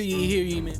hear you, man.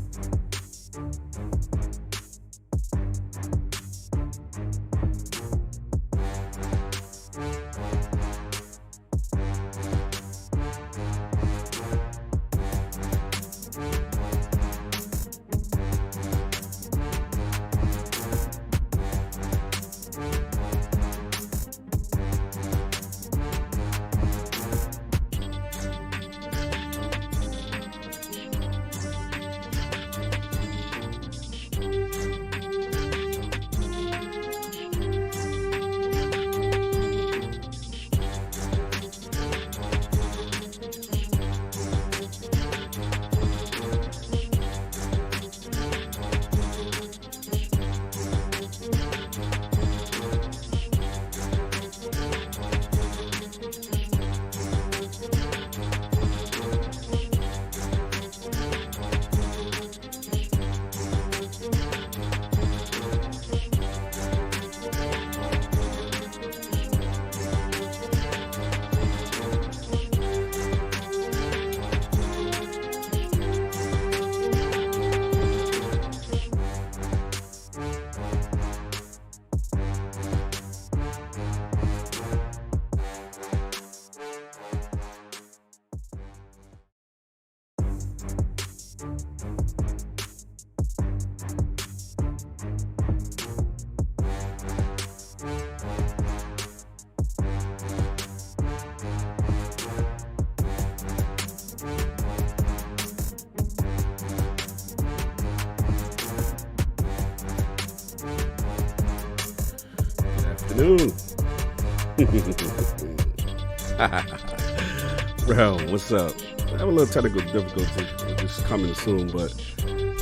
Bro, what's up? I have a little technical difficulty, just coming soon, but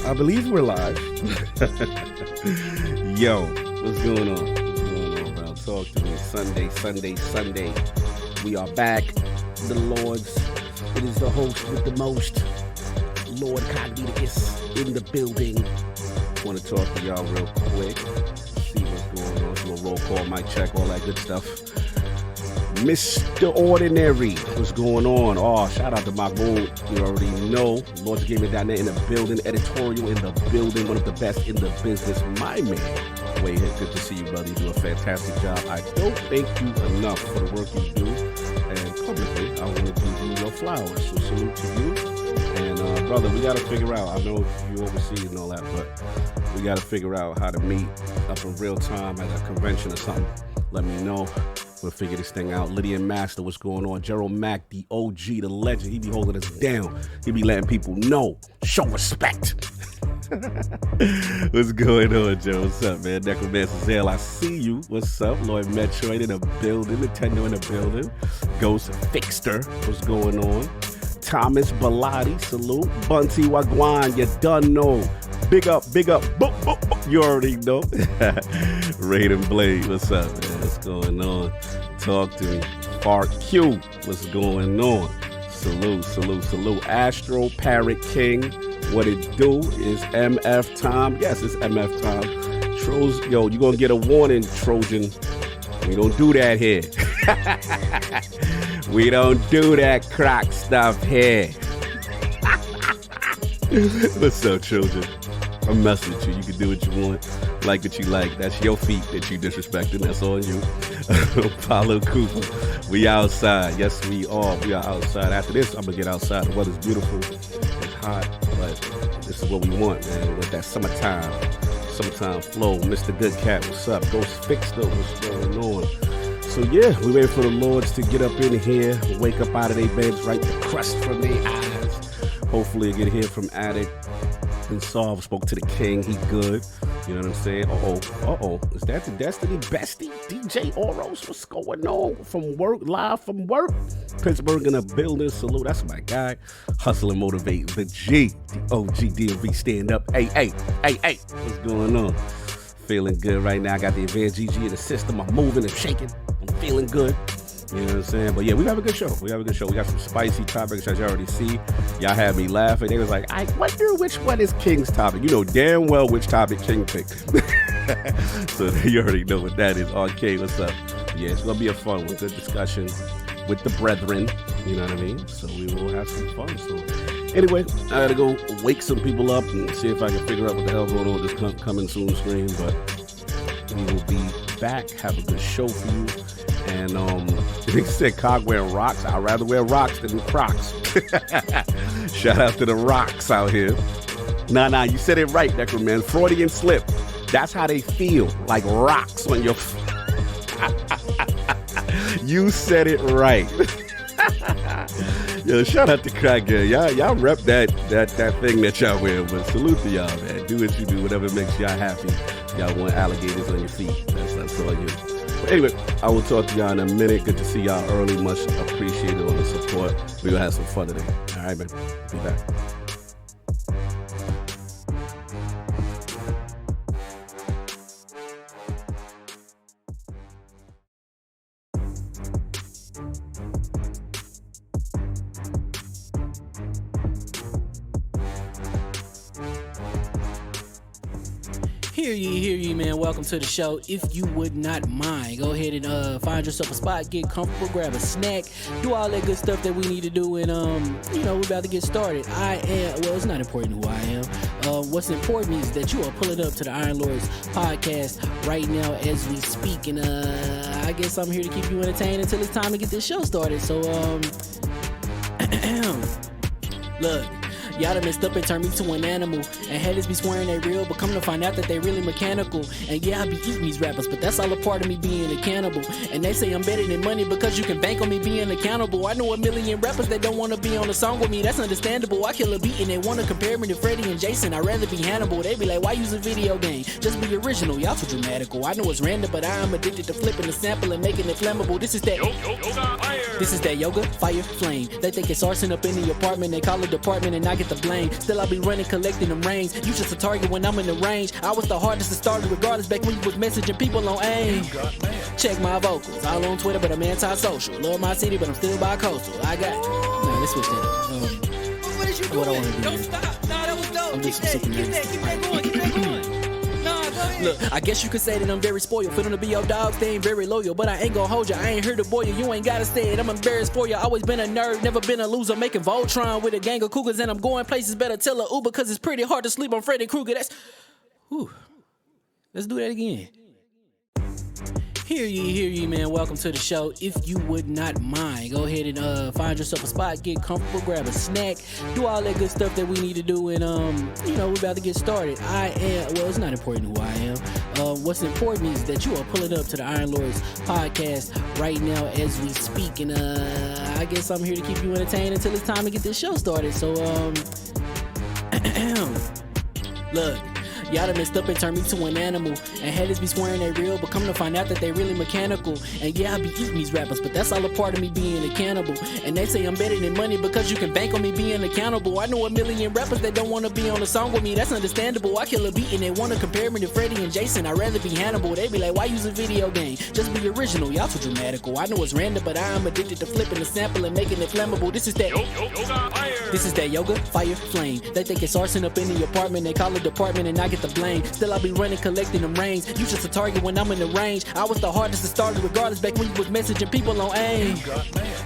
I believe we're live. Yo, what's going on? What's going on, bro? Talk to me. Sunday. We are back. The Lords. It is the host with the most. LordCognito is in the building. Want to talk to y'all real quick. See what's going on. Do a roll call, mic check, all that good stuff. Mr. Ordinary, what's going on? Oh, shout out to my boy. You already know. LordCognito in the building. Editorial in the building. One of the best in the business. My man. Way here. Good to see you, brother. You do a fantastic job. I don't thank you enough for the work you do. And publicly, I want to give you your flowers. So salute to you. And brother, we got to figure out. I know you oversee and all that, but we got to figure out how to meet up in real time at a convention or something. Let me know. We'll figure this thing out. Lydian Master, what's going on? Gerald Mack, the OG, the legend. He be holding us down. He be letting people know. Show respect. What's going on, Joe? What's up, man? Necromancer Zell, I see you. What's up? Lloyd Metroid in the building. Nintendo in the building. Ghost Fixter, what's going on? Thomas Bellotti, salute. Bunty Wagwan, you done know. Big up. Boop, boop, boop. You already know. Raiden Blade, what's up, man? What's going on? Talk to me. Fart Q, what's going on? Salute. Astro Parrot King, what it do is MF time. Yes, it's MF time. Trolls, yo, you gonna get a warning, Trojan. We don't do that here. We don't do that crock stuff here. What's up, Trojan? I'm messing with you. You can do what you want, like what you like. That's your feet that you disrespecting. That's on you. Paulo Cooper. We outside. Yes, we are. We are outside. After this, I'm going to get outside. The weather's beautiful. It's hot, but this is what we want, man. With that summertime flow. Mr. Good Cat, what's up? Ghost Fixter, what's going on? So, yeah, we waiting for the Lords to get up in here, wake up out of their beds, right? The crust from their eyes. Hopefully, get here from Attic. And Solve spoke to the king. He good. You know what I'm saying? Uh-oh. Is that the Destiny bestie? DJ Oros, what's going on? From work, live from work. Pittsburgh in the building. Salute. That's my guy. Hustle and motivate. The G. The OG DMV stand up. Hey. What's going on? Feeling good right now. I got the advanced GG in the system. I'm moving and shaking. I'm feeling good. You know what I'm saying? But yeah, we have a good show. We got some spicy topics, as you already see. Y'all had me laughing. They was like, I wonder which one is King's topic. You know damn well which topic King picked. So you already know what that is. Okay, what's up? Yeah, it's going to be a fun one. Good discussion with the brethren. You know what I mean? So we will have some fun. So Anyway, I gotta go wake some people up and see if I can figure out what the hell's going on with this coming soon screen. But we will be back. Have a good show for you. And they said Cog wearing rocks. I'd rather wear rocks than Crocs. Shout out to the rocks out here. Nah, you said it right, Necroman. Freudian slip. That's how they feel, like rocks on your. You said it right. Yo, shout out to Crackhead. Y'all rep that thing that y'all wear. But salute to y'all, man. Do what you do, whatever makes y'all happy. Y'all want alligators on your feet. That's all you. But anyway, I will talk to y'all in a minute. Good to see y'all early. Much appreciated on the support. We're gonna have some fun today. All right, man. Be back. Hear ye, man. Welcome to the show. If you would not mind, go ahead and find yourself a spot, get comfortable, grab a snack, do all that good stuff that we need to do, and we're about to get started. It's not important who I am. What's important is that you are pulling up to the Iron Lords podcast right now as we speak, and I guess I'm here to keep you entertained until it's time to get this show started. So look. Y'all done messed up and turned me to an animal. And haters be swearing they real, but come to find out that they really mechanical. And yeah, I be eating these rappers, but that's all a part of me being a cannibal. And they say I'm better than money because you can bank on me being accountable. I know a million rappers that don't wanna be on a song with me, that's understandable. I kill a beat and they wanna compare me to Freddie and Jason. I'd rather be Hannibal. They be like, why use a video game? Just be original, y'all too dramatical. I know it's random, but I am addicted to flipping the sample and making it flammable. This is that yoga, fire, flame. They think it's arson up in the apartment, they call it department and I get the blame. Still I be running, collecting them rains. You just a target when I'm in the range. I was the hardest to start regardless back when you was messaging people on AIM. Check my vocals, all on Twitter, but I'm anti-social. Love my city, but I'm still bi-coastal. I got let's switch that. What is you doing? What I want to do? Don't stop. Nah, that was dope. I'm Keep that going. Nah, go ahead. Look, I guess you could say that I'm very spoiled. For them to be your dogs, they ain't very loyal. But I ain't gonna hold you, I ain't here to boil you. You ain't gotta say it, I'm embarrassed for you. Always been a nerd, never been a loser. Making Voltron with a gang of cougars. And I'm going places, better tell a Uber. Cause it's pretty hard to sleep on Freddy Krueger. Let's do that again. Hear ye, man. Welcome to the show. If you would not mind, go ahead and find yourself a spot, get comfortable, grab a snack, do all that good stuff that we need to do, and we're about to get started. It's not important who I am. What's important is that you are pulling up to the Iron Lords podcast right now as we speak, and I guess I'm here to keep you entertained until it's time to get this show started. So look. Y'all done messed up and turned me to an animal. And haters be swearing they real, but come to find out that they really mechanical. And yeah, I be eating these rappers, but that's all a part of me being a cannibal. And they say I'm better than money because you can bank on me being accountable. I know a million rappers that don't wanna be on a song with me, that's understandable. I kill a beat and they wanna compare me to Freddie and Jason. I'd rather be Hannibal. They be like, why use a video game? Just be original, y'all too dramatical. I know it's random, but I am addicted to flipping the sample and making it flammable. This is that yoga, fire, flame. They think it's arson up in the apartment, they call it department and I get the blame. Still I be running, collecting them rains. You just a target when I'm in the range. I was the hardest to start regardless back when you was messaging people on AIM.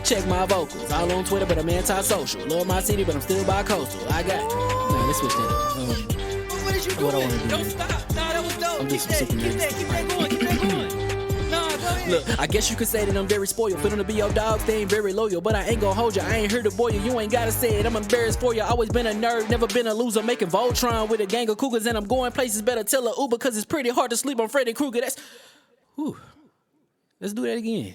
Check my vocals, all on Twitter, but I'm anti-social. Love my city, but I'm still bi-coastal. I got let's switch that. What is you doing? What I want to do? Don't stop. Nah, that was dope. I'm Keep that going. Nah, go ahead. Look, I guess you could say that I'm very spoiled. For them to be your dogs, they ain't very loyal. But I ain't gonna hold you, I ain't here to boil you. You ain't gotta say it, I'm embarrassed for you. Always been a nerd, never been a loser. Making Voltron with a gang of cougars. And I'm going places, better tell a Uber. Cause it's pretty hard to sleep on Freddy Krueger. Let's do that again.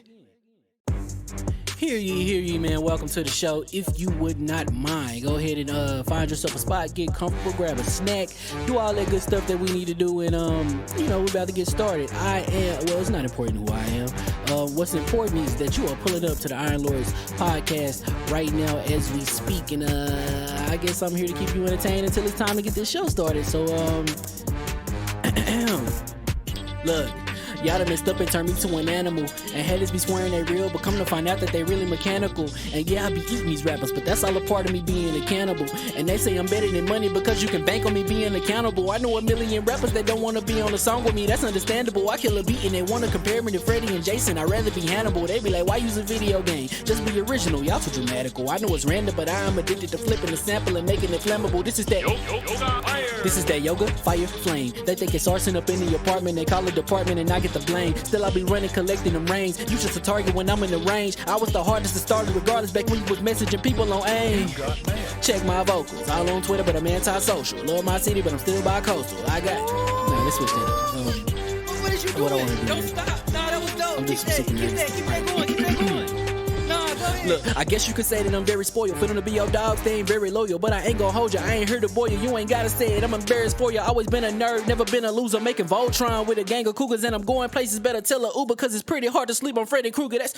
Hear ye, man. Welcome to the show. If you would not mind, go ahead and find yourself a spot, get comfortable, grab a snack, do all that good stuff that we need to do, and we're about to get started. It's not important who I am. What's important is that you are pulling up to the Iron Lords podcast right now as we speak, and I guess I'm here to keep you entertained until it's time to get this show started. So look. Y'all done messed up and turned me to an animal. And haters be swearing they real, but come to find out that they really mechanical. And yeah, I be eating these rappers, but that's all a part of me being a cannibal. And they say I'm better than money because you can bank on me being accountable. I know a million rappers that don't wanna be on a song with me, that's understandable. I kill a beat and they wanna compare me to Freddie and Jason. I'd rather be Hannibal. They be like, why use a video game? Just be original, y'all too dramatical. I know it's random, but I am addicted to flipping the sample and making it flammable. This is that yoga, fire, flame. They think it's arson up in the apartment. They call it department and I get the blame. Still I be running, collecting them rings. You just a target when I'm in the range. I was the hardest to start regardless back when you was messaging people on AIM. Check my vocals, all on Twitter, but I'm anti-social. Love my city, but I'm still bi-coastal. I got. Nah, let's switch that up. What is you doing? What I wanna do. Don't stop. Nah, that was dope. I'm Keep just that super going. Keep that going. Nah, go ahead. Look, I guess you could say that I'm very spoiled. For them to be your dogs, they ain't very loyal. But I ain't gon' hold you, I ain't here to boil you. You ain't gotta say it, I'm embarrassed for you. Always been a nerd, never been a loser. Making Voltron with a gang of cougars. And I'm going places, better tell a Uber. Cause it's pretty hard to sleep on Freddy Krueger. That's...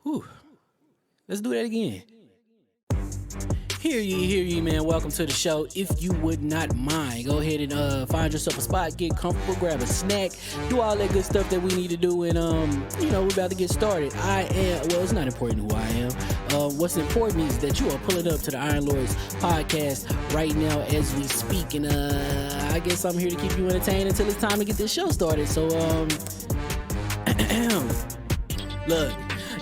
Whew. Let's do that again. Hear ye, man. Welcome to the show. If you would not mind, go ahead and find yourself a spot, get comfortable, grab a snack, do all that good stuff that we need to do, and we're about to get started. It's not important who I am. What's important is that you are pulling up to the Iron Lords podcast right now as we speak, and I guess I'm here to keep you entertained until it's time to get this show started. So look.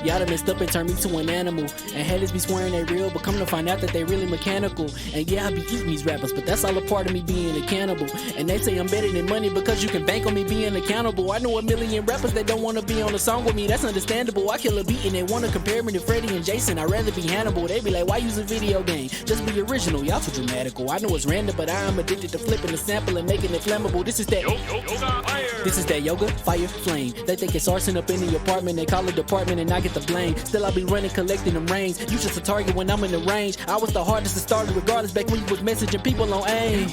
Y'all done messed up and turned me to an animal. And haters be swearing they real, but come to find out that they really mechanical. And yeah, I be eating these rappers, but that's all a part of me being a cannibal. And they say I'm better than money because you can bank on me being accountable. I know a million rappers that don't wanna be on a song with me, that's understandable. I kill a beat and they wanna compare me to Freddie and Jason. I'd rather be Hannibal. They be like, why use a video game? Just be original, y'all too dramatical. I know it's random, but I am addicted to flipping the sample and making it flammable. This is that yoga, fire, flame. They think it's arson up in the apartment. They call it department and I get the blame. Still I be running, collecting them rings. You just a target when I'm in the range. I was the hardest to start regardless back when you was messaging people on AIM.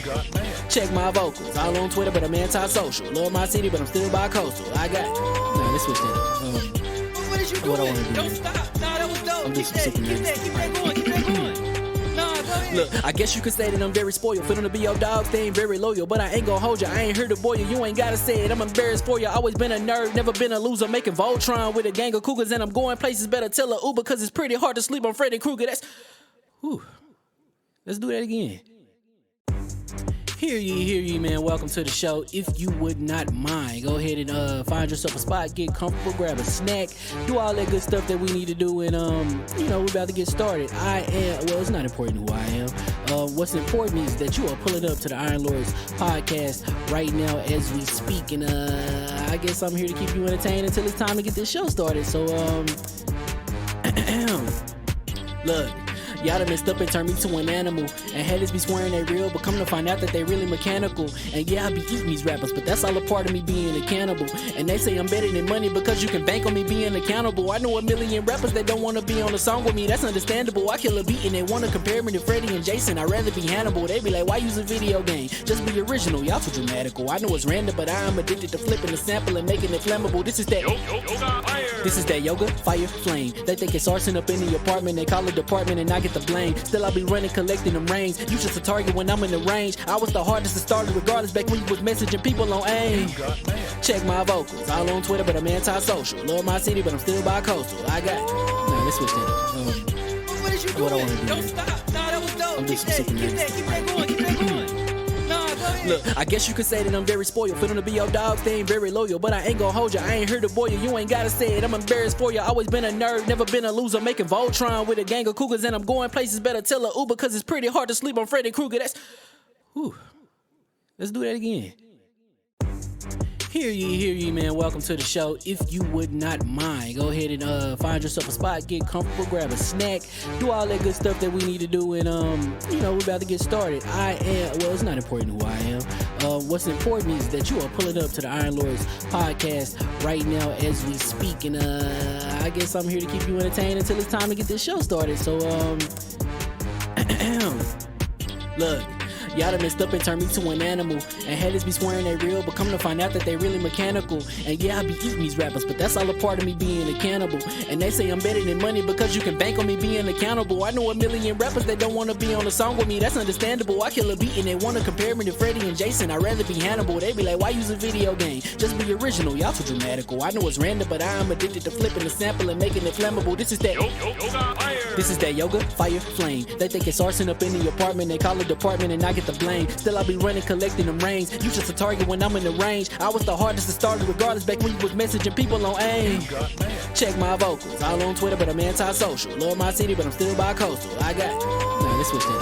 Check my vocals, all on Twitter, but I'm anti-social. Love my city, but I'm still bi-coastal. I got. Nah, let's switch that up. What is you doing? What I wanna do. Don't stop. Nah, that was dope. I'm Keep just that super going. Keep that going. Nah, go ahead. Look, I guess you could say that I'm very spoiled. For them to be your dogs, they ain't very loyal. But I ain't gon' hold you, I ain't here to boil you. You ain't gotta say it, I'm embarrassed for you. Always been a nerd, never been a loser. Making Voltron with a gang of cougars. And I'm going places, better tell a Uber. Cause it's pretty hard to sleep on Freddy Krueger. That's... Whew. Let's do that again. Hear ye, man. Welcome to the show. If you would not mind, go ahead and find yourself a spot, get comfortable, grab a snack, do all that good stuff that we need to do, and we're about to get started. It's not important who I am. What's important is that you are pulling up to the Iron Lords podcast right now as we speak, and I guess I'm here to keep you entertained until it's time to get this show started. So look. Y'all done messed up and turned me to an animal. And haters be swearing they real, but come to find out that they really mechanical. And yeah, I be eating these rappers, but that's all a part of me being a cannibal. And they say I'm better than money because you can bank on me being accountable. I know a million rappers that don't wanna be on a song with me, that's understandable. I kill a beat and they wanna compare me to Freddie and Jason. I'd rather be Hannibal. They be like, why use a video game? Just be original, y'all too dramatical. I know it's random, but I am addicted to flipping the sample and making it flammable. This is that yoga, fire, flame. They think it's arson up in the apartment. They call it department and I get the blame. Still I be running, collecting them rings. You just a target when I'm in the range. I was the hardest to start regardless back when you was messaging people on AIM. Check my vocals, all on Twitter, but I'm anti-social. Love my city, but I'm still bi-coastal. I got. Nah, let's switch that up. What is you doing? What I wanna do. Don't stop. Nah, that was dope. I'm Keep just that super going. Keep that going. Nah, go ahead. Look, I guess you could say that I'm very spoiled. For them to be your dogs, they ain't very loyal. But I ain't gon' hold you, I ain't here to boil you. You ain't gotta say it, I'm embarrassed for you. Always been a nerd, never been a loser. Making Voltron with a gang of cougars. And I'm going places, better tell a Uber. Cause it's pretty hard to sleep on Freddy Krueger. That's... Whew. Let's do that again. Hear ye, man. Welcome to the show. If you would not mind, go ahead and find yourself a spot, get comfortable, grab a snack, do all that good stuff that we need to do, and we're about to get started. It's not important who I am. What's important is that you are pulling up to the Iron Lords podcast right now as we speak, and I guess I'm here to keep you entertained until it's time to get this show started. So look. Y'all done messed up and turned me to an animal. And haters be swearing they real, but come to find out that they really mechanical. And yeah, I be eating these rappers, but that's all a part of me being a cannibal. And they say I'm better than money because you can bank on me being accountable. I know a million rappers that don't wanna be on a song with me, that's understandable. I kill a beat and they wanna compare me to Freddie and Jason. I'd rather be Hannibal. They be like, why use a video game? Just be original, y'all too dramatical. I know it's random, but I'm addicted to flipping the sample and making it flammable. This is that yoga, fire, flame. They think it's arson up in the apartment. They call it department and I get the blame. Still I be running, collecting them rings. You just a target when I'm in the range. I was the hardest to start regardless back when you was messaging people on AIM. Check my vocals, all on Twitter, but I'm anti-social. Love my city, but I'm still bi-coastal. I got. Nah, let's switch that.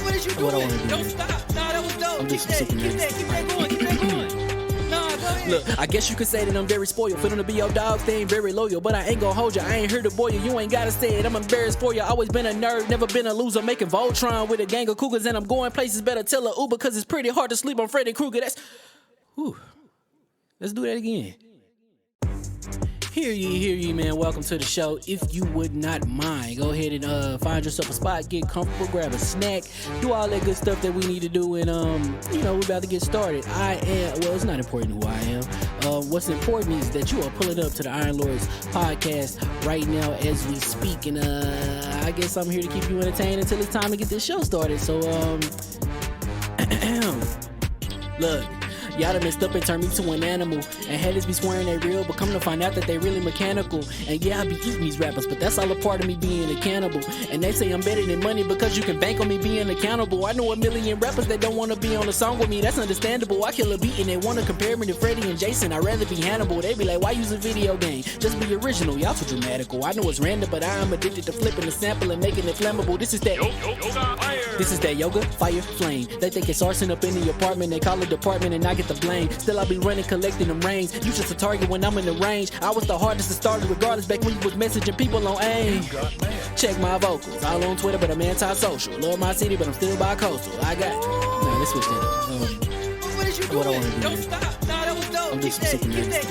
What is you doing? What I wanna do. Don't stop. Nah, that was dope. I'm Keep just that super nice. going, keep that going. Nah, go ahead. Look, I guess you could say that I'm very spoiled. For them to be your dogs, they ain't very loyal. But I ain't gon' hold ya, I ain't here to boil you. You ain't gotta say it, I'm embarrassed for ya. Always been a nerd, never been a loser. Making Voltron with a gang of cougars. And I'm going places, better tell a Uber. Cause it's pretty hard to sleep on Freddy Krueger. That's... Whew. Let's do that again. Hear ye, man. Welcome to the show. If you would not mind, go ahead and find yourself a spot, get comfortable, grab a snack, do all that good stuff that we need to do, and we're about to get started. It's not important who I am. What's important is that you are pulling up to the Iron Lords podcast right now as we speak, and I guess I'm here to keep you entertained until it's time to get this show started. So look. Y'all done messed up and turned me to an animal. And haters be swearing they real, but come to find out that they really mechanical. And yeah, I be eating these rappers, but that's all a part of me being a cannibal. And they say I'm better than money because you can bank on me being accountable. I know a million rappers that don't wanna be on a song with me, that's understandable. I kill a beat and they wanna compare me to Freddie and Jason. I'd rather be Hannibal. They be like, why use a video game? Just be original, y'all too dramatical. I know it's random, but I'm addicted to flipping the sample and making it flammable. This is that yoga, fire, flame. They think it's arson up in the apartment. They call it department and I get the blame. Still I be running, collecting them rings. You just a target when I'm in the range. I was the hardest to start regardless back when you was messaging people on AIM. Check my vocals, all on Twitter, but I'm anti-social. Love my city, but I'm still bi-coastal. I got. Nah, let's switch that. What is you doing? What I wanna do. Don't stop. Nah, that was dope. I'm Keep just that super going, nice.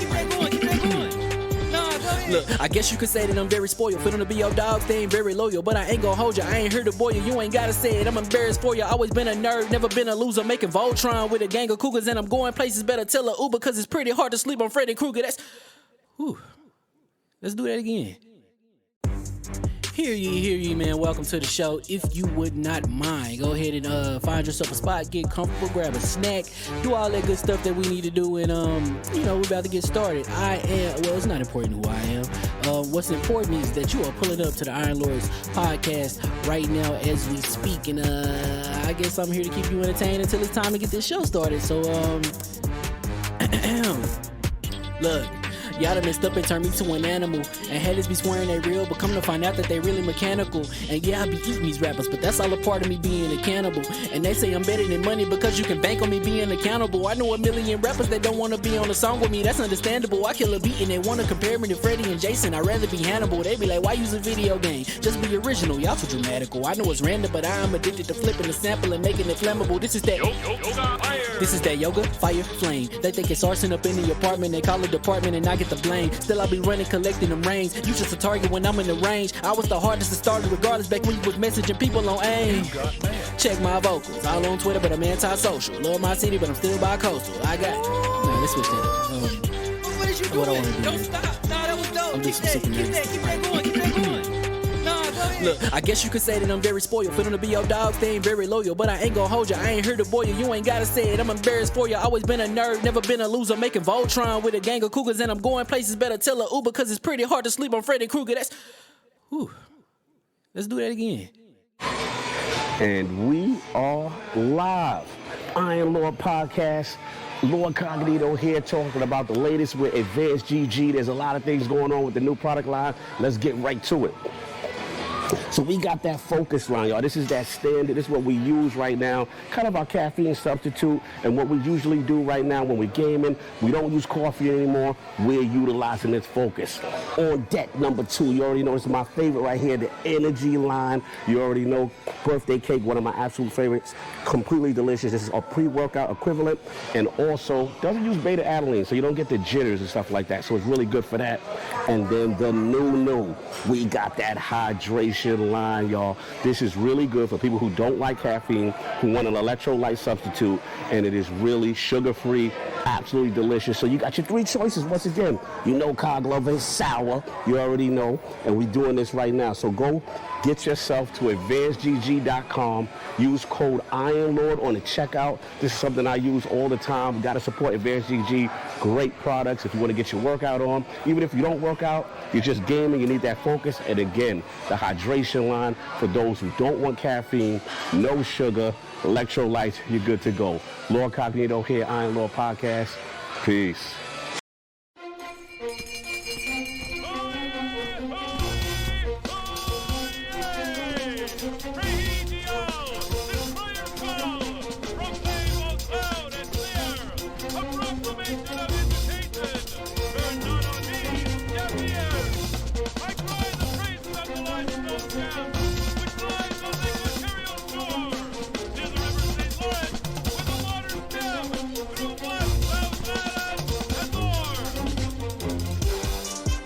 keep that going. Nah, go ahead. Look, I guess you could say that I'm very spoiled. For them to be your dogs, they ain't very loyal. But I ain't gon' hold ya, I ain't here to boil you. You ain't gotta say it, I'm embarrassed for ya. Always been a nerd, never been a loser. Making Voltron with a gang of cougars. And I'm going places, better tell a Uber. Cause it's pretty hard to sleep on Freddy Krueger. That's... Whew. Let's do that again. Hear ye, man. Welcome to the show. If you would not mind, go ahead and find yourself a spot, get comfortable, grab a snack, do all that good stuff that we need to do, and we're about to get started. It's not important who I am. What's important is that you are pulling up to the Iron Lords podcast right now as we speak, and I guess I'm here to keep you entertained until it's time to get this show started. So look. Y'all done messed up and turned me to an animal. And haters be swearing they real, but come to find out that they really mechanical. And yeah, I be eating these rappers, but that's all a part of me being a cannibal. And they say I'm better than money because you can bank on me being accountable. I know a million rappers that don't wanna be on a song with me, that's understandable. I kill a beat and they wanna compare me to Freddie and Jason. I'd rather be Hannibal. They be like, why use a video game? Just be original, y'all too dramatical. I know it's random, but I'm addicted to flipping the sample and making it flammable. This is that yoga, fire, flame. They think it's arson up in the apartment. They call it department and I get the blame. Still I be running, collecting them rings. You just a target when I'm in the range. I was the hardest to start regardless back when you was messaging people on AIM. Check my vocals, all on Twitter, but I'm anti-social. Love my city, but I'm still bi-coastal. I got. Nah, let's switch that. What is you What I doing? wanna do. Don't stop. Nah, that was dope. I'm Keep just that super nice. going. Nah, go ahead. Look, I guess you could say that I'm very spoiled. For them to be your dogs, they ain't very loyal. But I ain't gon' hold ya, I ain't here to boil you. You ain't gotta say it, I'm embarrassed for ya. Always been a nerd, never been a loser. Making Voltron with a gang of cougars. And I'm going places, better tell a Uber. Cause it's pretty hard to sleep on Freddy Krueger. That's... Whew. Let's do that again. And we are live. Iron Lord Podcast. LordCognito here talking about the latest with Advanced GG. There's a lot of things going on with the new product line. Let's get right to it. So we got that focus line, y'all. This is that standard. This is what we use right now. Kind of our caffeine substitute. And what we usually do right now when we're gaming, we don't use coffee anymore. We're utilizing this focus. On deck number 2, you already know this is my favorite right here, the energy line. You already know birthday cake, one of my absolute favorites. Completely delicious. This is a pre-workout equivalent and also doesn't use beta-alanine, so you don't get the jitters and stuff like that. So it's really good for that. And then the new, we got that hydration line, y'all. This is really good for people who don't like caffeine, who want an electrolyte substitute, and it is really sugar-free, absolutely delicious. So you got your 3 choices. Once again, you know Cog Lover is sour. You already know. And we're doing this right now. So go get yourself to advancedgg.com. Use code IronLord on the checkout. This is something I use all the time. We got to support AdvancedGG. Great products if you want to get your workout on. Even if you don't work out, you're just gaming, you need that focus. And again, the hydration line for those who don't want caffeine, no sugar, electrolytes, you're good to go. LordCognito here, Iron Lord Podcast. Peace.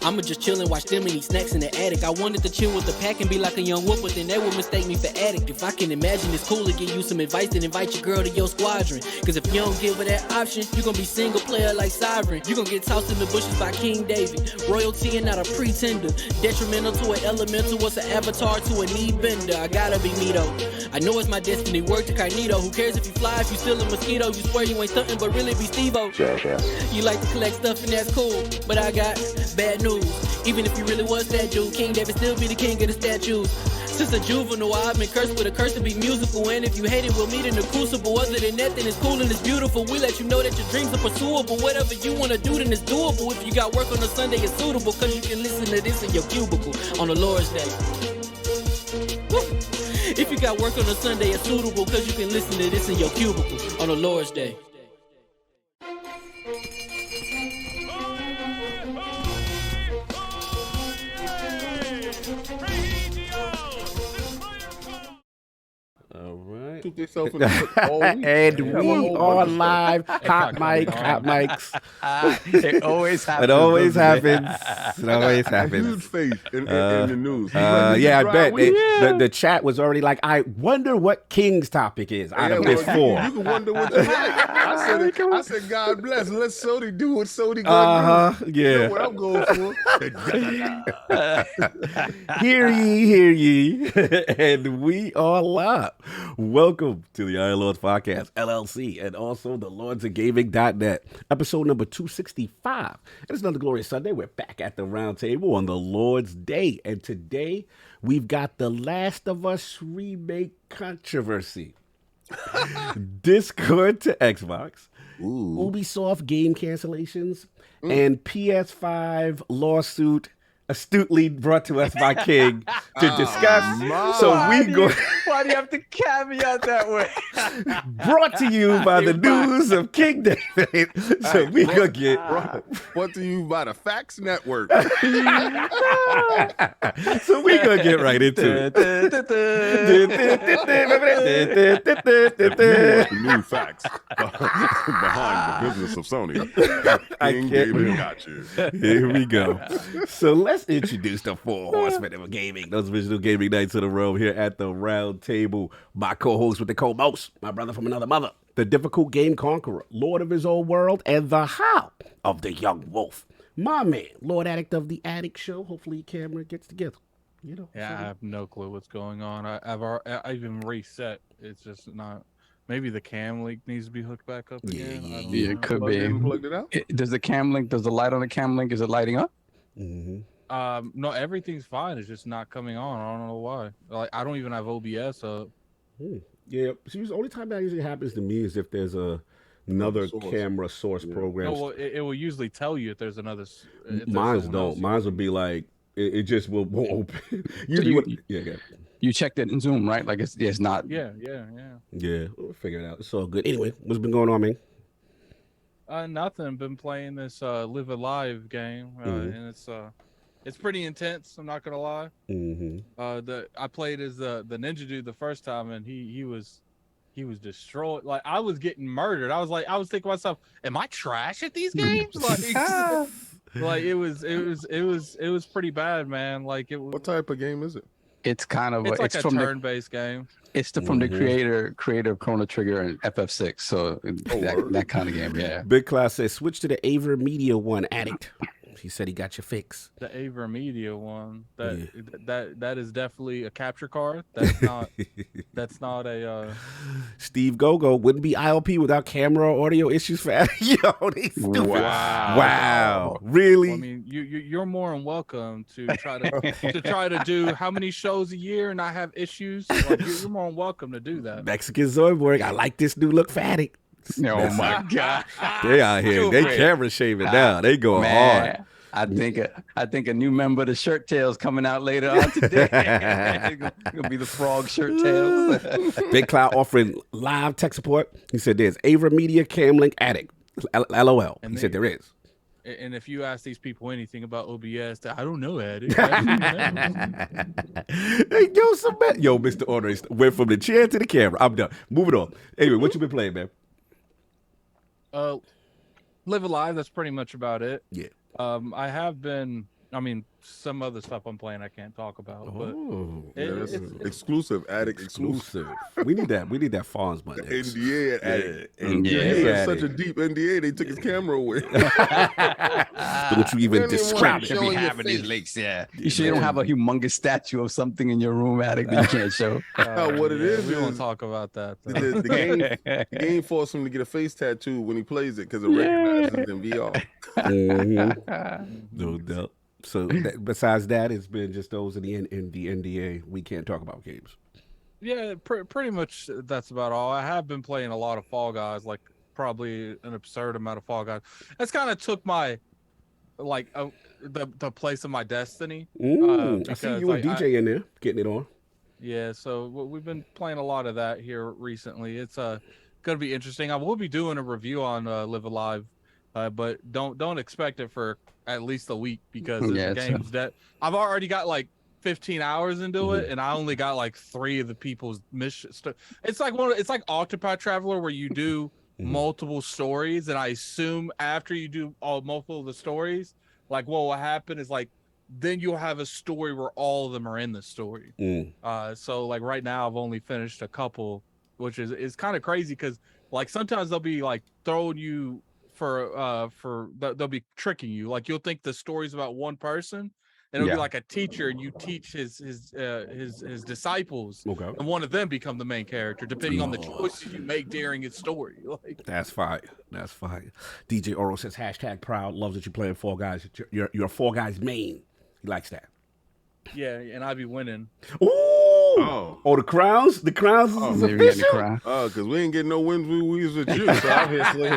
I'ma just chill and watch them and eat snacks in the attic. I wanted to chill with the pack and be like a young wolf, but then they would mistake me for addict. If I can imagine, it's cool to give you some advice, then invite your girl to your squadron. Cause if you don't give her that option, you gon' be single player like Sovereign. You gon' get tossed in the bushes by King David. Royalty and not a pretender. Detrimental to an elemental, what's an avatar to a knee bender? I gotta be me though. I know it's my destiny, word to Cognito. Who cares if you fly, if you still a mosquito? You swear you ain't stuntin', but really be Steve-O. You like to collect stuff and that's cool, but I got bad news. Even if you really was that dude, King David still be the king of the statues. Since a juvenile, I've been cursed with a curse to be musical. And if you hate it, we'll meet in the crucible. Other than that, then it's cool and it's beautiful. We let you know that your dreams are pursuable. Whatever you wanna do, then it's doable. If you got work on a Sunday, it's suitable. Cause you can listen to this in your cubicle on the Lord's Day. Woo. If you got work on a Sunday, it's suitable. Cause you can listen to this in your cubicle on the Lord's Day. All right. Took themselves in the foot all week. And we are live. Hot mics. It always happens. It always happens. It always A happens. huge face in the news. Yeah, I bet. The chat was already like, I wonder what King's topic is out of this four. You can wonder what you like. I said, God bless. Let Sony do what Sony gonna do. Yeah. You know what I'm going for. Hear ye. And we are live. Welcome to the Iron Lords Podcast, LLC, and also the LordsOfGaming.net, episode number 265. And it's another glorious Sunday. We're back at the round table on the Lord's Day. And today, we've got The Last of Us Remake controversy. Discord to Xbox, Ubisoft game cancellations, and PS5 lawsuit astutely brought to us by King to discuss. So we go. Why do you have to caveat that way? Brought to you by the news of King David. So we gonna get. Brought to you by the Fax Network. So we gonna get right into it. New facts behind the business of Sony. King David got you. Here we go. So let's introduce the four horsemen of gaming, those original gaming nights in a row here at the round table. My co-host with the co-most, my brother from another mother, the difficult game conqueror, lord of his own world, and the howl of the young wolf. My man, Lord Addict of the Addict Show. Hopefully camera gets together. You know. Yeah, I have no clue what's going on. I even reset. It's just not. Maybe the cam link needs to be hooked back up again. Yeah, it could be. Plugged it out. Does the light on the cam link, is it lighting up? Mm-hmm. No, everything's fine. It's just not coming on. I don't know why. Like, I don't even have OBS up. Yeah, see, the only time that usually happens to me is if there's another camera source program. No, well, it will usually tell you if there's another. Mine don't. Mine will be like it just won't open. You checked it in Zoom, right? Like it's not. Yeah. Yeah, we'll figure it out. It's all good. Anyway, what's been going on, man? Nothing. Been playing this Live Alive game, and it's pretty intense. I'm not gonna lie. I played as the ninja dude the first time, and he was destroyed. Like, I was getting murdered. I was thinking to myself, am I trash at these games? Like, Like it was pretty bad, man. Like it was. What type of game is it? It's kind of It's like a from turn-based game. It's from the creator of Chrono Trigger and FF6, so that kind of game, yeah. Big Class says switch to the Aver Media one, Addict. He said he got your fix. The Aver Media one. That is definitely a capture card. That's not. That's not a. Steve Gogo wouldn't be ILP without camera or audio issues for Yo, they stupid. Wow. Really? Well, I mean, you're more than welcome to try to do how many shows a year and not have issues. Like, you're more than welcome to do that. Mexican Zoidberg, I like this new look for Addict. Oh my God. They out here. They camera shaving now. They going hard. I think a new member of the Shirt Tails coming out later on today. It's gonna be the Frog Shirt Tails. Big Cloud offering live tech support. He said there's Aver Media Camlink Addict. LOL. He said there is. And if you ask these people anything about OBS, I don't know, Addict. Hey, yo, Mr. Order went from the chair to the camera. I'm done. Moving on. Anyway, what you been playing, man? Live Alive. That's pretty much about it. Yeah. I have been. I mean, some other stuff I'm playing I can't talk about. But that's exclusive, Addict exclusive. We need that. We need that Fonz button. NDA at Addict. He had such a deep NDA. They took his camera away. Don't you even describe it? Be having these leaks, yeah. You sure you don't have a humongous statue of something in your room, Addict, that you can't show? What it is? We won't talk about that. The game forced him to get a face tattoo when he plays it because it recognizes in VR. No doubt. So besides that, it's been just those in the NDA. We can't talk about games. Yeah, pretty much that's about all. I have been playing a lot of Fall Guys, like probably an absurd amount of Fall Guys. That's kind of took my, like, the place of my destiny. I see you and DJ in there getting it on. Yeah, so we've been playing a lot of that here recently. It's going to be interesting. I will be doing a review on Live Alive, but don't expect it for at least a week because the game's that I've already got like 15 hours into it, and I only got like 3 of the people's missions. It's like Octopath Traveler where you do multiple stories, and I assume after you do multiple of the stories, like what will happen is like then you'll have a story where all of them are in the story. So like right now I've only finished a couple, which is kind of crazy because like sometimes they'll be like throwing you they'll be tricking you. Like you'll think the story's about one person, and it'll be like a teacher, and you teach his disciples, and one of them become the main character, depending on the choices you make during his story. Like that's fine. That's fine. DJ Oro says #proud. Loves that you're playing Fall Guys. You're a Fall Guys main. He likes that. Yeah, and I be winning. Oh, the crowns? The crowns is official? Because we ain't getting no wins when we was with you. So obviously,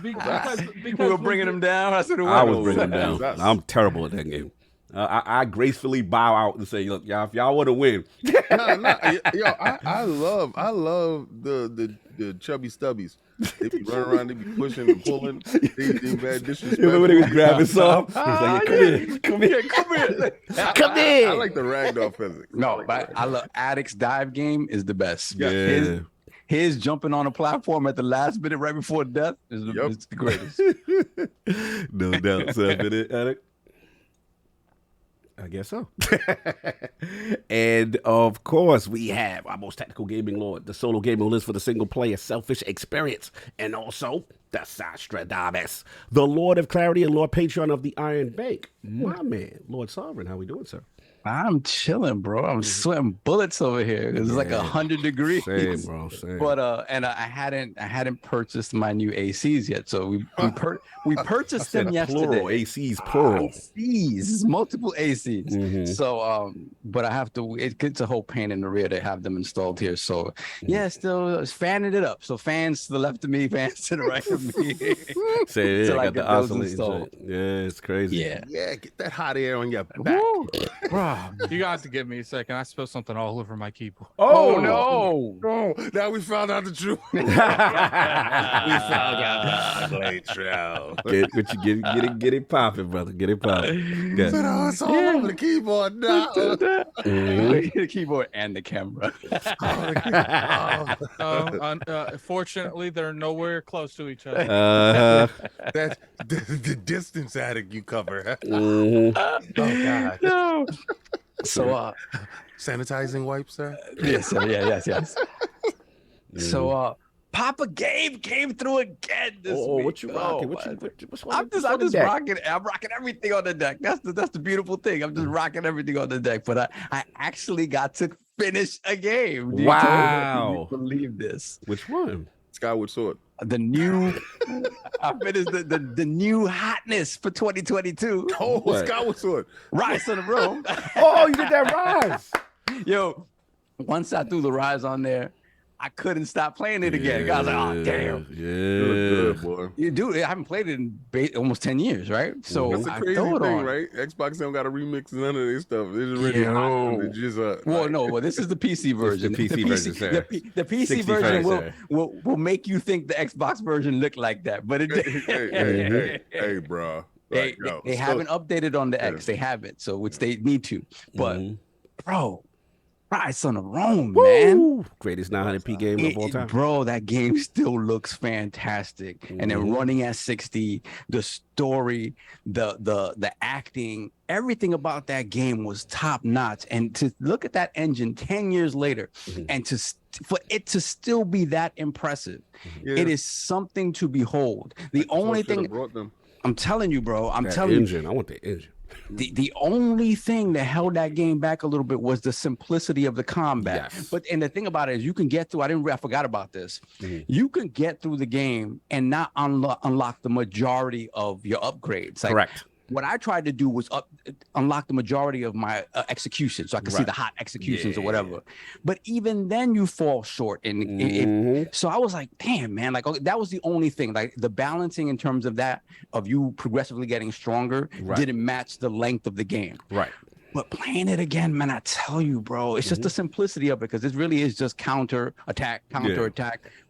because we were bringing them down. I was bringing them down. I'm terrible at that game. I gracefully bow out and say, "Look, y'all, if y'all want to win." Yo, I love the chubby stubbies. They be running around, they be pushing and pulling. They bad disrespect. You remember when they was grabbing some? He was like, come here. I like the ragdoll physics. No, but I love Addict's dive game is the best. Yeah. His jumping on a platform at the last minute right before death is the greatest. No doubt. So that been it, Addict? I guess so. And of course, we have our most technical gaming lord, the solo gaming list for the single player selfish experience, and also the Sastradamus, the Lord of Clarity and Lord Patreon of the Iron Bank. My man, Lord Sovereign, how we doing, sir? I'm chilling, bro. I'm sweating bullets over here. It's like 100 degrees. Same, bro. Same. But and I hadn't purchased my new ACs yet, so we purchased them yesterday. Plural ACs, plural. ACs, multiple ACs. So but I have to. It gets a whole pain in the rear to have them installed here. So still fanning it up. So fans to the left of me, fans to the right of me. Say I got the oscillator. Yeah, it's crazy. Yeah, get that hot air on your back. Bro, you got to give me a second. I spilled something all over my keyboard. Oh no! Now we found out the truth. We found out the ugly truth. Get it popping, brother. Get it popping. It's all over the keyboard now. The keyboard and the camera. Fortunately, they're nowhere close to each other. That's the distance attic you cover. Mhm. Oh God. No. So Sanitizing wipes, sir. yes, yes. So Papa Gabe came through again this week. What you rocking? I'm just rocking. I'm rocking everything on the deck. That's the beautiful thing. I'm just rocking everything on the deck. But I actually got to finish a game. Wow. Can you believe this? Which one? Skyward Sword. The new I finished the new hotness for 2022. Oh, What? Skyward Sword. Rise of the Room. Oh, you did that rise. Yo, once I threw the rise on there, I couldn't stop playing it again. I was like, oh damn. Good, boy. You do. I haven't played it in almost 10 years, right? So That's a I crazy throw it thing, on. right? Xbox don't got to remix none of their stuff. They're just ready. Yo. It's just Well, no, well, this is the PC version. the PC version, sir. The PC 60 version frames, will make you think the Xbox version looked like that, but it hey, bro. they haven't updated on the X. They haven't, so which they need to. But bro, Rise on the Rome, man. Woo! Greatest 900p game of all time. Bro, that game still looks fantastic. And then running at 60, the story, the acting, everything about that game was top notch. And to look at that engine 10 years later and for it to still be that impressive, it is something to behold. The only thing I'm telling you, bro, I'm telling you, I want the engine. The only thing that held that game back a little bit was the simplicity of the combat. Yes. But and the thing about it is you can get through. I forgot about this. You can get through the game and not unlock the majority of your upgrades. Like, Correct. What I tried to do was unlock the majority of my executions, so I could see the hot executions or whatever. But even then, you fall short. And so I was like, "Damn, man!" Like that was the only thing. Like the balancing in terms of that, of you progressively getting stronger, didn't match the length of the game. Right. But playing it again, man, I tell you, bro, it's just the simplicity of it, because it really is just counter attack,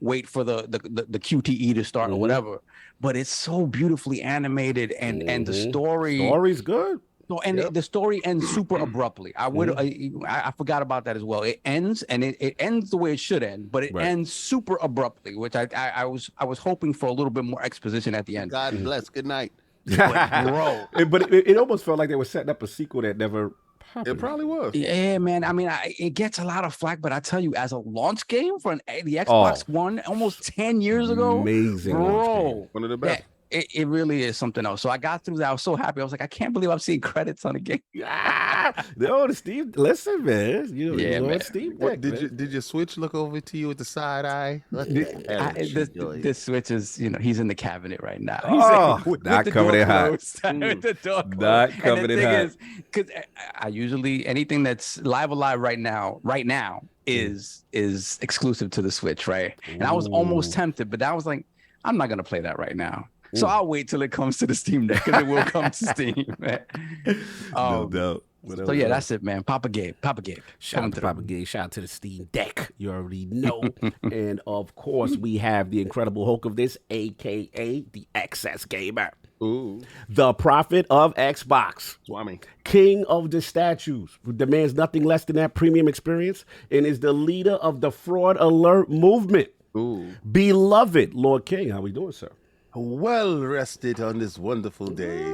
wait for the QTE to start or whatever. But it's so beautifully animated, and the story's good. So, and the story ends super abruptly. I forgot about that as well. It ends, and it ends the way it should end, but it ends super abruptly, which I was hoping for a little bit more exposition at the end. God bless. Good night. Bro, but it almost felt like they were setting up a sequel that never happened. It probably was. Yeah, man. I mean, it gets a lot of flack, but I tell you, as a launch game for the Xbox One almost 10 years ago, amazing, bro, one of the best. It really is something else. So I got through that. I was so happy. I was like, I can't believe I'm seeing credits on the game. No, Steve, listen, man. Man. Steve, Did your Switch look over to you with the side eye? This Switch is, he's in the cabinet right now. Not covered in hot. With the door closed. Not covered in hot. Because I usually, anything that's live alive right now is exclusive to the Switch, right? And I was almost tempted, but I was like, I'm not gonna play that right now. So I'll wait till it comes to the Steam Deck, because it will come to Steam, man. No doubt. So yeah, that's it, man. Papa Gabe. Shout out to Papa Gabe. Shout out to the Steam Deck. You already know. And of course, we have the Incredible Hulk of this, aka the XS Gamer. Ooh. The prophet of Xbox. Swami. King of the statues, who demands nothing less than that premium experience, and is the leader of the Fraud Alert movement. Ooh. Beloved Lord King, how we doing, sir? Well rested on this wonderful day.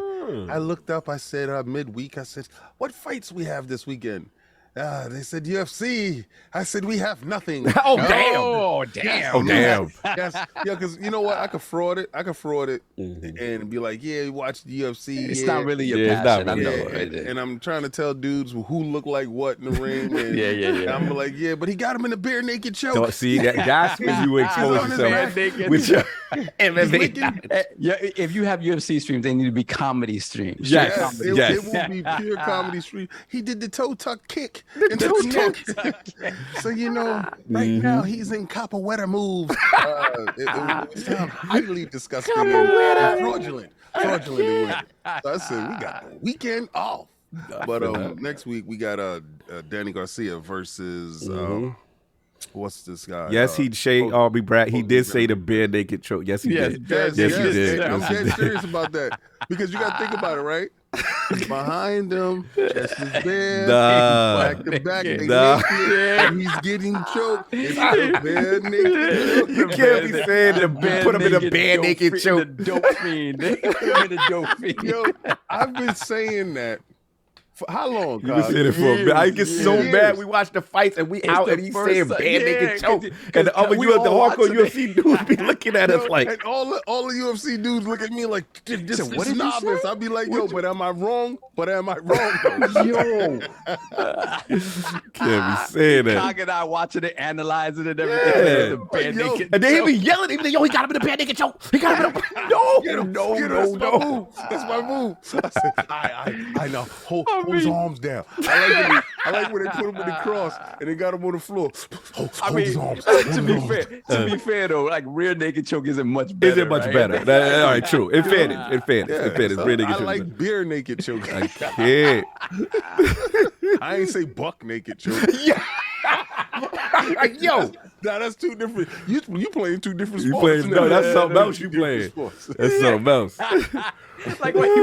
I looked up, I said midweek, I said, what fights we have this weekend? They said UFC. I said, we have nothing. Oh, damn. Oh, damn. Oh, damn. Yes. Yeah, because you know what? I could fraud it. And be like, yeah, watch the UFC. It's not really your Yeah, it's passion. not I know. really. And I'm trying to tell dudes who look like what in the ring. And Yeah. I'm like, yeah, but he got him in a bare naked choke. Don't see that's when you expose on his yourself back. with your Yeah, if you have UFC streams, they need to be comedy streams. Yes. It will be pure comedy stream. He did the toe tuck kick. So right now he's in capoeira moves. It sounds highly disgusting and fraudulent. So I said, we got the weekend off. But next week we got Danny Garcia versus what's this guy? Yes, he shade Aubrey Brad. He did say the bare naked choke. Yes, he did. Yes, Yes, he did. I'm Yes, he dead did. serious about that, because you got to think about it, right? Behind him, chest is bare, Nah. back to back, they Nah. naked, and he's getting choked. It's the bare naked. You can't be saying to put him in a bare naked choke. The dope fiend. They put him in the dope fiend. Yo, I've been saying that for how long? You been saying it for a bit. I get so Years. mad. We watch the fights and we out the and he's first saying time- bare naked choke. cause And the other we the all hardcore watching it. UFC dudes be looking at us like, and all the UFC dudes look at me like, this So what is did you novice. say? I'll be like, yo, but am I wrong? But am I wrong? yo. Can't be saying that. Cog and I watching it, analyzing it, and Yeah. everything. The bare Yo, naked And then he choke. be yelling, he be like, yo, he got him in a bare naked choke. He got him in a no, Get him, no, get him. no, That's my no. move. That's my move. I said, I know. Hold his mean- arms down. I like when they put him in the cross and they got him on the floor. Hold his arms. to be fair though, like rear naked choke isn't much better. Is it much right? better? All right, true. In fairness, Yeah, so real nigga I choke. like beer naked choke. I can't. I ain't say buck naked choke. Yo, Nah, that's two different. You playing two different you sports. playing? No, that's something else you Different playing. sports. That's something else. Like when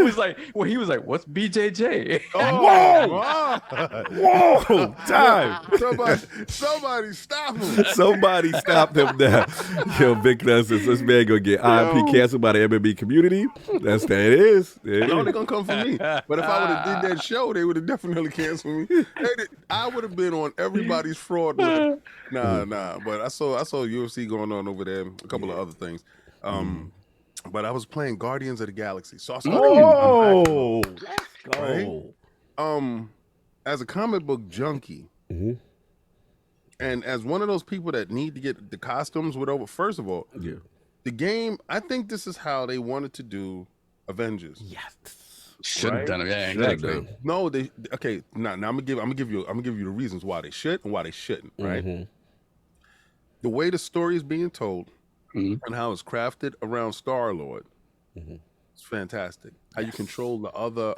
he was like, what's BJJ? Oh, wow. Whoa, time. Somebody stop him. Somebody stop him now. Yo, Big Nonsense. This man gonna get IMP canceled by the MMA community. That's that it is. No, they're gonna come for me. But if I would have did that show, they would have definitely canceled me. I would have been on everybody's fraud list. Nah. But I saw UFC going on over there. A couple of other things. But I was playing Guardians of the Galaxy. So I started Oh, let's go. Right? As a comic book junkie, and as one of those people that need to get the costumes, whatever. First of all, Yeah. the game. I think this is how they wanted to do Avengers. Yes. Should have Right? done it. Yeah, Should've exactly. done. No, they okay. Now I'm gonna give you the reasons why they should and why they shouldn't. Right. The way the story is being told and how it's crafted around Star-Lord, it's fantastic. How you control the other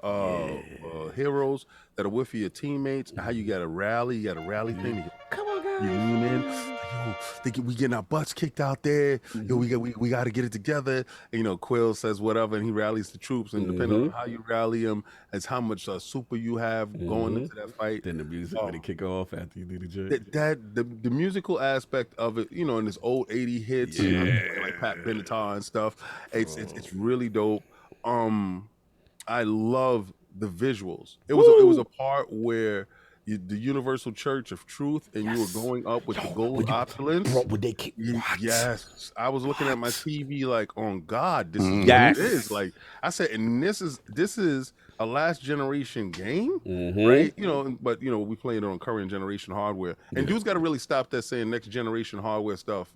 heroes that are with your teammates, and how you got a rally thing. Come on, guys. You lean in, we getting our butts kicked out there. Yo, we got to get it together. And, Quill says whatever, and he rallies the troops. And depending on how you rally them, it's how much super you have going into that fight. Then the music when it kick off after you do the job. The musical aspect of it, in this old 80 hits, like Pat Benatar and stuff. It's really dope. I love the visuals. It was a part where the Universal Church of Truth, and you were going up with the gold opulence. Bro, would they kick? Yes, I was looking at my TV like, on God, this is what Yes. it is. Like I said, and this is a last generation game, right? But we playing it on current generation hardware, and dudes got to really stop that saying next generation hardware stuff.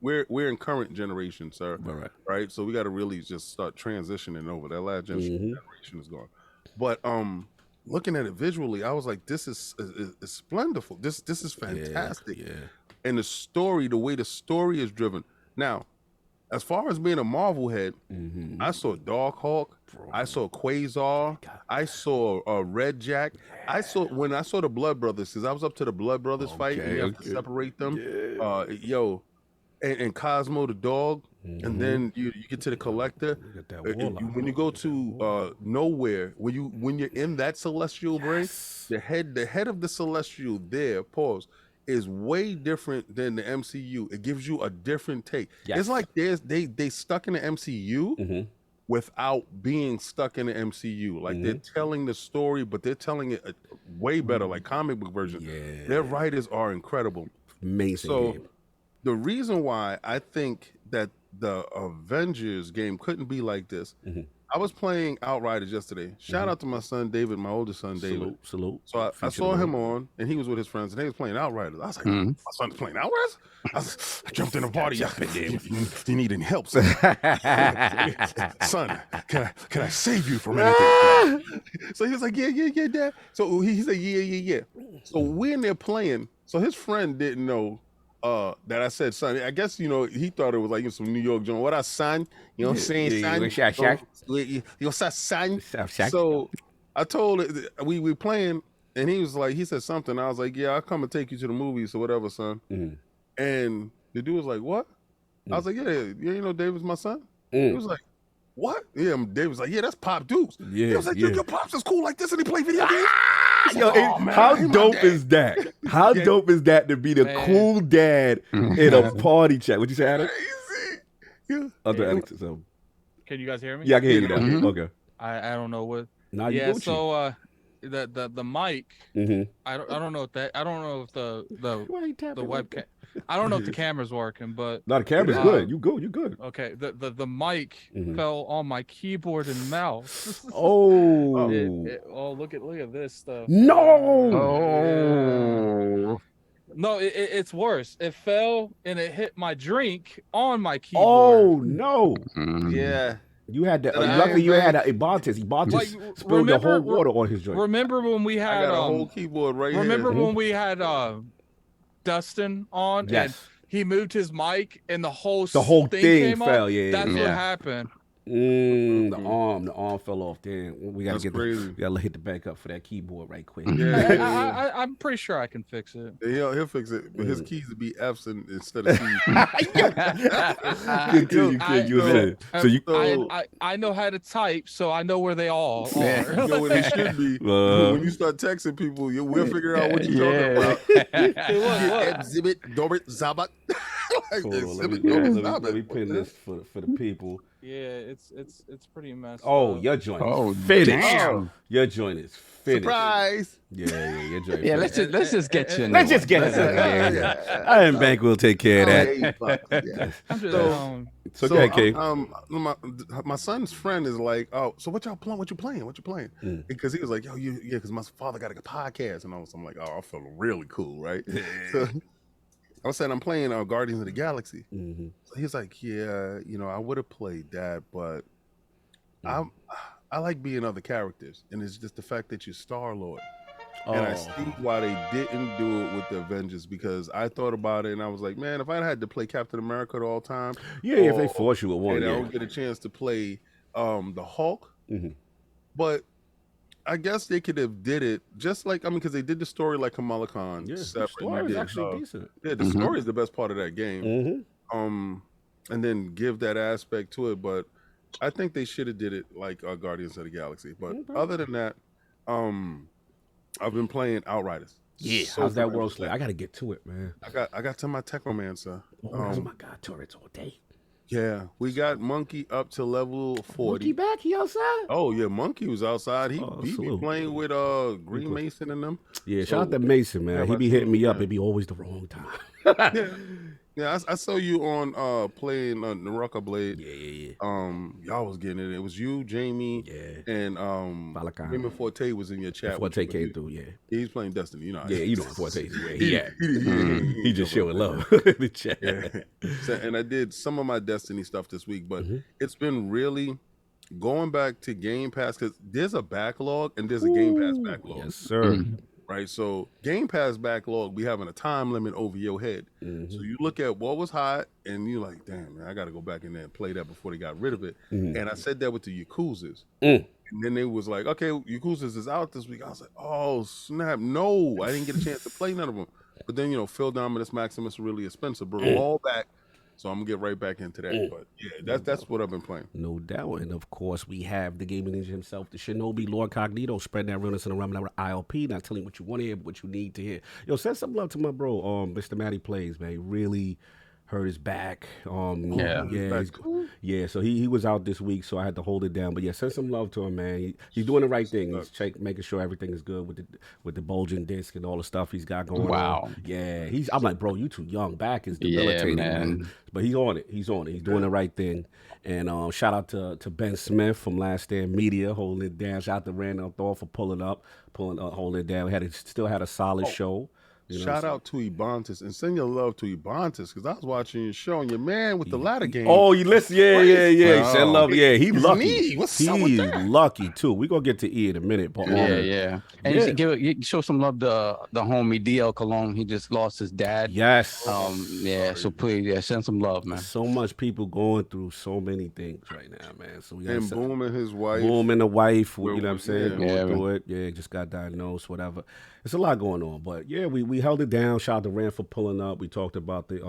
We're in current generation, sir. Right. So we got to really just start transitioning over. That last generation is gone. But looking at it visually, I was like, this is splendidful. This is fantastic. Yeah. And the way the story is driven. Now, as far as being a Marvel head, I saw Darkhawk, I saw Quasar, I saw Red Jack. When I saw the Blood Brothers, because I was up to the Blood Brothers fight, and you have to separate them. And Cosmo the dog, and then you get to the Collector. When you go to Nowhere, when you're in that Celestial brain, the head of the Celestial there, is way different than the MCU. It gives you a different take. It's like they stuck in the MCU without being stuck in the MCU. Like they're telling the story, but they're telling it way better, like comic book version. Yeah. Their writers are incredible. Amazing So game. the reason why I think that the Avengers game couldn't be like this, I was playing Outriders yesterday. Shout out to my son David, my oldest son David. Salute. So I saw him on, and he was with his friends, and they was playing Outriders. I was like, my son's playing Outriders? I jumped in the party. You need any help, son? Son, can I save you from anything? So he was like, yeah, Dad. So he said, yeah. So we're in there playing. So his friend didn't know that I said son. I guess he thought it was like some New York joint. What up, son? You know what I'm saying, son? What's up, son? So I told it we playing, and he said something. I was like, yeah, I'll come and take you to the movies or whatever, son. And the dude was like, what? I was like, yeah, David's my son. He was like, what? Yeah, Dave was like, yeah, that's Pop Dukes. Yeah, He was like, yeah. your pops is cool like this, and he play video games. Yo, Oh, man, how I hate my dope dad. is that? How dope is that to be the Man. cool dad in a party chat? What you say, Adam? Crazy. Yeah. Other Yeah. Alex, so. Can you guys hear me? Yeah, I can hear you now. Mhm. Okay. I don't know what. Now you Yeah. Gucci. So the mic. Mm-hmm. I don't know if that. I don't know if the The webcam. I don't know if the camera's working, but No, the camera's good. You good. You good. okay. The mic Mhm. fell on my keyboard and mouse. Oh. Oh, look at this stuff. No. Oh. No, it's worse. It fell and it hit my drink on my Oh keyboard. no. Yeah. You had the. And I luckily, you am had Ebontis. Ebontis Like, spilled the whole remember- water on his joint. Remember when we I had got a whole keyboard right here. remember when we had Dustin on and Yes. he moved his mic and the whole thing came fell. off? Yeah. That's what Yeah. happened. The arm fell off. Damn, we gotta That's get crazy. we gotta hit the back up for that keyboard right quick. Yeah. I'm pretty sure I can fix it. He'll fix it, but his keys would be F's instead of C's. Continue, kid. You said so. You I know how to type, so I know where they all are. Yeah. You know what it should be. When you start texting people, we'll figure out what you're talking about. Hey, look. Exhibit Dorbit Zabat. Like, Hold on, exhibit Dorbit Zabat. let me pin this for the people. Yeah, it's pretty messed Oh, up. your joint. Oh, is finished. damn. Your joint is finished. Surprise. Yeah, your joint. Yeah, finished. let's just get you. a Let's new just one. get it. Yeah. Iron Bank will take care of that. Yeah. I'm just So go ahead, King. My son's friend is like, oh, so what y'all playing? What you playing? Mm. Because he was like, yo, because my father got a podcast, and I'm like, oh, I feel really cool, right? So I was saying I'm playing Guardians of the Galaxy. Mm-hmm. So he's like, yeah, I would have played that, but I like being other characters, and it's just the fact that you're Star-Lord. And I see why they didn't do it with the Avengers, because I thought about it and I was like, man, if I had to play Captain America at all time, Yeah, if they force you at one, and I yeah. don't get a chance to play the Hulk, Mhm. but I guess they could have did it just like, because they did the story like Kamala Khan. Yeah, the separate. story You is did, actually decent. yeah, the story is the best part of that game. Mm-hmm. And then give that aspect to it, but I think they should have did it like Guardians of the Galaxy. But other than that, I've been playing Outriders. Yeah, So how's that good. world slay? I gotta get to it, man. I got to my Technomancer. Oh my god, turrets all day. Yeah, we got Monkey up to level 40. Monkey back, he outside? Oh yeah, Monkey was outside. He be salute. playing with Green Mason and them. Yeah, So- shout out to Mason, man. Yeah, He be that's hitting me cool, up. yeah. It be always the wrong time. Yeah, I saw you on playing Naraka Blade. Yeah. Y'all was getting it. It was you, Jamie, Yeah. and Valakai. Raymond Forte was in your chat. Forte came through, yeah. He's playing Destiny, you know. Yeah, you know Forte. Where he at. He He just showing love in the chat. Yeah. So, and I did some of my Destiny stuff this week, but Mm-hmm. it's been really going back to Game Pass, because there's a backlog and there's a Game Pass backlog. Yes, sir. Right, so Game Pass backlog, we having a time limit over your head. Mm-hmm. So you look at what was hot, and you're like, "Damn, man, I got to go back in there and play that before they got rid of it." Mm-hmm. And I said that with the Yakuzas, Mm. and then they was like, "Okay, Yakuzas is out this week." I was like, "Oh snap, no, I didn't get a chance to play none of them." But then Phil Dominus Maximus really expensive, bro. All back. So I'm gonna get right back into that. But yeah, that's what I've been playing. No doubt. And of course, we have the gaming ninja himself, the Shinobi LordCognito, spreading that realness and around our ILP, not telling you what you want to hear, but what you need to hear. Yo, send some love to my bro, Mr. Matty Plays, man. He really hurt his back. Yeah. So he was out this week, so I had to hold it down. But yeah, send some love to him, man. He's doing the right thing. He's making sure everything is good with the bulging disc and all the stuff he's got going on. Yeah, I'm like, bro, you too young. Back is debilitating, man. But he's on it. He's doing the right thing. And shout out to Ben Smith from Last Stand Media holding it down. Shout out to Randall Thor for holding it down. Still had a solid show. Shout out to Ebontis, and send your love to Ebontis, because I was watching your show and your man with the ladder game. Oh, you listen? Yeah. Send love. Yeah, he's lucky. Me. What's up with He's that? lucky too. We gonna get to E in a minute, but Yeah. And you should show some love to the homie DL Cologne. He just lost his dad. Yes. So please, send some love, man. So much people going through so many things right now, man. So we got And Boom and his wife. Boom and the wife, you know Well, what I'm saying? yeah. Going through it. Yeah, just got diagnosed, whatever. It's a lot going on. But yeah, we we held it down. Shout out to Rand for pulling up. We talked about the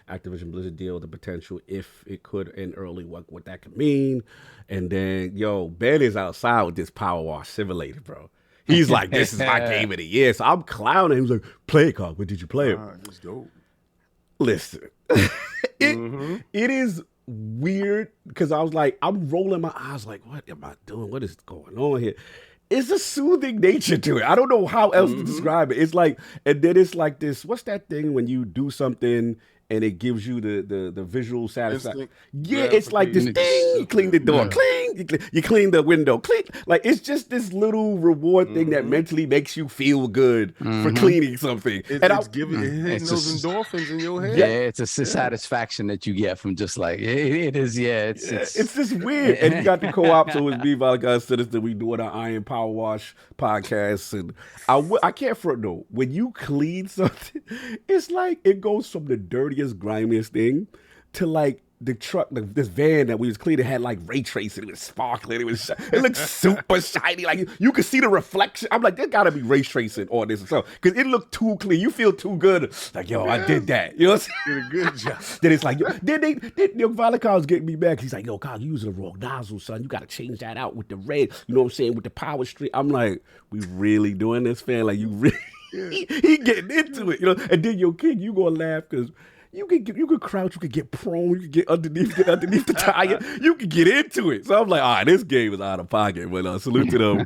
Activision Blizzard deal, the potential if it could end early, what that could mean. And then, Ben is outside with this Power Wash Simulator, bro. He's like, this is my game of the year. So I'm clowning him. He's like, play it, Cog. What did you play it? That's dope. Listen, it is weird because I was like, I'm rolling my eyes like, what am I doing? What is going on here? It's a soothing nature to it. I don't know how else to describe it. It's like, and then it's like this, what's that thing when you do something and it gives you the visual satisfaction? Yeah, it's like this thing. You clean the door, cling. You clean the window, cling. Like, it's just this little reward thing that mentally makes you feel good for cleaning something. It's hitting those endorphins in your head. Yeah, it's a satisfaction that you get from just like, it is, it's just weird. And you got the co-op, so it's me, Valentine Citizen. We doing our Iron Power Wash podcast. And I can't front though. When you clean something, it's like it goes from the dirtiest, grimiest thing to like the truck, this van that we was cleaning had like ray tracing. It was sparkling. It looked super shiny. Like you could see the reflection. I'm like, there gotta be ray tracing on this stuff because it looked too clean. You feel too good. Like, I did that. You know what I'm saying? Did a good job. Then it's like, then Valentine was getting me back. He's like, Kyle, you using the wrong nozzle, son. You gotta change that out with the red. You know what I'm saying? With the power strip. I'm like, we really doing this, fam? Like, you really? He getting into it, And then your kid, you gonna laugh because you could crouch, you could get prone, you could get underneath the tire, you could get into it. So I'm like, all right, this game is out of pocket. But salute to them.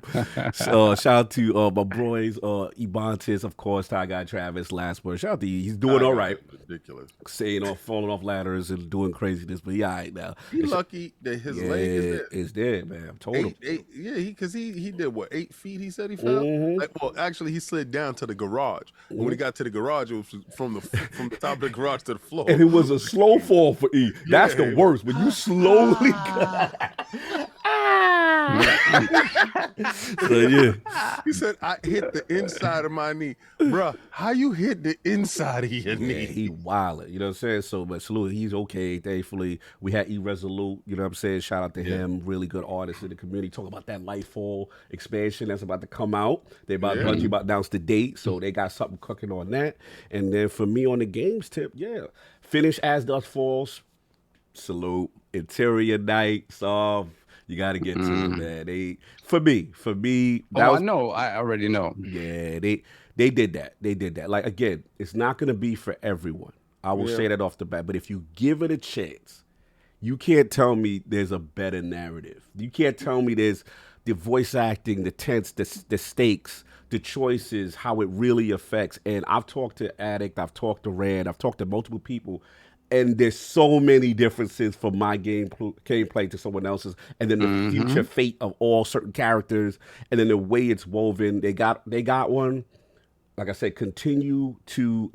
Shout out to my boys, Ebontis, of course, Ty Guy Travis, last word. Shout out to you. He's doing all right. Ridiculous. Falling off ladders and doing craziness, but he all right now. He's lucky that his leg is dead, man. I told him. Because he did what, 8 feet? He said he fell. Actually, he slid down to the garage. And when he got to the garage, it was from the top of the garage to the floor. And it was a slow fall for E. That's the worst. When you slowly So yeah. He said, I hit the inside of my knee. Bruh, how you hit the inside of your knee? He wildin', you know what I'm saying? So, but salute, he's okay, thankfully. We had Irresolute, you know what I'm saying? Shout out to him, really good artist in the community. Talk about that Lightfall expansion that's about to come out. They Bungie about to announce the date, so they got something cooking on that. And then for me on the games tip, finish As Dusk Falls, salute. Interior Night, Solve. You got to get to it, man. For me. I know. I already know. Yeah, they did that. They did that. Like, again, it's not going to be for everyone. I will say that off the bat. But if you give it a chance, you can't tell me there's a better narrative. You can't tell me there's the voice acting, the tense, the stakes, the choices, how it really affects. And I've talked to Addict, I've talked to Rand, I've talked to multiple people. And there's so many differences from my gameplay to someone else's, and then the future fate of all certain characters, and then the way it's woven. They got one. Like I said, continue to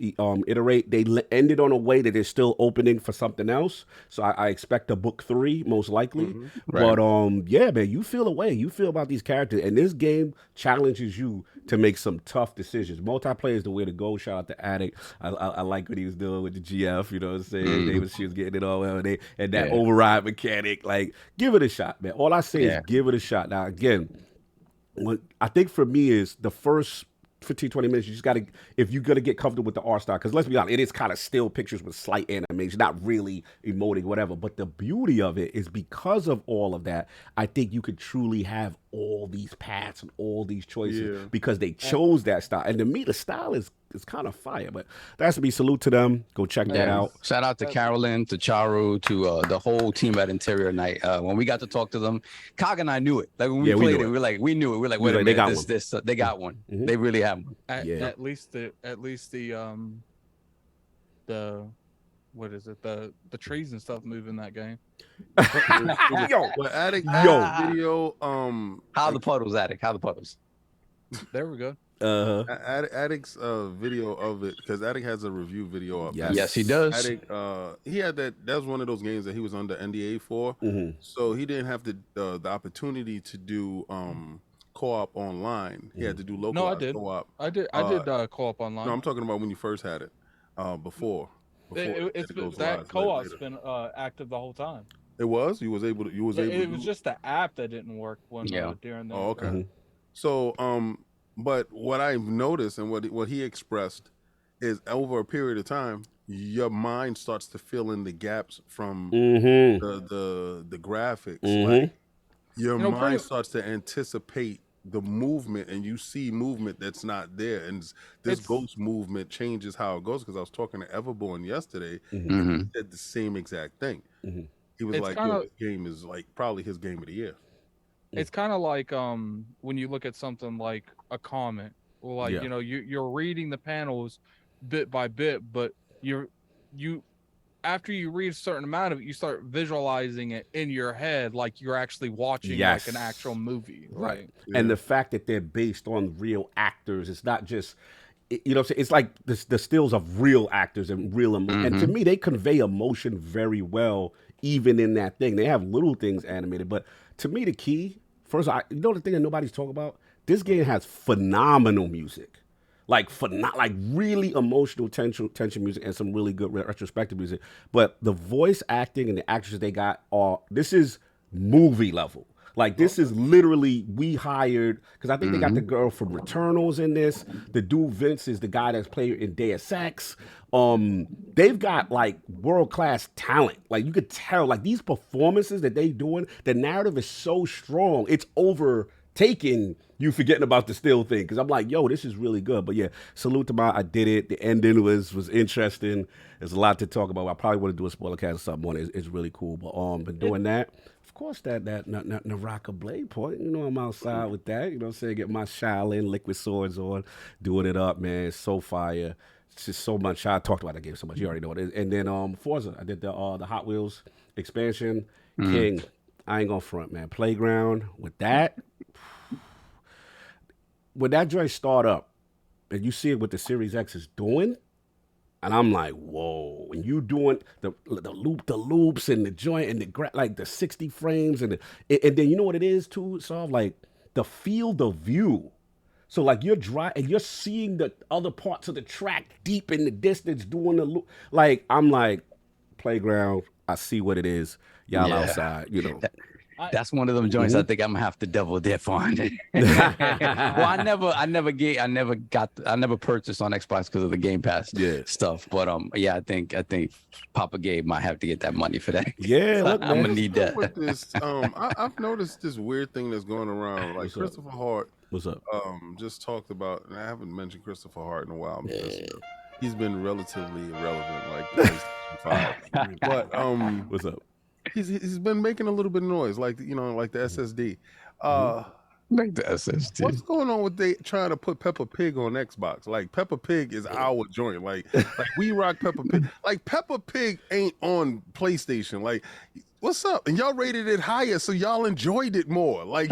iterate. They ended on a way that they're still opening for something else. So I expect a book 3, most likely. Right. But yeah, man, you feel a way. You feel about these characters. And this game challenges you to make some tough decisions. Multiplayer is the way to go. Shout out to Addict. I like what he was doing with the GF, you know what I'm saying? She was getting it all and that override mechanic. Like, give it a shot, man. All I say is give it a shot. Now, again, what I think for me is the first 15, 20 minutes, you just got to, if you're going to get comfortable with the art style, because let's be honest, it is kind of still pictures with slight animation, not really emoting, whatever. But the beauty of it is because of all of that, I think you could truly have all these paths and all these choices because they chose that style. And to me, the style is kind of fire. But that's to be salute to them. Go check that out. Shout out to Carolyn, to Charu, to the whole team at Interior Night. When we got to talk to them, Cog and I knew it. Like when we played it, we knew it. We're like, wait a minute, they got one. They really have one. At least the what is it? The trees and stuff move in that game. Addict video. How the puddles, Addict? How the puddles? There we go. Addict's video of it, because Addict has a review video of it. Yes, he does. Addict, he had that was one of those games that he was under NDA for, so he didn't have the opportunity to do co-op online. He had to do localized co-op. I did co-op online. No, I'm talking about when you first had it. Before it's been, that co-op's been active the whole time. It was? You was able to it was just the app that didn't work during the okay. So But what I've noticed and what he expressed is over a period of time, your mind starts to fill in the gaps from the graphics. Like your mind starts to anticipate the movement, and you see movement that's not there. And this ghost movement changes how it goes. Because I was talking to Everborn yesterday, and he said the same exact thing. He was like, "Yo, this game is like probably his game of the year." It's kind of like when you look at something like a comic, or like you know you're reading the panels bit by bit, but you after you read a certain amount of it, you start visualizing it in your head like you're actually watching like an actual movie, right? And the fact that they're based on real actors, it's not just, you know, it's like the stills of real actors and real emotion. And to me, they convey emotion very well, even in that thing. They have little things animated, but to me, the key, first, you know, the thing that nobody's talking about, this game has phenomenal music. Like really emotional tension music and some really good retrospective music. But the voice acting and the actors they got this is movie level. Like this is literally, we hired, because I think they got the girl from Returnals in this. The dude Vince is the guy that's played in Deus Ex. They've got like world-class talent. Like you could tell, like these performances that they doing, the narrative is so strong. It's overtaking you forgetting about the still thing, because I'm like, yo, this is really good. But yeah, salute to I did it. The ending was interesting. There's a lot to talk about. I probably want to do a spoiler cast or something on it. It's really cool. But been doing that. Of course, that Naraka Blade point. You know, I'm outside with that. You know what I'm saying? Get my Shaolin liquid swords on, doing it up, man. It's so fire. It's just so much. I talked about that game so much. You already know it. And then Forza. I did the Hot Wheels expansion. King. I ain't gonna front, man. Playground with that. When that joint start up and you see it what the Series X is doing, and I'm like, whoa, when you doing the loops and the joint and like the 60 frames and then you know what it is too, so like the field of view. So like you're dry and you're seeing the other parts of the track deep in the distance doing the loop. Like I'm like, Playground, I see what it is. Y'all outside, you know. That's one of them joints I think I'm gonna have to double dip on. Well, I never purchased on Xbox because of the Game Pass stuff. But yeah, I think Papa Gabe might have to get that money for that. Yeah, look, I'm gonna need that. With this, I've noticed this weird thing that's going around. Like Christopher Hart, what's up? Just talked about, and I haven't mentioned Christopher Hart in a while because he's been relatively irrelevant, like PlayStation 5. But what's up? He's been making a little bit of noise, like like the SSD. Like the SSD. What's going on with they trying to put Peppa Pig on Xbox? Like Peppa Pig is our joint. Like we rock Peppa Pig. Like Peppa Pig ain't on PlayStation. Like what's up? And y'all rated it higher, so y'all enjoyed it more. Like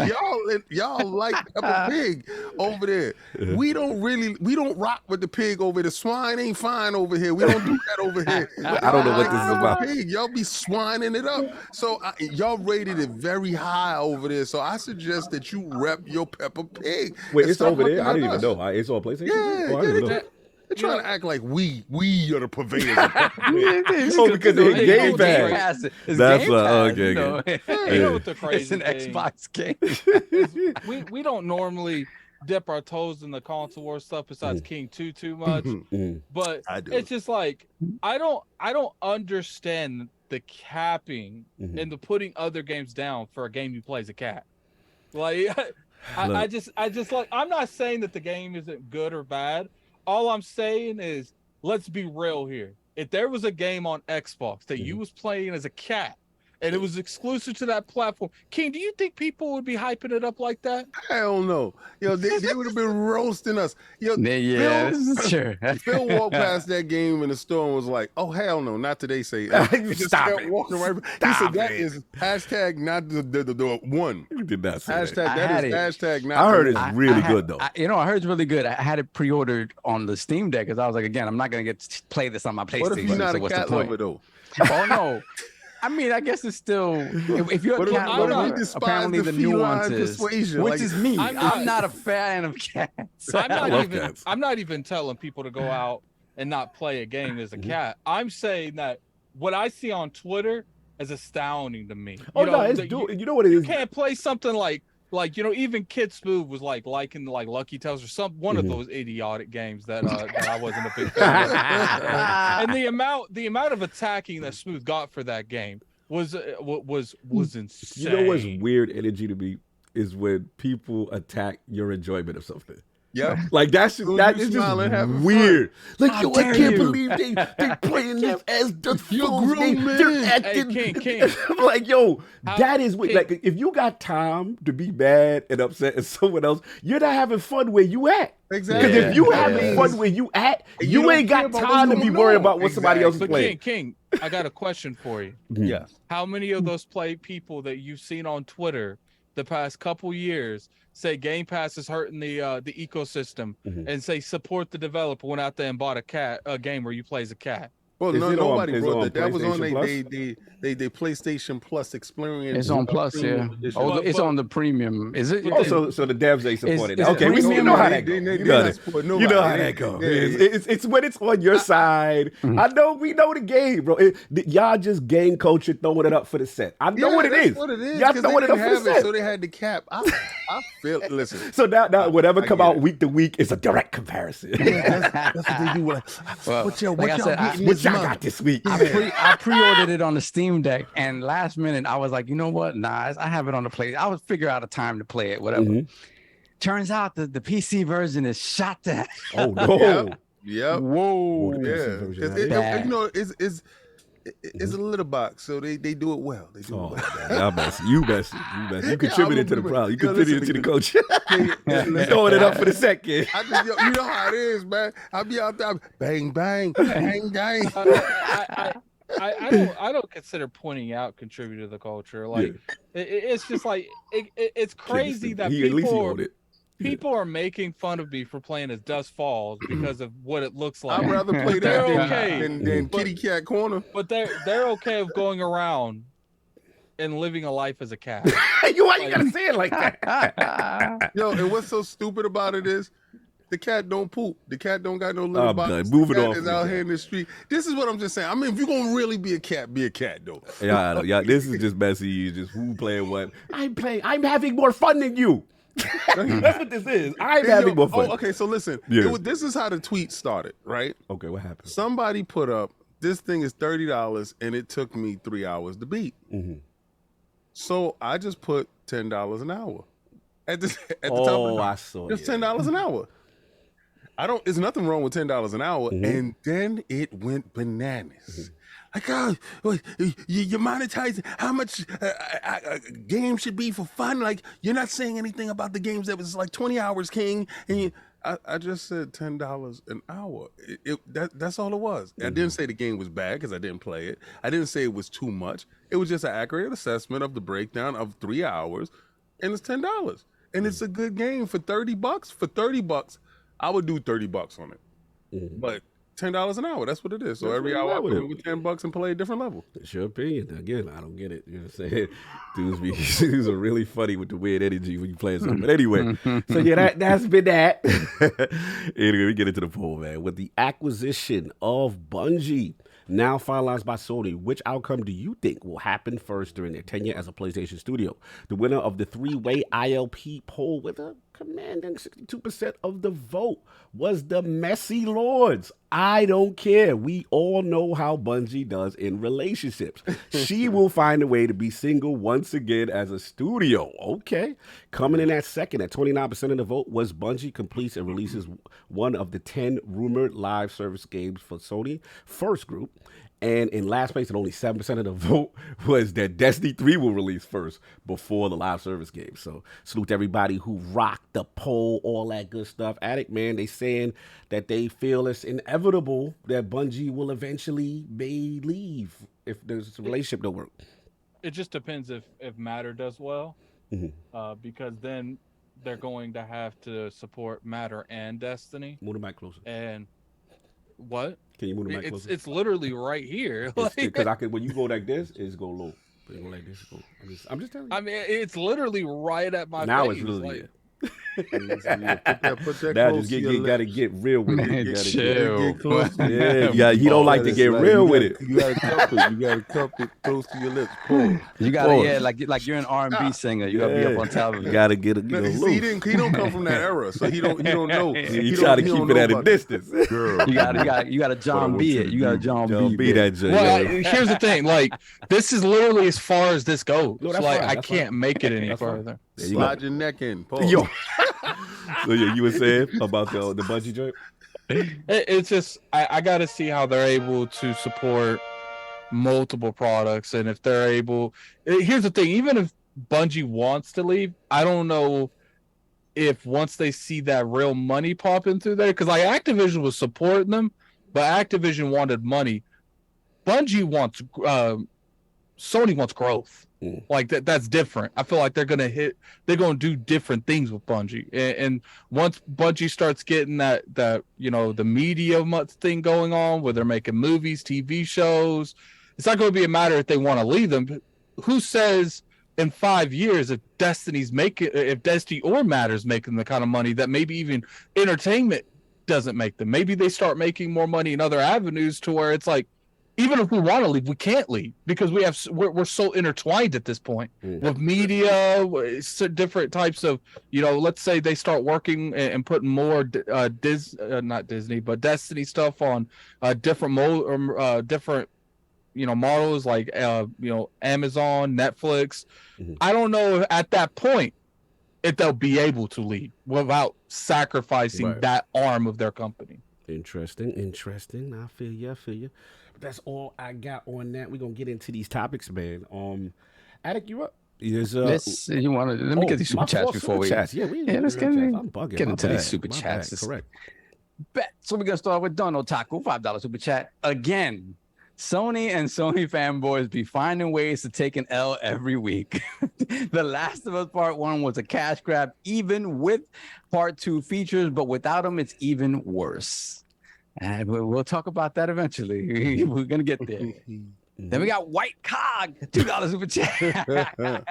y'all like Peppa Pig over there. We don't rock with the pig over there. The swine ain't fine over here. We don't do that over here. I don't know what this is about. Pig. Y'all be swining it up. So y'all rated it very high over there. So I suggest that you rep your Peppa Pig. Wait, it's over there? I didn't even know. It's on PlayStation? Yeah, I didn't know. They're trying to act like we are the purveyors. Because they Game Pass. That's okay. You know what the crazy it's an Xbox game. we don't normally dip our toes in the console war stuff besides King 2 too much. But it's just like I don't understand the capping and the putting other games down for a game you play as a cat. Like I just like, I'm not saying that the game isn't good or bad. All I'm saying is, let's be real here. If there was a game on Xbox that you was playing as a cat and it was exclusive to that platform, King, do you think people would be hyping it up like that? Hell no. Yo, they would have been roasting us. Yo, yeah, sure. Phil walked past that game in the store and was like, "Oh hell no, not today." Say, stop it. Walking right. He said that is hashtag not the one. You did not say hashtag that. Hashtag not. I heard it's really good though. I heard it's really good. I had it pre-ordered on the Steam Deck because I was like, again, I'm not gonna get to play this on my PlayStation. What if you're not a cat lover though? Oh no. I mean, I guess it's still, if you're a cat lover, apparently the nuances, which is me. I'm not a fan of cats. I'm not even telling people to go out and not play a game as a cat. I'm saying that what I see on Twitter is astounding to me. You know what it is? You can't play something like like, you know, even Kid Smooth was like liking like Lucky Tales or one of those idiotic games that that I wasn't a big fan of. And the amount of attacking that Smooth got for that game was insane. You know what's weird energy to me is when people attack your enjoyment of something. Yeah, like that is just weird. Like, yo, I can't believe they playing this as the fools. They're acting. Hey, King. I'm like, yo, that is what. Like, if you got time to be mad and upset at someone else, you're not having fun where you at. Exactly. Because if you having fun where you at, you ain't got time to be worried about what somebody else is playing. King, I got a question for you. Yes. How many of those people that you've seen on Twitter the past couple years say Game Pass is hurting the ecosystem and say support the developer, went out there and bought a game where you play as a cat? Well, nobody brought that. That was on they PlayStation Plus experience. It's on Plus, yeah. Oh, it's on the premium. Is it? Oh, so the devs ain't supported it. Okay, you know how that goes. You know how that goes. Yeah. It's when it's on your side. I know we know the game, bro. Y'all just game culture throwing it up for the set. I know what it is. What it is. Y'all throwing it up for the set. So they had the cap. I feel. Listen. So now whatever come out week to week is a direct comparison. That's what they do. What y'all got this week? I pre-ordered it on the Steam Deck, and last minute I was like, you know what? Nah, I have it on the play. I would figure out a time to play it, whatever. Turns out the PC version is shot to hell. Oh no! Yep. Whoa. Yeah. You know, it's a little box, so they do it well. They do it well. Y'all messy. You contributed to the problem. You contributed to the coach. Throwing it up for the second. You know how it is, man. I'll be out there, bang, bang, bang, bang. I don't consider pointing out contributor to the culture. Like it's just like it's crazy that people are making fun of me for playing as Dust Falls because of what it looks like. I'd rather play that than Kitty Cat Corner. But they're okay with going around and living a life as a cat. Why you gotta say it like that? Yo, and what's so stupid about it is the cat don't poop. The cat don't got no little box. Moving the cat off is out here in the street. This is what I'm just saying. I mean, if you're gonna really be a cat though. Yeah, this is just messy. Just who playing what. I'm having more fun than you. That's what this is. I'm having more fun. Oh, okay, so listen. This is how the tweet started, right? Okay, what happened? Somebody put up, this thing is $30 and it took me 3 hours to beat. So I just put $10 an hour at the top of the I saw just $10 an hour. There's nothing wrong with $10 an hour. And then it went bananas. Like, you're monetizing how much a game should be for fun. Like, you're not saying anything about the games that was like 20 hours, King. And I just said $10 an hour. That's all it was. I didn't say the game was bad because I didn't play it. I didn't say it was too much. It was just an accurate assessment of the breakdown of 3 hours, and it's $10. And it's a good game for $30. For $30, I would do $30 on it. But $10 an hour, that's what it is. So every hour I put in with $10 and play a different level. It's your opinion. Again, I don't get it. You know what I'm saying? Dudes are really funny with the weird energy when you play something. But anyway, so yeah, that's been that. Anyway, we get into the poll, man. With the acquisition of Bungie now finalized by Sony, which outcome do you think will happen first during their tenure as a PlayStation studio? The winner of the three-way ILP poll with a commanding 62% of the vote was the Messy Lords. I don't care. We all know how Bungie does in relationships. She will find a way to be single once again as a studio. Okay. Coming in at second at 29% of the vote was Bungie completes and releases one of the 10 rumored live service games for Sony First Group. And in last place, at only 7% of the vote was that Destiny 3 will release first before the live service game. So salute to everybody who rocked the poll, all that good stuff. Addict, man, they saying that they feel it's inevitable that Bungie will eventually may leave if this relationship don't work. It just depends if Matter does well, because then they're going to have to support Matter and Destiny. Move the mic closer. And what? Can you move the mic closer? It's literally right here. Because when you go like this, it's go low. When you go like this, I'm just telling you. I mean, it's literally right at my face. Now it's literally Put that Now close just to your gotta lips. get real with it. Man, You gotta chill. Get close to yeah, he don't like to get real with it. You gotta cup it. You gotta cup it close to your lips. Pause. You gotta, Pause. yeah, like you're an R&B singer. You gotta be up on top of You it. gotta get it. Now, see, he don't come from that era, so he don't know. He try to keep it at a distance. Girl, You gotta John B it. You gotta John B that joint. Well, yo. here's the thing. Like, this is literally as far as this goes. No, that's like, fine, I that's can't fine. make it any That's fine. further. There you slide go. your neck in. Pause. Yo. So yeah, you were saying about the bungee joint? It's just I got to see how they're able to support multiple products, and if they're able. Here's the thing: even if Bungie wants to leave, I don't know if once they see that real money popping through there, because like Activision was supporting them, but Activision wanted money. Bungie wants Sony wants growth. Like that's different. I feel like they're gonna do different things with Bungie, and once Bungie starts getting that the media thing going on, where they're making movies, TV shows, it's not going to be a matter if they want to leave them. Who says in 5 years if Destiny or Matter's making the kind of money that maybe even entertainment doesn't make them? Maybe they start making more money in other avenues to where it's like, even if we want to leave, we can't leave because we're so intertwined at this point with media, with different types of, let's say they start working and putting more not Disney, but Destiny stuff on different models like Amazon, Netflix. I don't know at that point if they'll be able to leave without sacrificing that arm of their company. Interesting. I feel you. That's all I got on that. We're gonna get into these topics, man. Attic, you up? Let me get these super chats before we. Chats. Let's get into these super My chats. bad. Correct. Bet. So we're gonna start with Don Otaku, $5 super chat again. Sony and Sony fanboys be finding ways to take an L every week. The Last of Us Part 1 was a cash grab, even with Part 2 features, but without them, it's even worse. And we'll talk about that eventually. We're going to get there. Then we got White Cog, $2 super chat.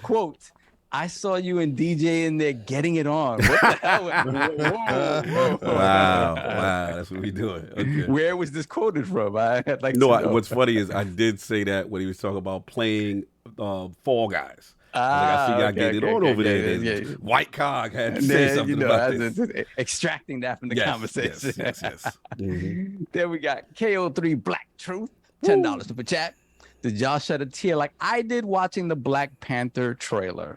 Quote, I saw you and DJ in there getting it on. What the hell? Whoa. Wow. That's what we doing. Okay. Where was this quoted from? What's funny is I did say that when he was talking about playing Fall Guys. I see y'all getting it on over there. Yeah. White Cog had to say something about this. Extracting that from the conversation. Yes. Mm-hmm. Then we got KO3 Black Truth, $10 super chat. Did y'all shed a tear like I did watching the Black Panther trailer?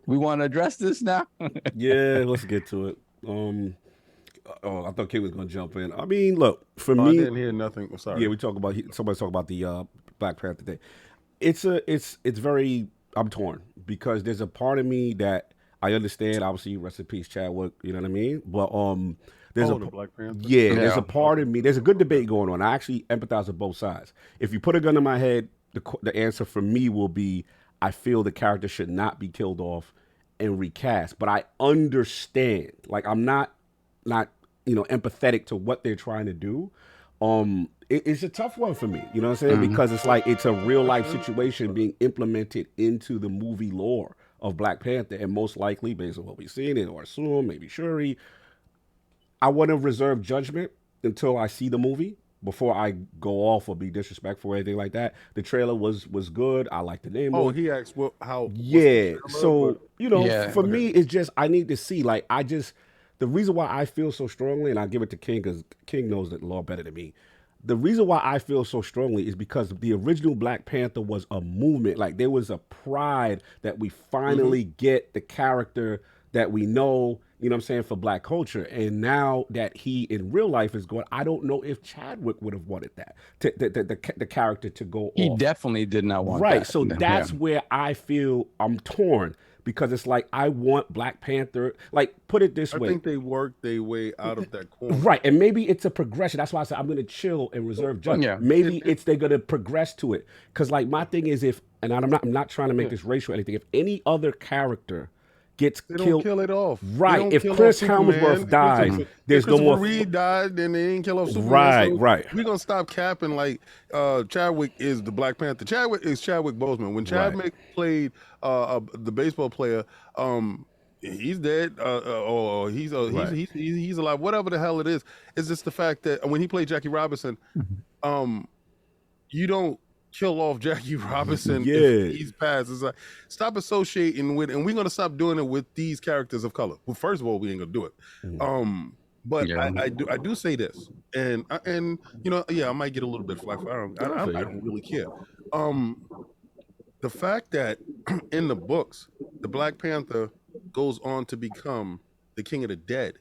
We want to address this now? Yeah, let's get to it. I thought Kate was going to jump in. I mean, look, for me, I didn't hear nothing. I'm sorry. Yeah, somebody's talking about the Black Panther thing. It's very. I'm torn because there's a part of me that I understand. Obviously, rest in peace, Chadwick. You know what I mean? But there's the Black Panther. Yeah, there's a part of me. There's a good debate going on. I actually empathize with both sides. If you put a gun in my head, the answer for me will be I feel the character should not be killed off and recast. But I understand. Like I'm not empathetic to what they're trying to do. It's a tough one for me, you know what I'm saying? Mm-hmm. Because it's like it's a real life situation being implemented into the movie lore of Black Panther, and most likely, based on what we've seen, or assume, maybe Shuri, I want to reserve judgment until I see the movie before I go off or be disrespectful or anything like that. The trailer was good. I like the name. He asked how. Yeah, so for me, it's just I need to see. Like the reason why I feel so strongly, and I give it to King because King knows the law better than me. The reason why I feel so strongly is because the original Black Panther was a movement. Like there was a pride that we finally get the character that we know, you know what I'm saying, for Black culture. And now that he in real life is going, I don't know if Chadwick would have wanted that, the character to go He off. Definitely did not want that. Right, so that's where I feel I'm torn. Because it's like, I want Black Panther, like, put it this way. I think they worked their way out of that corner. Right, and maybe it's a progression. That's why I said I'm going to chill and reserve judgment. Yeah. Maybe they're going to progress to it. Because, like, my thing is I'm not trying to make this racial or anything. If any other character gets killed. Don't kill it off. Right, if Chris Helmsworth dies, there's no more. Reed died, then they didn't kill off Superman. Right, so right. We're going to stop capping like Chadwick is the Black Panther. Chadwick is Chadwick Boseman. When Chadwick played the baseball player, he's dead, or he's alive. Whatever the hell it is, it's just the fact that when he played Jackie Robinson, you don't kill off Jackie Robinson if he's passed. It's like, stop associating with, and we're gonna stop doing it with these characters of color. Well, first of all, we ain't gonna do it. But I do say this, and you know, yeah, I might get a little bit flack. I don't really care. The fact that in the books, the Black Panther goes on to become the King of the Dead.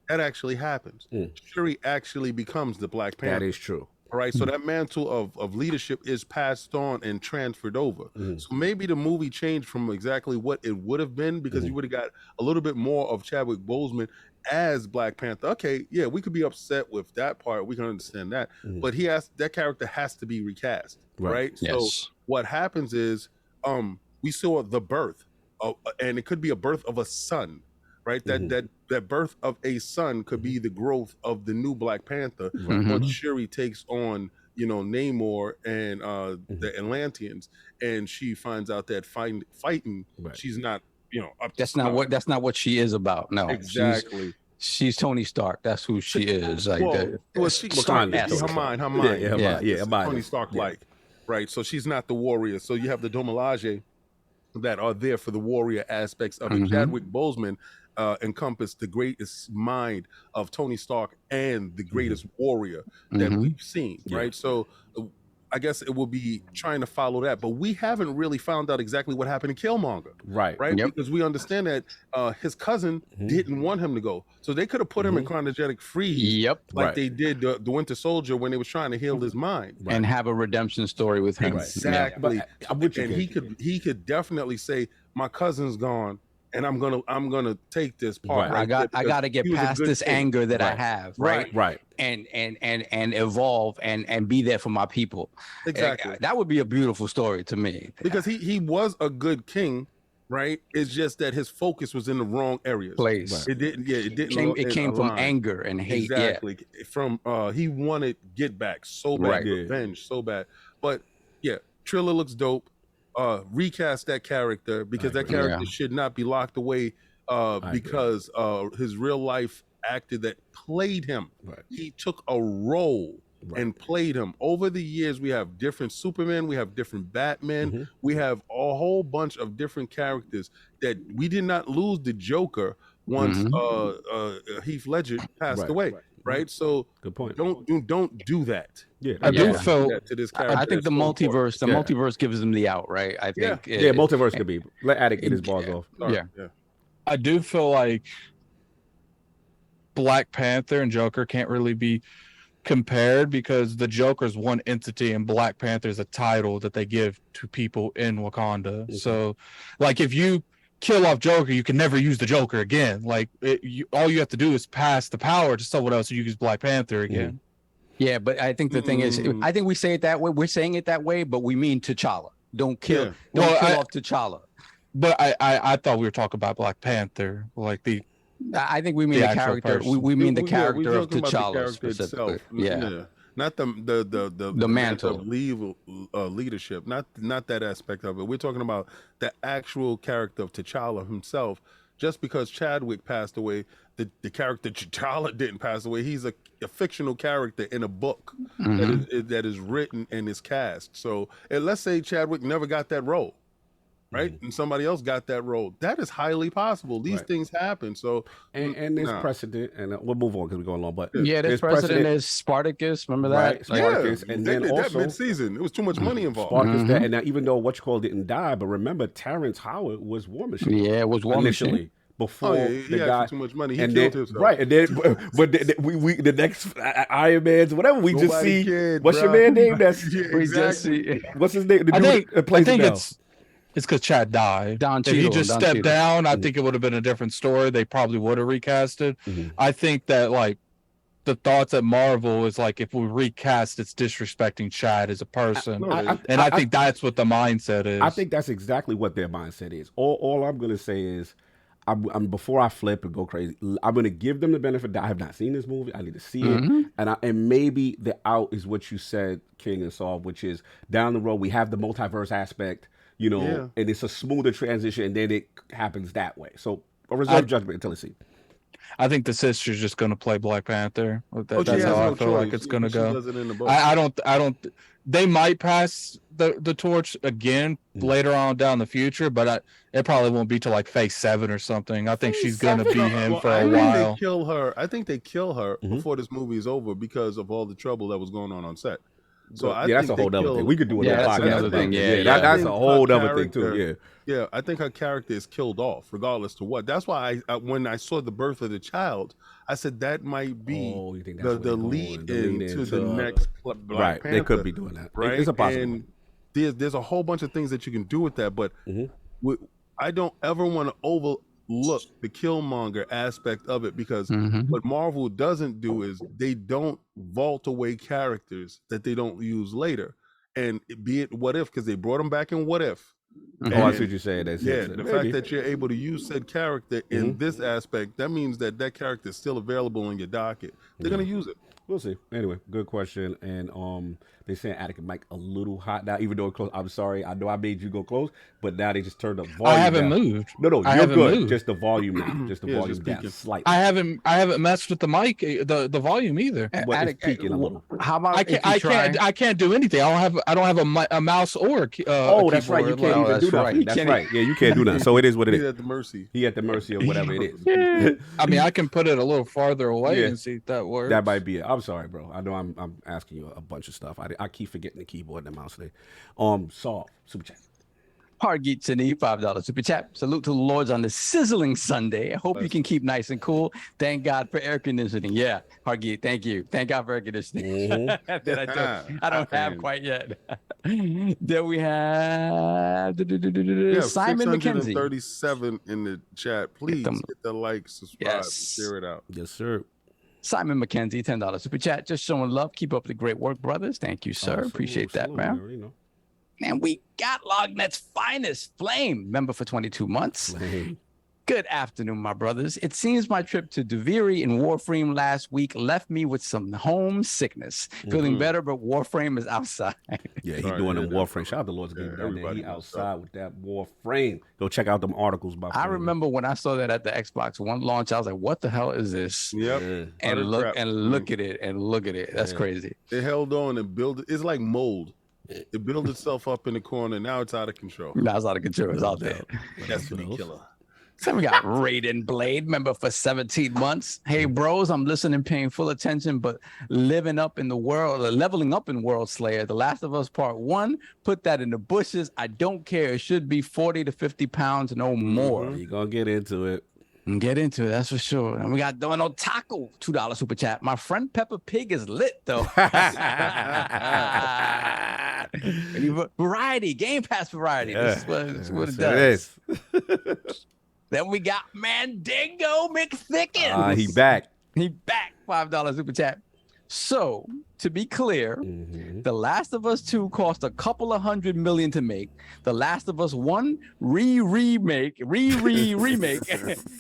That actually happens. Shuri actually becomes the Black Panther. That is true. All right, so that mantle of leadership is passed on and transferred over. So maybe the movie changed from exactly what it would have been, because you would have got a little bit more of Chadwick Boseman as Black Panther. Okay, yeah, we could be upset with that part. We can understand that, but that character has to be recast, right? So what happens is, we saw the birth of, and it could be a birth of a son. Right, that birth of a son could be the growth of the new Black Panther once Shuri takes on, you know, Namor and the Atlanteans, and she finds out that fighting, she's not, you know, that's not what she is about. No, exactly. She's Tony Stark. That's who she is. Like, her mind, Tony Stark like, right? So she's not the warrior. So you have the Domolage that are there for the warrior aspects of it. Chadwick Boseman encompass the greatest mind of Tony Stark and the greatest warrior that we've seen, right? So I guess it will be trying to follow that, but we haven't really found out exactly what happened to Killmonger, right? Because we understand that his cousin didn't want him to go, so they could have put him in chronogenetic freeze, like they did the Winter Soldier when they was trying to heal his mind and have a redemption story with him. Exactly, and he could definitely say, "My cousin's gone, and I'm gonna take this part. I got to get past this anger that I have, and evolve and be there for my people." Exactly. That would be a beautiful story to me, because he was a good king, right? It's just that his focus was in the wrong areas. It didn't. It came from anger and hate. Exactly. From he wanted get back so bad, revenge so bad. But yeah, Triller looks dope. Recast that character, because that character should not be locked away because his real life actor that played him, he took a role and played him. Over the years, we have different Superman, we have different Batman, we have a whole bunch of different characters that we did not lose the Joker once Heath Ledger passed away. Right, so good point. Don't do that. I do feel that to this character. I think the multiverse gives them the out, right? I think multiverse could be. Let Attic get his balls off. I do feel like Black Panther and Joker can't really be compared, because the Joker's one entity and Black Panther is a title that they give to people in Wakanda. So, like, if you kill off Joker, you can never use the Joker again. Like, all you have to do is pass the power to someone else, so you use Black Panther again. Yeah, but I think the thing is, I think we say it that way. We're saying it that way, but we mean T'Challa. Don't kill off T'Challa. But I thought we were talking about Black Panther, like I think we mean the character. We mean the character of T'Challa specifically. Not the mantle of leadership, not that aspect of it. We're talking about the actual character of T'Challa himself. Just because Chadwick passed away, the character T'Challa didn't pass away. He's a fictional character in a book that is written and is cast. So, and let's say Chadwick never got that role, right? And somebody else got that role. That is highly possible. These things happen. So, and there's precedent, and we'll move on because we're going long. But there's precedent. Is Spartacus? Remember that? Spartacus, and they then did also that mid-season. It was too much money involved. Spartacus, and now even though Whatchamacallit didn't die, but remember Terrence Howard was War Machine. Yeah, it was War Machine. Before he had too much money, he and killed then, himself. And then, but we the next Iron Man's whatever we Nobody just see. cared, what's bro. your man name? That's We just see. What's his name? I think it's because Chad died. Don if Cheadle, he just stepped down, I think it would have been a different story. They probably would have recast it. I think that, like, the thoughts at Marvel is like, if we recast, it's disrespecting Chad as a person. I think that's what the mindset is. I think that's exactly what their mindset is. All I'm gonna say is, I'm before I flip and go crazy, I'm gonna give them the benefit that I have not seen this movie. I need to see it, and maybe the out is what you said, King and Saul, which is down the road we have the multiverse aspect, and it's a smoother transition, and then it happens that way. So or reserve judgment until it's seen. I think the sister's just going to play Black Panther. She That's has how no I feel like choice. it's going to She go. does it in the book. I don't. They might pass the torch again later on down the future, but it probably won't be till like phase 7 or something. I think she's going to be him for a while. I think they kill her before this movie is over because of all the trouble that was going on set. So I that's think a whole other thing. We could do another podcast another about thing. that. That's a whole other thing too. Yeah, I think her character is killed off, regardless to what. That's why when I saw the birth of the child, I said that might be the lead into the next Black Panther. They could be doing that. Right, it's a possibility. And there's a whole bunch of things that you can do with that, but I don't ever want to overlook the Killmonger aspect of it, because what Marvel doesn't do is they don't vault away characters that they don't use later, and be it What If, because they brought them back in What If. I see what you're saying. The fact that you're able to use said character in this aspect, that means that character is still available in your docket. They're gonna use it. We'll see. Anyway, good question. And they saying Attica mic a little hot now, even though it's close. I'm sorry, I know I made you go close, but now they just turned the volume. I haven't down. moved. No, I you're haven't good. moved. Just the volume now. Just the volume down slightly. I haven't messed with the mic, the volume either. But it's peaking a little. How about I can't do anything. I don't have a mouse or that's right. You can't even do that. That's right. Yeah, you can't do that. So it is what it is. He's at the mercy. He at the mercy of whatever it is. I mean, I can put it a little farther away and see if that works. That might be it. I'm sorry, bro. I know I'm asking you a bunch of stuff. I keep forgetting the keyboard and the mouse today. Saul, super chat. Hargeet Chini, $5 super chat. Salute to the Lords on the sizzling Sunday. I hope you can keep nice and cool. Thank God for air conditioning. Yeah, Hargeet, thank you. Thank God for air conditioning. That I don't have quite yet. Then we have Simon McKenzie. 37 in the chat. Please hit the like, subscribe, share it out. Yes, sir. Simon McKenzie, $10 super chat. Just showing love. Keep up the great work, brothers. Thank you, sir. Appreciate that, man. And we got Lognet's finest, Flame, member for 22 months. Flame. Good afternoon, my brothers. It seems my trip to Duviri in Warframe last week left me with some homesickness. Feeling better, but Warframe is outside. Yeah, he's doing them Warframe. Shout out to Lord's Game down there. He outside with that Warframe. Go check out them articles about I remember when I saw that at the Xbox One launch, I was like, what the hell is this? Yep. And look at it. That's crazy. They held on and built it. It's like mold. It built itself up in the corner. Now it's out of control. Now it's out of control. It's out there. Destiny killer. So we got Raiden Blade, member for 17 months. Hey, bros, I'm listening, paying full attention, but leveling up in World Slayer. The Last of Us Part 1, put that in the bushes. I don't care. It should be 40 to 50 pounds, no more. You're going to get into it. Get into it, that's for sure. And we got Donald Taco, $2 super chat. My friend Peppa Pig is lit, though. Variety, Game Pass variety. This is what it does. Then we got Mandingo McThickens. He back. He back, $5 super chat. So, to be clear, The Last of Us 2 cost a couple of $100 million to make. The Last of Us 1 remake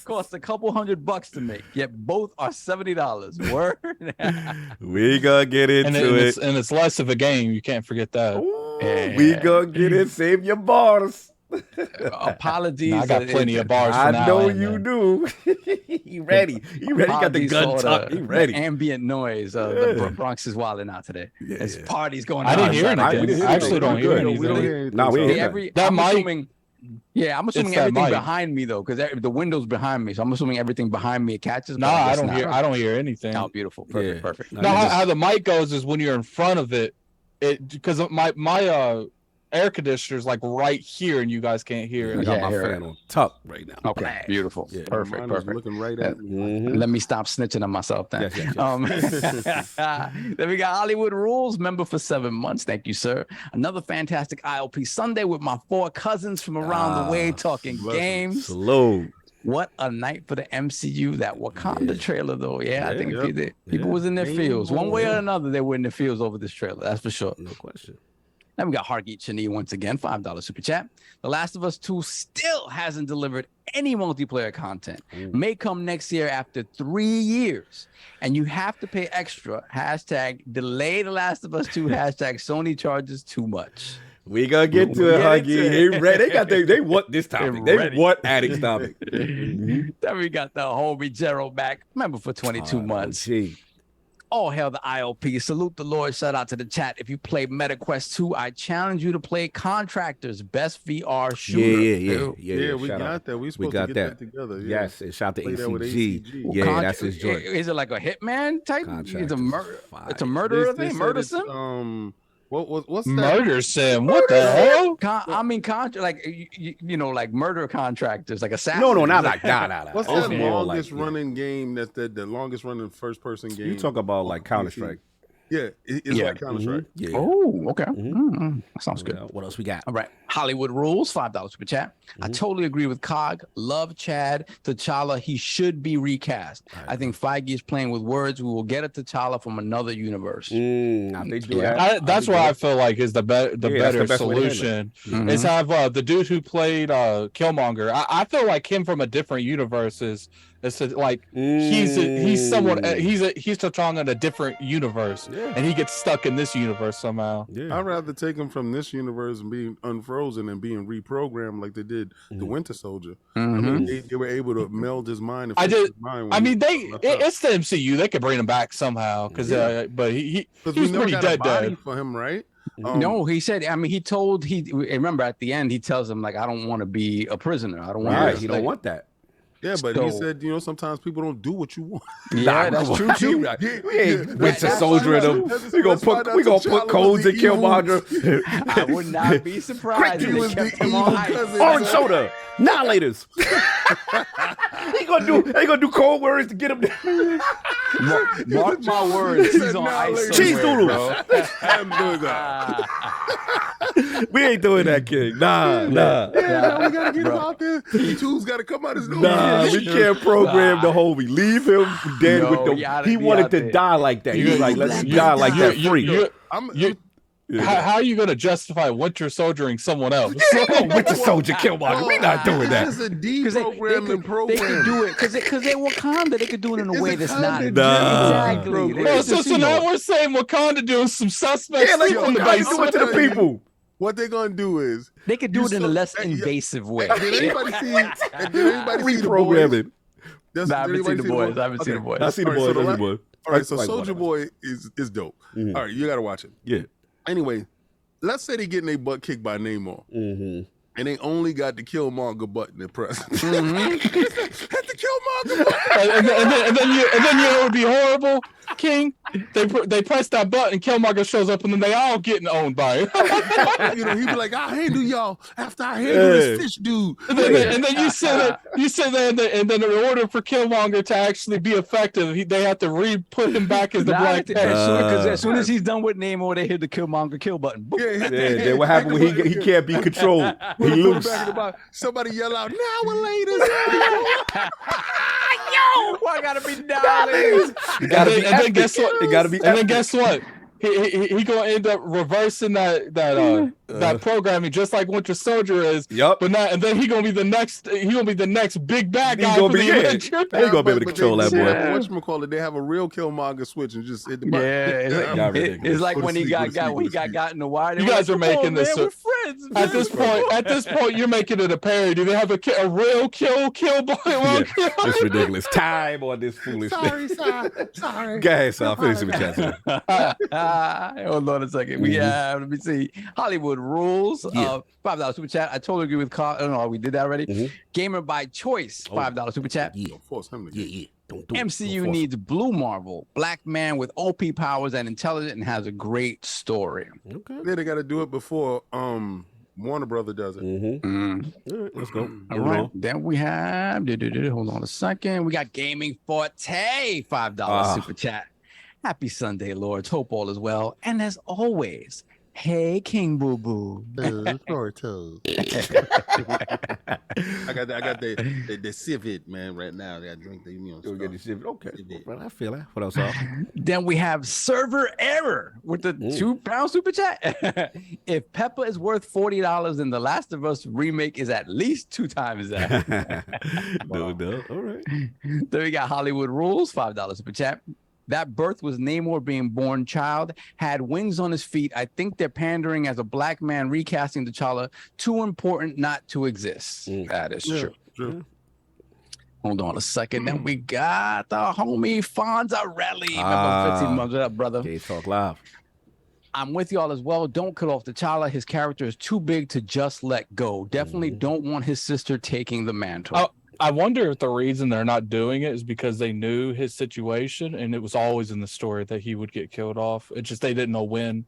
cost a couple $100 to make. Yet both are $70. Word. We gonna get into it. And it's less of a game. You can't forget that. Ooh, we gonna get it. Save your bars. Apologies. I got plenty of bars. I know you do. He ready. He got the gun tucked. He ready. Ambient noise. The Bronx is wilding out today. There's parties going on. I didn't hear anything. I actually don't hear anything. We don't hear anything. No, we ain't hear that. I'm assuming everything behind me though, because the window's behind me, so I'm assuming everything behind me catches. No, I don't hear anything. Oh, beautiful, perfect. No, how the mic goes is when you're in front of it, because my air conditioner's like right here, and you guys can't hear it. I got my fan on top right now. Okay, beautiful, perfect. Looking right at me. Let me stop snitching on myself then. Yes. Then we got Hollywood Rules, member for 7 months. Thank you, sir. Another fantastic ILP Sunday with my 4 cousins from around the way talking games. Salute. What a night for the MCU. That Wakanda trailer, though. I think people was in their fields. One way or another, they were in their fields over this trailer. That's for sure. No question. Then we got Hargeet Chini once again, $5 super chat. The Last of Us 2 still hasn't delivered any multiplayer content. May come next year after 3 years. And you have to pay extra. # delay The Last of Us 2. # Sony charges too much. We gonna get to it, Huggy. They want this topic. They want addicts topic. Then we got the homie Gerald back. Remember for 22 months. Gee. All hail the ILP. Salute the Lord. Shout out to the chat. If you play MetaQuest 2, I challenge you to play Contractors, best VR shooter. Yeah, we got that. We supposed to get that together. Yeah. Yes, and shout to Play that with ACG. ACG. Yeah, that's his joint. Is it like a hitman type? It's a murder. It's a They murderer thing. said Murder it's, sim. what's that? Murder sim. What the hell? Like like murder contractors, like assassin. No, not like nah. What's It's that more longest like, running game? That's the longest running first person game. You talk about like Counter-Strike. Yeah, it's like Counter-Strike. Yeah. Oh, okay. That sounds good. What else we got? All right. Hollywood Rules, $5 super chat. I totally agree with Cog. Love Chad. T'Challa, he should be recast. I think Feige is playing with words. We will get a T'Challa from another universe. They do that. That's what I feel like is the better best solution. Is have the dude who played Killmonger. I feel like him from a different universe is like he's T'Challa in a different universe, and he gets stuck in this universe somehow. I'd rather take him from this universe and being unfrozen and being reprogrammed like they did the Winter Soldier. I mean, they were able to meld his mind. It's the MCU. They could bring him back somehow but he was pretty dead for him, right? No, he said. I mean, remember at the end he tells him like, I don't want to be a prisoner. I don't want. He don't want that. Yeah, but he said, sometimes people don't do what you want. Yeah, that's true too. We ain't Winter Soldier in them. We gonna put codes in Killmonger. I would not be surprised if they kept him on ice. Orange soda, annihilators. They gonna do cold words to get him. Mark my words, he's on ice. Cheese doodles. We ain't doing that, King. Nah. We gotta get him out there. The tools gotta come out his nose. Nah, we can't program the homie. Leave him dead with the. He wanted to die like that. He was like, let's die like that free. How are you going to justify Winter Soldiering someone else? Winter Soldier, Killmonger. We're not doing that. It's a deprogramming program. They could do it because they're Wakanda. They could do it in a way that's not exactly. So now we're saying Wakanda doing some suspects on the base. Do it to the people. What they're gonna do is they could do it in a less invasive way. Did anybody see reprogramming? I haven't seen the boys. I haven't seen the boys. I see the boys. All right, so Soldier Boy is dope. All right, you gotta watch it. Yeah. Anyway, let's say they getting their butt kicked by Namor, and they only got the Killmonger button to press. Hit the Killmonger button. and then it would be horrible, King. They press that button, and Killmonger shows up, and then they all getting owned by it. He'd be like, "I'll handle y'all after I handle this fish dude." And then you sit there, and then in order for Killmonger to actually be effective, they have to put him back as the Black Panther. Because as soon as he's done with Namor, they hit the Killmonger kill button. Then what happened when he can't be controlled? He loose. Somebody yell out, "Now or later!" Yo, I gotta be down. And then guess what? It gotta be. And then guess what? He gonna end up reversing that programming just like Winter Soldier is. Yep. But then he gonna be the next. He gonna be the next big bad guy. He gonna be able to control that boy. Whatchamacallit, they have a real Killmonger switch and just hit the button. It's like when he got in the wire. You guys are making this. We're friends. At this point, you're making it a parody. They have a real kill boy. It's ridiculous. Time on this foolishness. Sorry. Go ahead, son. Finish with chat. Hold on a second. We have, let me see, Hollywood Rules. $5 super chat. I totally agree with Carl. I don't know, we did that already. Gamer by Choice, $5 super chat. Don't force him to Don't MCU needs Blue Marvel, black man with OP powers and intelligent and has a great story. Okay. Then they got to do it before Warner Brother does it. All right, let's go. All right. Then we have, hold on a second. We got Gaming Forte, $5 super chat. Happy Sunday, Lords. Hope all is well. And as always, hey, King Boo Boo. I got the civet, man, right now. I got to drink the, Go get the civet. Okay. Well, I feel it. What else, y'all? Then we have Server Error with the £2 super chat. If Pepper is worth $40, then The Last of Us remake is at least 2 times that. No. All right. Then we got Hollywood Rules, $5 super chat. That birth was Namor being born child, had wings on his feet. I think they're pandering as a black man recasting T'Challa. Too important not to exist. That is true. True. Hold on a second. Then we got the homie Fonzarelli. Remember 15 months up, brother. Okay, talk live. I'm with y'all as well. Don't cut off T'Challa. His character is too big to just let go. Definitely don't want his sister taking the mantle. I wonder if the reason they're not doing it is because they knew his situation and it was always in the story that he would get killed off. It's just they didn't know when.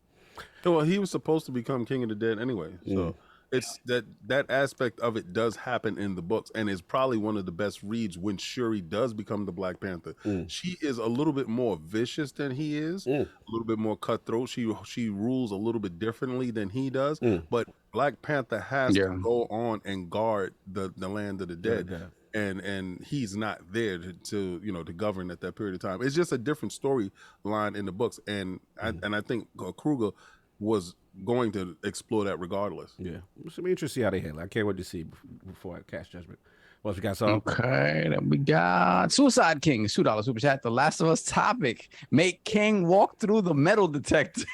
Well, he was supposed to become King of the Dead anyway. So it's that aspect of it does happen in the books, and is probably one of the best reads when Shuri does become the Black Panther. She is a little bit more vicious than he is, a little bit more cutthroat. She rules a little bit differently than he does, but Black Panther has to go on and guard the land of the dead. And he's not there to govern at that period of time. It's just a different storyline in the books, and I think Kruger was going to explore that regardless. Yeah, it's gonna be interesting to see how they handle it. I can't wait to see before I cast judgment. What else we got? Some? Okay, then we got Suicide King, $2 super chat. The Last of Us topic: make King walk through the metal detector.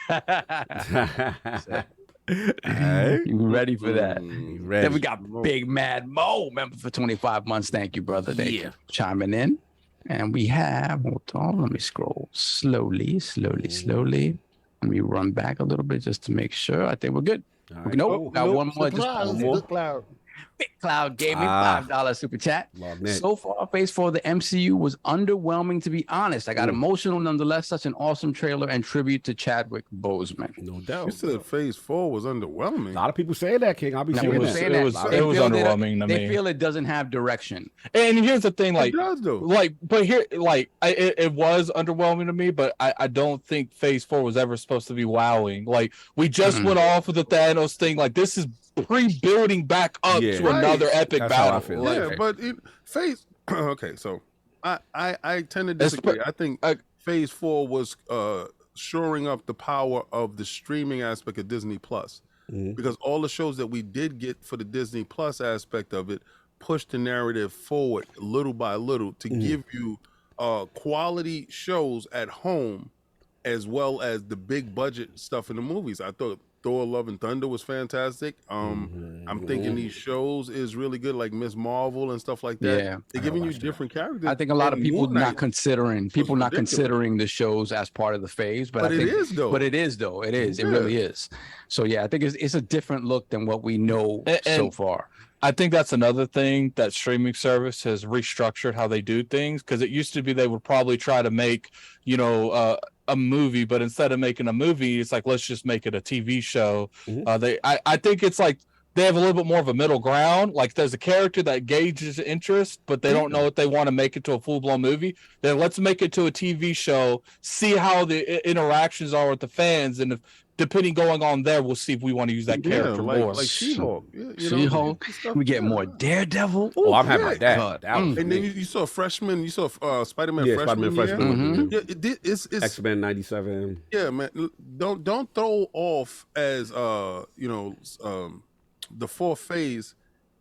You ready for that? Ready. Then we got Big Mad Mo, member for 25 months. Thank you, brother. Thank you for chiming in. And we have, hold on, let me scroll slowly. Let me run back a little bit just to make sure. I think we're good. Right. Nope, got one more. Big Cloud gave me $5 super chat. So far, Phase 4 of the MCU was underwhelming, to be honest. I got emotional nonetheless. Such an awesome trailer and tribute to Chadwick Boseman. No doubt. You said Phase 4 was underwhelming. A lot of people say that, King. I'll be saying It was underwhelming to me. They feel it doesn't have direction. And here's the thing, It does, though. It was underwhelming to me, but I don't think Phase 4 was ever supposed to be wowing. Like, we just went off with the Thanos thing. Like, this is pre-building back up to another epic battle. Yeah, but Phase. Okay, so I tend to disagree. I think Phase 4 was shoring up the power of the streaming aspect of Disney Plus, because all the shows that we did get for the Disney Plus aspect of it pushed the narrative forward little by little to give you quality shows at home, as well as the big budget stuff in the movies. I thought Thor: Love and Thunder was fantastic. I'm thinking these shows is really good, like Miss Marvel and stuff like that. Yeah, they're giving you different characters. I think a lot of people not considering the shows as part of the phase, but I think it is though. It really is. So yeah, I think it's a different look than what we know so far. I think that's another thing that streaming service has restructured how they do things, because it used to be they would probably try to make, a movie, but instead of making a movie, it's like, let's just make it a TV show. I think it's like they have a little bit more of a middle ground. Like, there's a character that gauges interest, but they don't know if they want to make it to a full-blown movie. Then let's make it to a TV show, see how the interactions are with the fans, and if depending going on there, we'll see if we want to use that character more. Like She-Hulk. She-Hulk. We get more Daredevil. Oh, I'm happy about that. And then you saw Freshman. You saw Spider-Man Freshman. It's X-Men 97. Yeah, man. Don't throw off as the fourth phase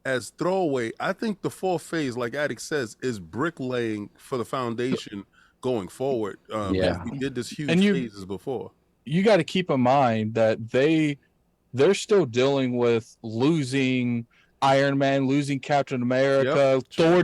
as throwaway. I think the fourth phase, like Attic says, is bricklaying for the foundation going forward. We did this huge phases before. You got to keep in mind that they're still dealing with losing Iron Man, losing Captain America. Thor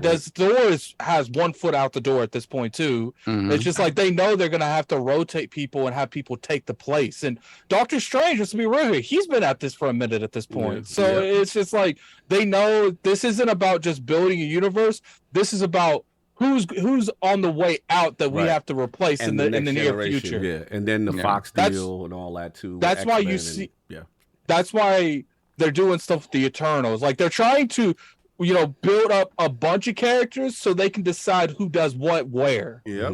has 1 foot out the door at this point too. It's just like they know they're gonna have to rotate people and have people take the place. And Doctor Strange, let's be real here, he's been at this for a minute at this point. It's just like they know this isn't about just building a universe. This is about who's on the way out that we have to replace in the near future. Yeah, and then the Fox deal and all that too. That's why you see. That's why they're doing stuff with the Eternals. Like, they're trying to, build up a bunch of characters so they can decide who does what where. Yeah.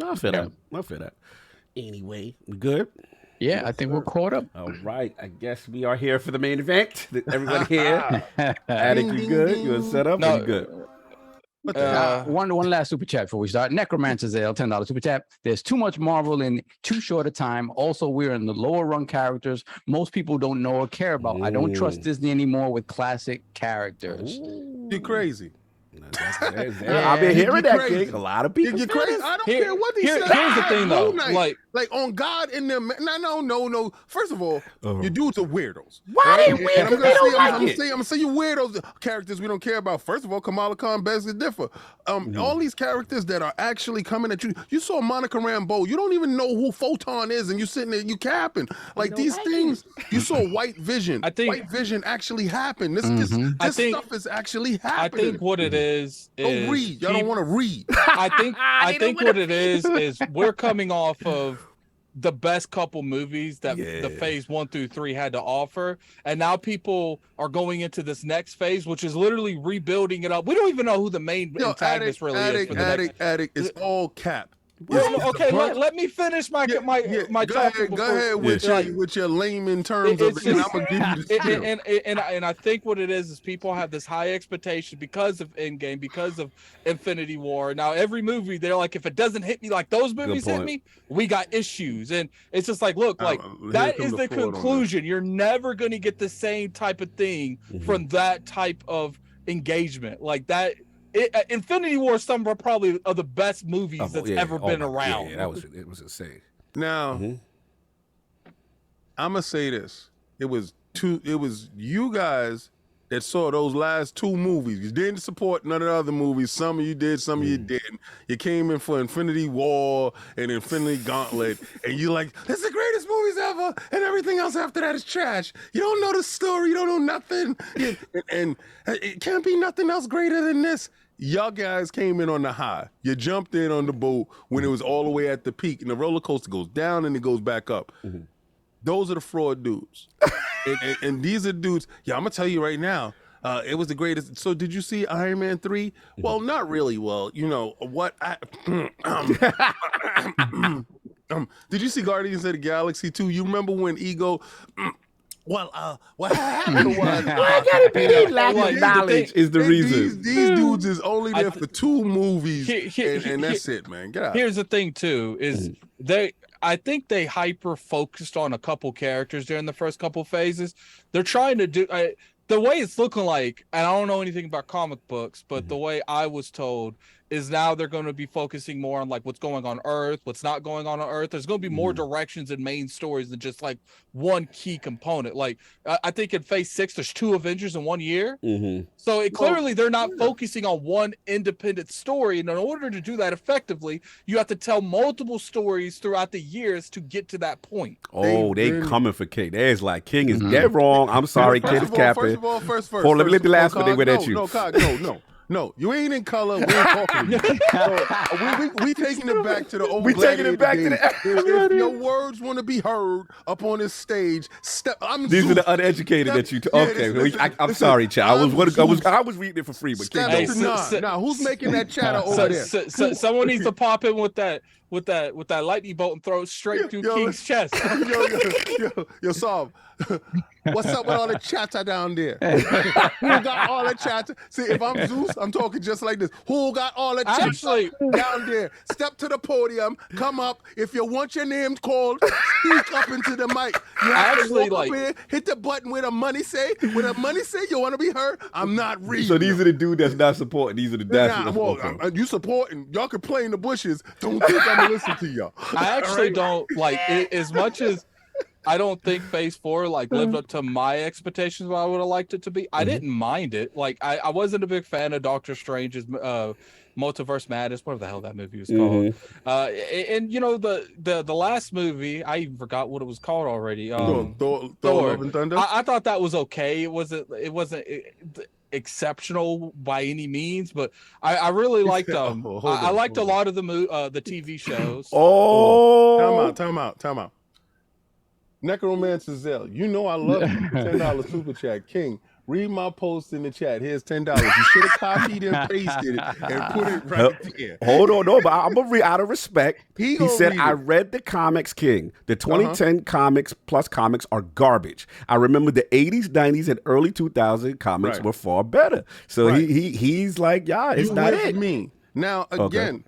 I feel that. Anyway, we good? Yeah, I think we're caught up. All right. I guess we are here for the main event. Everybody here? Attic, you good? You set up? No, you good? One last super chat before we start. Necromancer's Ale, $10 super chat. There's too much Marvel in too short a time. Also, we're in the lower run characters most people don't know or care about. I don't trust Disney anymore with classic characters. You're crazy. I've been hearing that, King. A lot of people. You're crazy. I don't care what he said. Here's the thing, though. Like on God in them. No. First of all, your dudes are weirdos. Why they weird? I'm They gonna say you weirdos, characters we don't care about. First of all, Kamala Khan begs to differ. All these characters that are actually coming at you. You saw Monica Rambeau. You don't even know who Photon is, and you sitting there, you capping. Like these things. You saw White Vision. White Vision actually happened. This stuff is actually happening. I think what it is don't read. Y'all don't want to read. I think what it is we're coming off of the best couple movies that the phase 1 through 3 had to offer, and now people are going into this next phase, which is literally rebuilding it up. We don't even know who the main antagonist really is. For the Addict is all cap. Well, okay, let me finish my go ahead with your layman terms of it, and I'm gonna give you the spiel. And I think what it is people have this high expectation because of Endgame, because of Infinity War. Now every movie they're like, if it doesn't hit me like those movies hit me, we got issues. And it's just like, look, like that is the conclusion. You're never gonna get the same type of thing from that type of engagement like that. Infinity War is some of probably of the best movies that's ever been around. Yeah, it was insane. Now, I'm gonna say this: it was you guys that saw those last 2 movies. You didn't support none of the other movies. Some of you did, some of you didn't. You came in for Infinity War and Infinity Gauntlet, and you like, it's the greatest movies ever, and everything else after that is trash. You don't know the story. You don't know nothing, and it can't be nothing else greater than this. Y'all guys came in on the high. You jumped in on the boat when it was all the way at the peak, and the roller coaster goes down and it goes back up. Those are the fraud dudes. and these are dudes. Yeah, I'm going to tell you right now, it was the greatest. So did you see Iron Man 3? Well, not really. Well, you know what? Did you see Guardians of the Galaxy 2? You remember when Ego... what happened was I gotta be lack of knowledge is the reason. These dudes is only there for 2 movies, and that's it, man. Get out. Here's the thing, too, is I think they hyper focused on a couple characters during the first couple phases. They're trying to do the way it's looking like, and I don't know anything about comic books, but the way I was told is now they're going to be focusing more on like what's going on Earth, what's not going on Earth. There's going to be more directions and main stories than just like one key component. Like I think in phase 6, there's 2 Avengers in 1 year. So clearly they're not focusing on one independent story. And in order to do that effectively, you have to tell multiple stories throughout the years to get to that point. Oh, they coming for King. There's like, King is dead wrong. I'm sorry, King is capping. First. Hold on, let me let the last one they went at you. No, you ain't in color. We ain't talking to you. So, we taking it back to the old. We taking it back to the. If your words want to be heard up on this stage, These are the uneducated that you. Okay, I'm sorry, child. I was reading it for free, but now who's making that chatter over there? So someone needs to pop in with that lightning bolt and throw it straight through King's chest. Yo, Saab. What's up with all the chatter down there? Who got all the chatter? See, if I'm Zeus, I'm talking just like this. Who got all the chatter down there? Step to the podium, come up. If you want your name called, speak up into the mic. You have to walk up here, hit the button where the money say. When the money say you want to be heard, I'm not reading. So these are the dudes that's not supporting. These are the dads. You supporting. Y'all can play in the bushes. Don't think I'm gonna listen to y'all. I actually don't like it, as much as I don't think phase 4 like lived up to my expectations what I would have liked it to be. I didn't mind it. Like I wasn't a big fan of Doctor Strange's Multiverse Madness, whatever the hell that movie was called. And you know the last movie, I even forgot what it was called already. Thor Love and Thunder. I thought that was okay. It wasn't exceptional by any means, but I really liked them. I liked a lot of the TV shows. Time out. Necromancer Zell, you know I love you. $10 super chat. King, read my post in the chat. Here's $10. You should have copied and pasted it and put it right there. Hold on, no, but I'm gonna read out of respect. He said, I read the comics, King. The 2010 comics plus comics are garbage. I remember the 80s, 90s, and early 2000 comics were far better. So he's like, yeah, it's not it. Me. Now, again,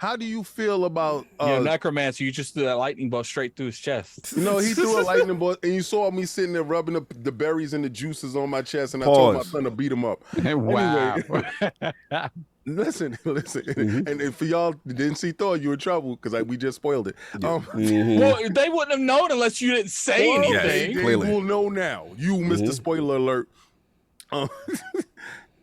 How do you feel about necromancer? You just threw that lightning bolt straight through his chest. You know, he threw a lightning bolt, and you saw me sitting there rubbing the berries and the juices on my chest, and I told my son to beat him up. Wow. Anyway, listen, and if y'all didn't see Thor, you were in trouble because we just spoiled it. Well, they wouldn't have known unless you didn't say anything. They will know now. You, Mr. Spoiler Alert.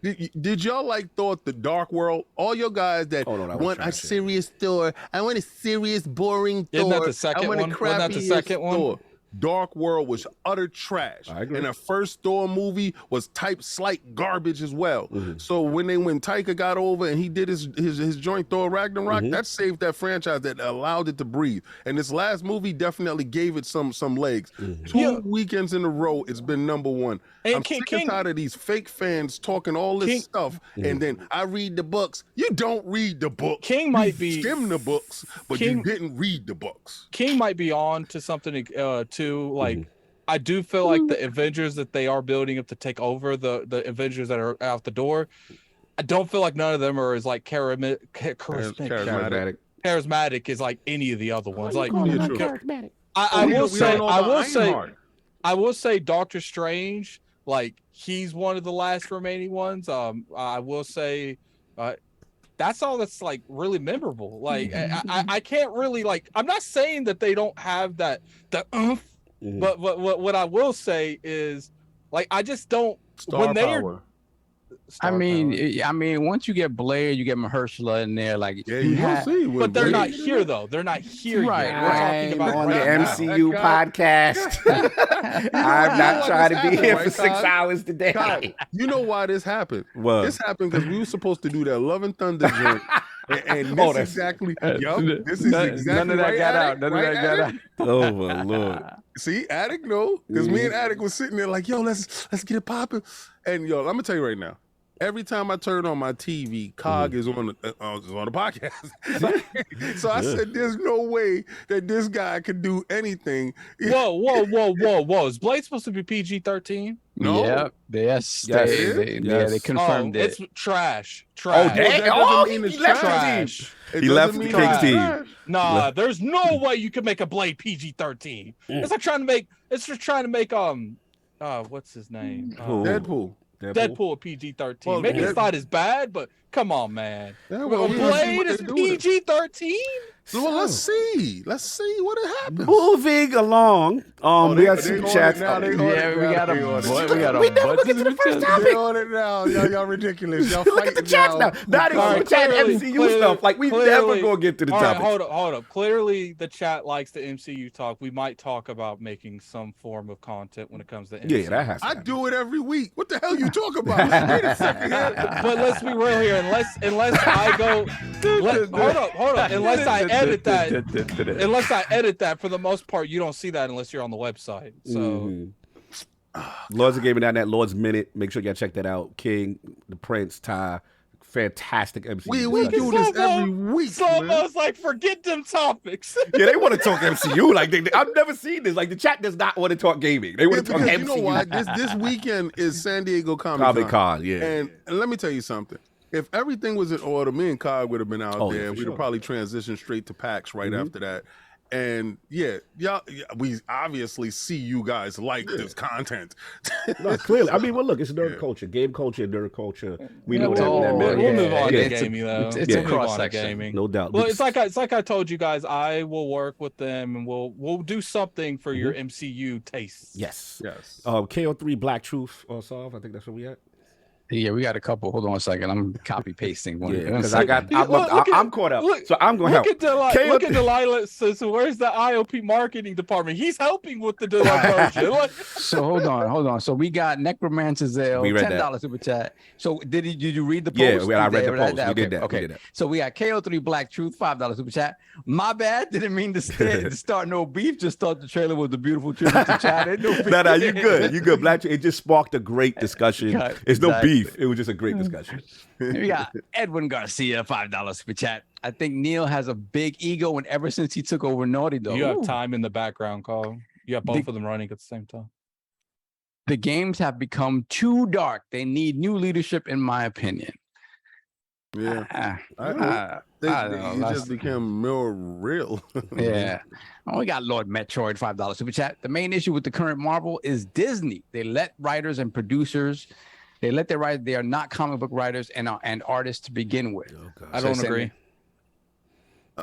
Did y'all like Thor: The Dark World? All your guys that want a serious Thor. I want a serious, boring Thor. Isn't that the second one? Wasn't that the second one? Thor. Dark World was utter trash. I agree. And the first Thor movie was type slight garbage as well. So when Taika got over and he did his joint Thor Ragnarok, that saved that franchise, that allowed it to breathe. And this last movie definitely gave it some legs. 2 weekends in a row, it's been #1. And I'm sick and tired of these fake fans talking all this stuff, and then I read the books. You don't read the book. King might be skim the books, but you didn't read the books. King might be on to something too. Like, I do feel like the Avengers that they are building up to take over the Avengers that are out the door, I don't feel like none of them are as like charismatic as like any of the other ones. Like, I will say Doctor Strange, like, he's one of the last remaining ones. I will say that's all that's like really memorable. Like, I can't really, like, I'm not saying that they don't have the oomph, but what I will say is, like, I just don't I mean, once you get Blair, you get Mahershala in there, like, you'll see. But they're not here though. They're not here yet. We're talking about on the MCU podcast. I'm not trying to be here for 6 hours today. God, you know why this happened? This happened because we were supposed to do that Love and Thunder joint. And this is exactly none of that got out. None of that got out. Oh my Lord. See, Attic know, because me and Attic was sitting there like, yo, let's get it popping. And yo, I'm gonna tell you right now. Every time I turn on my TV, Cog is on the podcast. So I said, "There's no way that this guy could do anything." Whoa! Is Blade supposed to be PG-13? No. Yeah. Yes. They confirmed it. It's trash. He left trash. He left the King's team. Nah, there's no way you can make a Blade PG-13. It's like trying to make. What's his name? Deadpool PG-13. Well, maybe it's not as bad, but come on, man. Blade is PG-13. Well, let's see what happenens. Moving along. We got super chats. We got a We never get to the first topic. They're on it now. Y'all ridiculous. Y'all Look at the chats now. Not even chat MCU stuff. Like, we never gonna get to the topic. Hold up. Clearly, the chat likes the MCU talk. We might talk about making some form of content when it comes to MCU. Yeah, that has to happen. I do it every week. What the hell you talking about? Wait a second here. But let's be real here. Unless I go, hold up. Unless I edit that, for the most part, you don't see that unless you're on the website. So, Lords of Gaming.net, Lords Minute. Make sure you check that out. King, the Prince, Ty, fantastic MCU. We do this every week. It's almost like forget them topics. Yeah, they want to talk MCU. Like, I've never seen this. Like, the chat does not want to talk gaming. They want to talk MCU. You know why? This weekend is San Diego Comic-Con. Yeah. And let me tell you something. If everything was in order, me and Cog would have been out there. We'd have probably transitioned straight to PAX right after that. And y'all, we obviously see you guys like this content. No, clearly. I mean, well, look, it's nerd culture, game culture, nerd culture. We know that. We'll move on to gaming, though. It's a cross-section, gaming, no doubt. Well, it's like I told you guys, I will work with them, and we'll do something for your MCU tastes. Yes. KO3 Black Truth solve. I think that's where we at. Yeah, we got a couple. Hold on a second. I'm copy pasting one. Yeah, because I'm caught up. So I'm going to help. Look at Delilah. So where's the ILP marketing department? He's helping with the Delilah. So hold on. So we got Necromancer Zale, $10 super chat. So did you read the post? Yeah, I read the post. We did that. Okay. So we got KO3 Black Truth, $5 super chat. My bad. Didn't mean to start no beef. Just thought the trailer was a beautiful tribute to chat. No, you good. You good. Black Truth. It just sparked a great discussion. It's no beef. It was just a great discussion. We got Edwin Garcia, $5 super chat. I think Neil has a big ego, and ever since he took over Naughty Dog. You have time in the background, Carl. You have both of them running at the same time. The games have become too dark. They need new leadership, in my opinion. Yeah. He know, just became more real. Yeah. Oh, we got Lord Metroid, $5 super chat. The main issue with the current Marvel is Disney. They let writers and producers, they are not comic book writers and artists to begin with. Oh, I don't agree.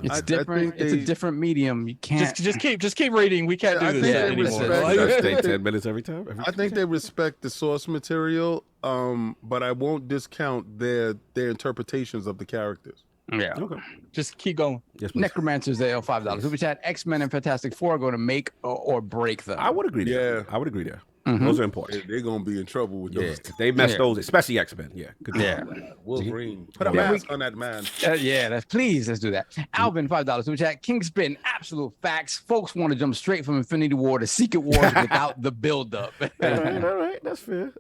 It's different. It's a different medium. You can't just keep reading. We can't do this anymore. Let's take 10 minutes every time. I think they respect the source material, but I won't discount their interpretations of the characters. Yeah. Okay. Just keep going. Yes, Necromancers, they owe $5 super chat. X-Men and Fantastic Four are going to make or break them. I would agree there. Yeah. I would agree there. Mhm. Those are important. They're gonna be in trouble with Yeah, those. they messed those, especially X-Men. Yeah, good Yeah. Wolverine. Put a Yeah, mask on that man. Let's do that. Alvin, $5 super chat. Kingspin, absolute facts. Folks want to jump straight from Infinity War to Secret Wars without the build-up. all right. That's fair.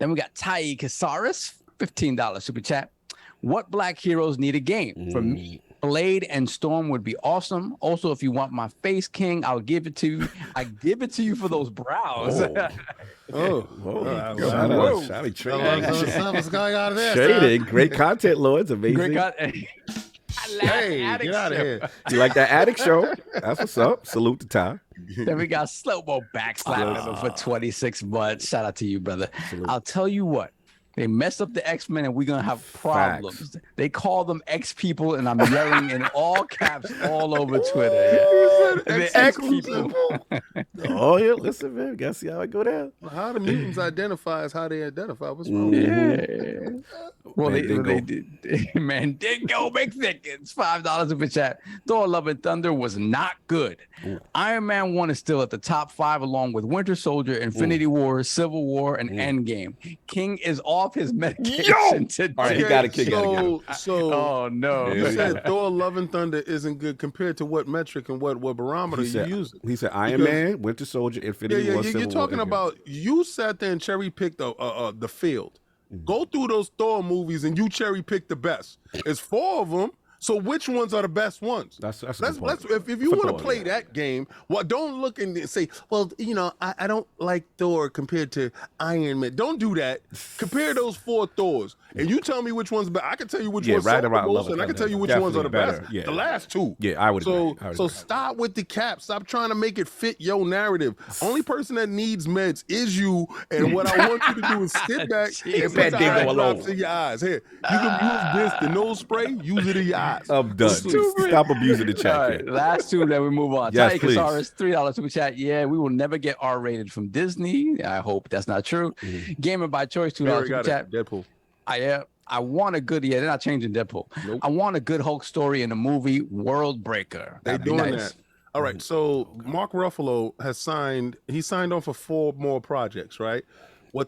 Then we got Tai Casares, $15 super chat. What black heroes need a game? For me, Blade and Storm would be awesome. Also, if you want my face, King, I'll give it to you. I give it to you for those brows. What's going on there? Trading, great content, Lords, amazing. Hey, get out of here. You like that Addict show? That's what's up. Salute to Ty. Then we got Slowmo backslapping for 26 months. Shout out to you, brother. I'll tell you what. They messed up the X-Men and we're going to have problems. Facts. They call them X people and I'm yelling in all caps all over Twitter. The X people. Oh, yeah. Listen, man. Gotta see how I go down. How the mutants identify is how they identify. What's wrong? Well, Man, they did. Man, Dingo McThickens, $5 super chat. Thor: Love and Thunder was not good. Iron Man 1 is still at the top 5 along with Winter Soldier, Infinity War, Civil War, and Endgame. King is off his medication today. All right, he got a kick out again. So, Oh, no. you said Thor: Love and Thunder isn't good compared to what metric and what barometer you using? He said Iron Man, Winter Soldier, Infinity War, Civil you're talking War, about you sat there and cherry picked the field. Go through those Thor movies and you cherry pick the best. It's 4 of them. So which ones are the best ones? That's if you want to play that game, don't look and say, well, I don't like Thor compared to Iron Man. Don't do that. Compare those 4 Thors, and you tell me which one's better. I can tell you which ones are the most, and I can tell you which ones are the best. Yeah. The last 2. Yeah, I would agree. So stop with the cap. Stop trying to make it fit your narrative. Only person that needs meds is you, and what I want you to do is sit back and put the eye drops in your eyes. Here, you can use this, the nose spray, use it in your eyes. I'm done. Stop abusing the chat. All right, last 2, then we move on. Yes, Ty Casares, $3 super chat. Yeah, we will never get R-rated from Disney. I hope that's not true. Gamer by choice, $2 super chat. Deadpool. I want a good, they're not changing Deadpool. Nope. I want a good Hulk story in the movie World Breaker. They're That'd be doing nice. that. All right, so Mark Ruffalo has signed on for 4 more projects, right?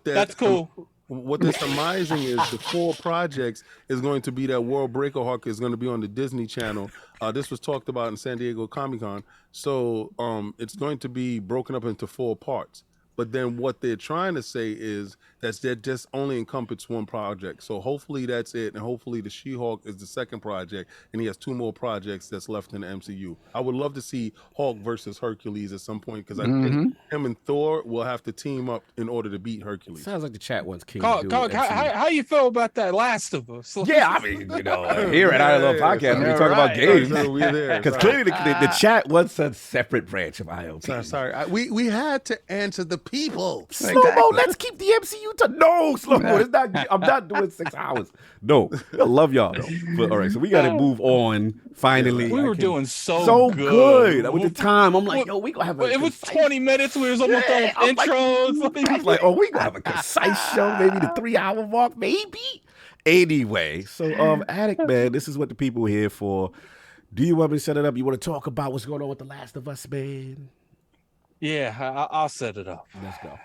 That's cool. What they're surmising is the 4 projects is going to be that World Breaker Hawk is going to be on the Disney Channel. This was talked about in San Diego Comic-Con. So it's going to be broken up into 4 parts. But then what they're trying to say is that just only encompass 1 project. So hopefully that's it. And hopefully the She-Hulk is the 2nd project. And he has 2 more projects that's left in the MCU. I would love to see Hulk versus Hercules at some point because I think him and Thor will have to team up in order to beat Hercules. Sounds like the chat wants King Cog, to do it. how you feel about that Last of Us? Yeah, I mean, here at ILP Podcast, we talk about games. Because clearly the chat wants a separate branch of ILP. Sorry. We had to answer the people. Slow-mo, let's keep the MCU to no slow-mo. It's not. I'm not doing 6 hours. No, I love y'all though. But all right, so we got to move on. Finally, we were doing so good. With the time, I'm like, yo, we gonna have. It was 20 minutes. We was almost on intros. I was like, oh, we gonna have a concise show, maybe the 3-hour mark, maybe. Anyway, so Addict man, this is what the people are here for. Do you want me to set it up? You want to talk about what's going on with The Last of Us, man? Yeah, I'll set it up. Let's go.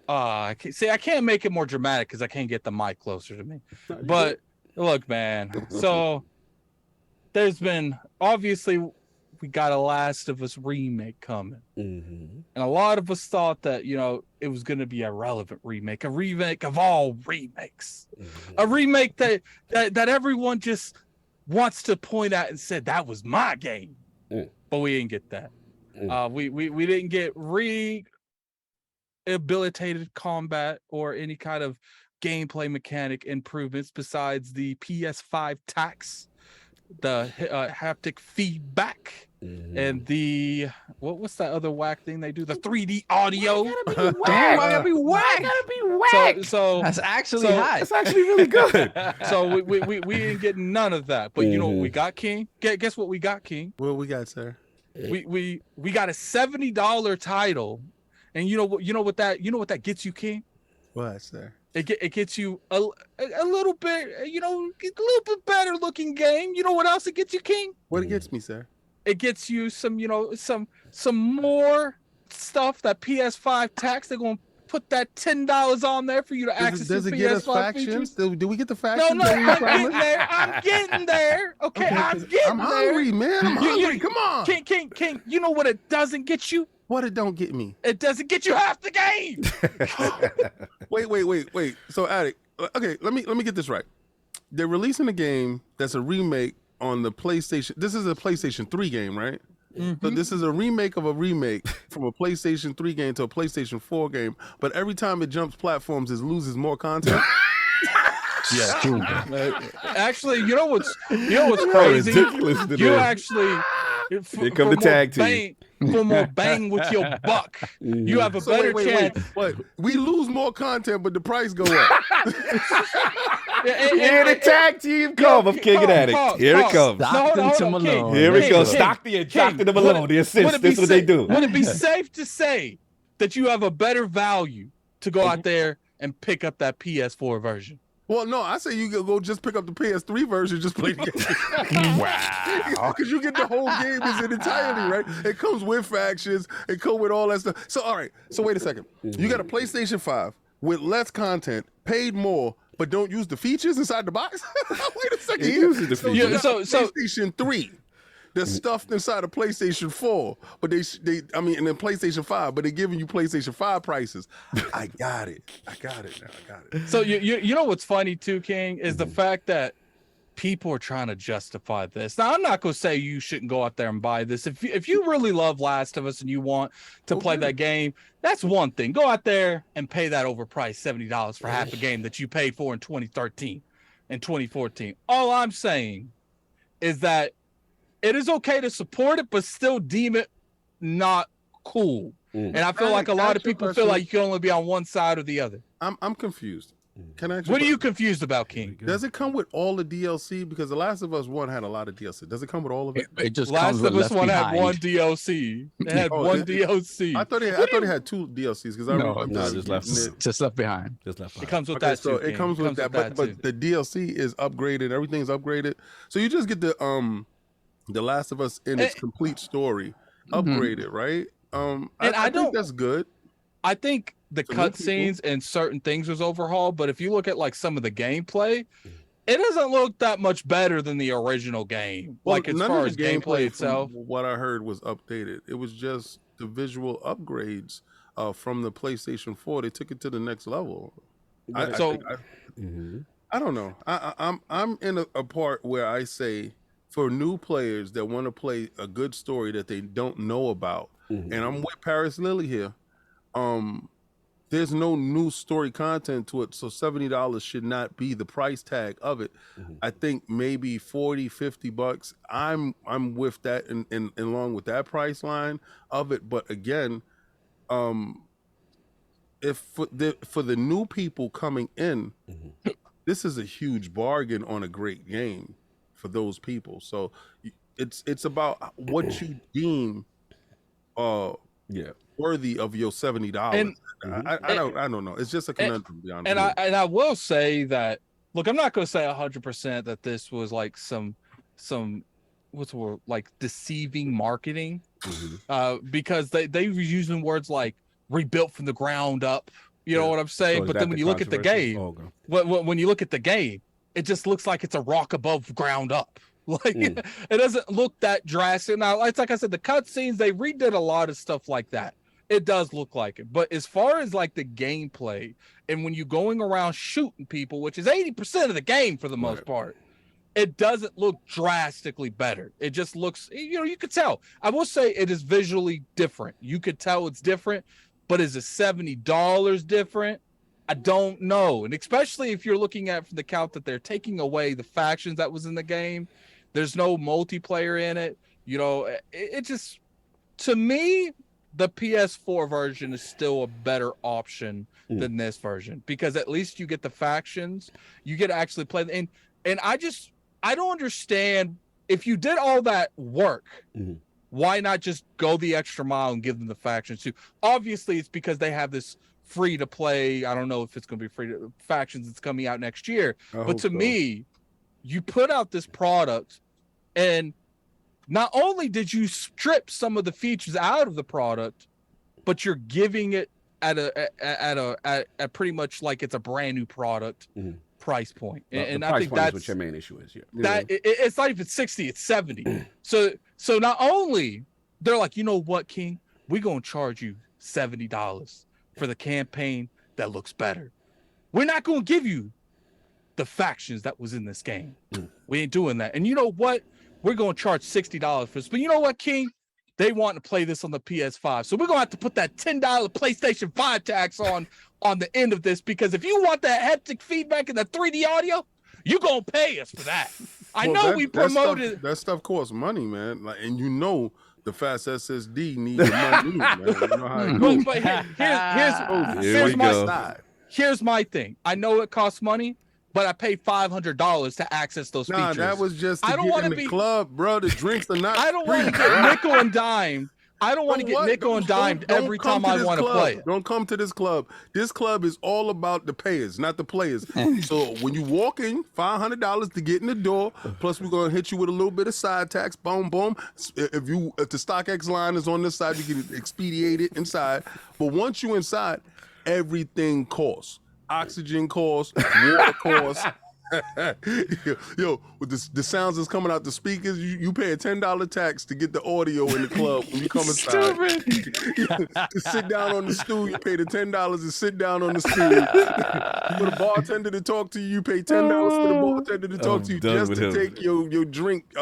I can't make it more dramatic because I can't get the mic closer to me. But look, man. So there's been obviously we got a Last of Us remake coming, and a lot of us thought that it was going to be a relevant remake, a remake of all remakes, a remake that everyone just wants to point at and said that was my game, but we didn't get that. We didn't get rehabilitated combat or any kind of gameplay mechanic improvements besides the PS5 tax, the haptic feedback, and the what's that other whack thing they do? The 3D audio. Damn, I gotta be whack. So That's actually hot. That's actually really good. So we ain't getting none of that. But you know what we got, King? Guess what we got, King? What we got, sir? We got a $70 title, and you know what that gets you, King? What, sir? It gets you a little bit, a little bit better looking game. You know what else it gets you, King? What it gets me, sir? It gets you some more stuff that PS5 tax. They're gonna put that $10 on there for you to access. Does it get us factions? Do we get the factions? No, I'm getting there. Okay, I'm getting I'm there. hungry, man. I'm hungry. Come on. King. You know what it doesn't get you? What it don't get me? It doesn't get you half the game. Wait. So, Attic, okay, let me get this right. They're releasing a game that's a remake on the PlayStation. This is a PlayStation 3 game, right? So this is a remake of a remake from a PlayStation 3 game to a PlayStation 4 game. But every time it jumps platforms, it loses more content. Yeah, true. Actually, you know what's crazy? You actually Here come the tag team. For more bang with your buck. You have a better chance. Wait. We lose more content, but the price go up. Here the tag team come of King and Attic. Here it comes. Stockton to Malone. Here it goes. Stockton to Malone. The assist. This is what they do. Would it be safe to say that you have a better value to go out there and pick up that PS4 version? Well, no, I say you go just pick up the PS3 version, just play the game. Wow. Because you get the whole game in its entirety, right? It comes with factions. It comes with all that stuff. So, all right. So, wait a second. You got a PlayStation 5 with less content, paid more, but don't use the features inside the box? Wait a second. It uses the features. So PlayStation 3. They're stuffed inside of PlayStation 4, but and then PlayStation 5, but they're giving you PlayStation 5 prices. I got it now. So you know what's funny too, King, is the fact that people are trying to justify this. Now, I'm not going to say you shouldn't go out there and buy this. If you really love Last of Us and you want to play that game, that's one thing. Go out there and pay that overpriced $70 for half a game that you paid for in 2013 and 2014. All I'm saying is that it is okay to support it, but still deem it not cool. And I feel like a lot of people feel like you can only be on one side or the other. I'm confused. Can I? What are you confused about, King? Does it come with all the DLC? Because The Last of Us 1 had a lot of DLC. Does it come with all of it? It just Last comes with of Us Left 1 Behind. had one DLC. It had one DLC. I thought it had two DLCs because I remember just Left Behind. It comes with okay, that so too. it comes with that, but the DLC is upgraded. Everything's upgraded. So you just get the Last of Us in its complete story upgraded, right? I think that's good. I think the cutscenes and certain things was overhauled, but if you look at like some of the gameplay, it doesn't look that much better than the original game. Well, like as far as gameplay itself, what I heard was updated. It was just the visual upgrades from the PlayStation 4. They took it to the next level. I don't know. I'm in a part where I say, for new players that want to play a good story that they don't know about, and I'm with Paris Lily here, there's no new story content to it, so $70 should not be the price tag of it. I think maybe $40-$50. I'm with that and along with that price line of it. But again, if for the new people coming in, this is a huge bargain on a great game for those people. So it's about what you deem worthy of your $70. I don't know. It's just a conundrum, to be honest. And I will say that, look, I'm not going to say 100% that this was like some what's the word, like deceiving marketing, because they were using words like rebuilt from the ground up. You know what I'm saying? But then when you look at the game, when you look at the game, it just looks like it's a rock above ground up. Like it doesn't look that drastic. Now, it's like I said, the cutscenes, they redid a lot of stuff like that. It does look like it. But as far as like the gameplay, and when you're going around shooting people, which is 80% of the game for the most part, it doesn't look drastically better. It just looks, you could tell. I will say it is visually different. You could tell it's different, but is it $70 different? I don't know. And especially if you're looking at from the count that they're taking away the factions that was in the game, there's no multiplayer in it. You know, it just, to me, the PS4 version is still a better option than this version, because at least you get the factions, you get to actually play. And I don't understand, if you did all that work, why not just go the extra mile and give them the factions too? Obviously, it's because they have this free to play. I don't know if it's going to be free to factions that's coming out next year. But to me, you put out this product, and not only did you strip some of the features out of the product, but you're giving it at a pretty much like it's a brand new product price point. And I think that's what your main issue is. Yeah. That it's not even 60, it's 70. So not only they're like, you know what, King, we're gonna charge you $70 for the campaign that looks better. We're not gonna give you the factions that was in this game. We ain't doing that. And you know what? We're gonna charge $60 for this. But you know what, King? They want to play this on the PS5. So we're gonna have to put that $10 PlayStation 5 tax on the end of this, because if you want that haptic feedback and the 3D audio, you're gonna pay us for that. I know we promoted that stuff costs money, man. Like, and you know the fast SSD needs the money, man. You know how it goes. But here's my thing. I know it costs money, but I paid $500 to access those features. That was just to get in the club, bro. The drinks are not. I don't want to get nickel and dimed. I don't want to get nickel and dimed every time I want to play it. Don't come to this club. This club is all about the payers, not the players. So when you walk in, $500 to get in the door. Plus, we're gonna hit you with a little bit of side tax. Boom, boom. If the StockX line is on this side, you can expedite it inside. But once you inside, everything costs. Oxygen costs, water costs. Yo, with the sounds that's coming out the speakers, you pay a $10 tax to get the audio in the club when you come inside. To sit down on the stool, you pay the $10 to sit down on the stool. For the bartender to talk to you, you pay $10 for the bartender to talk to you just to take your drink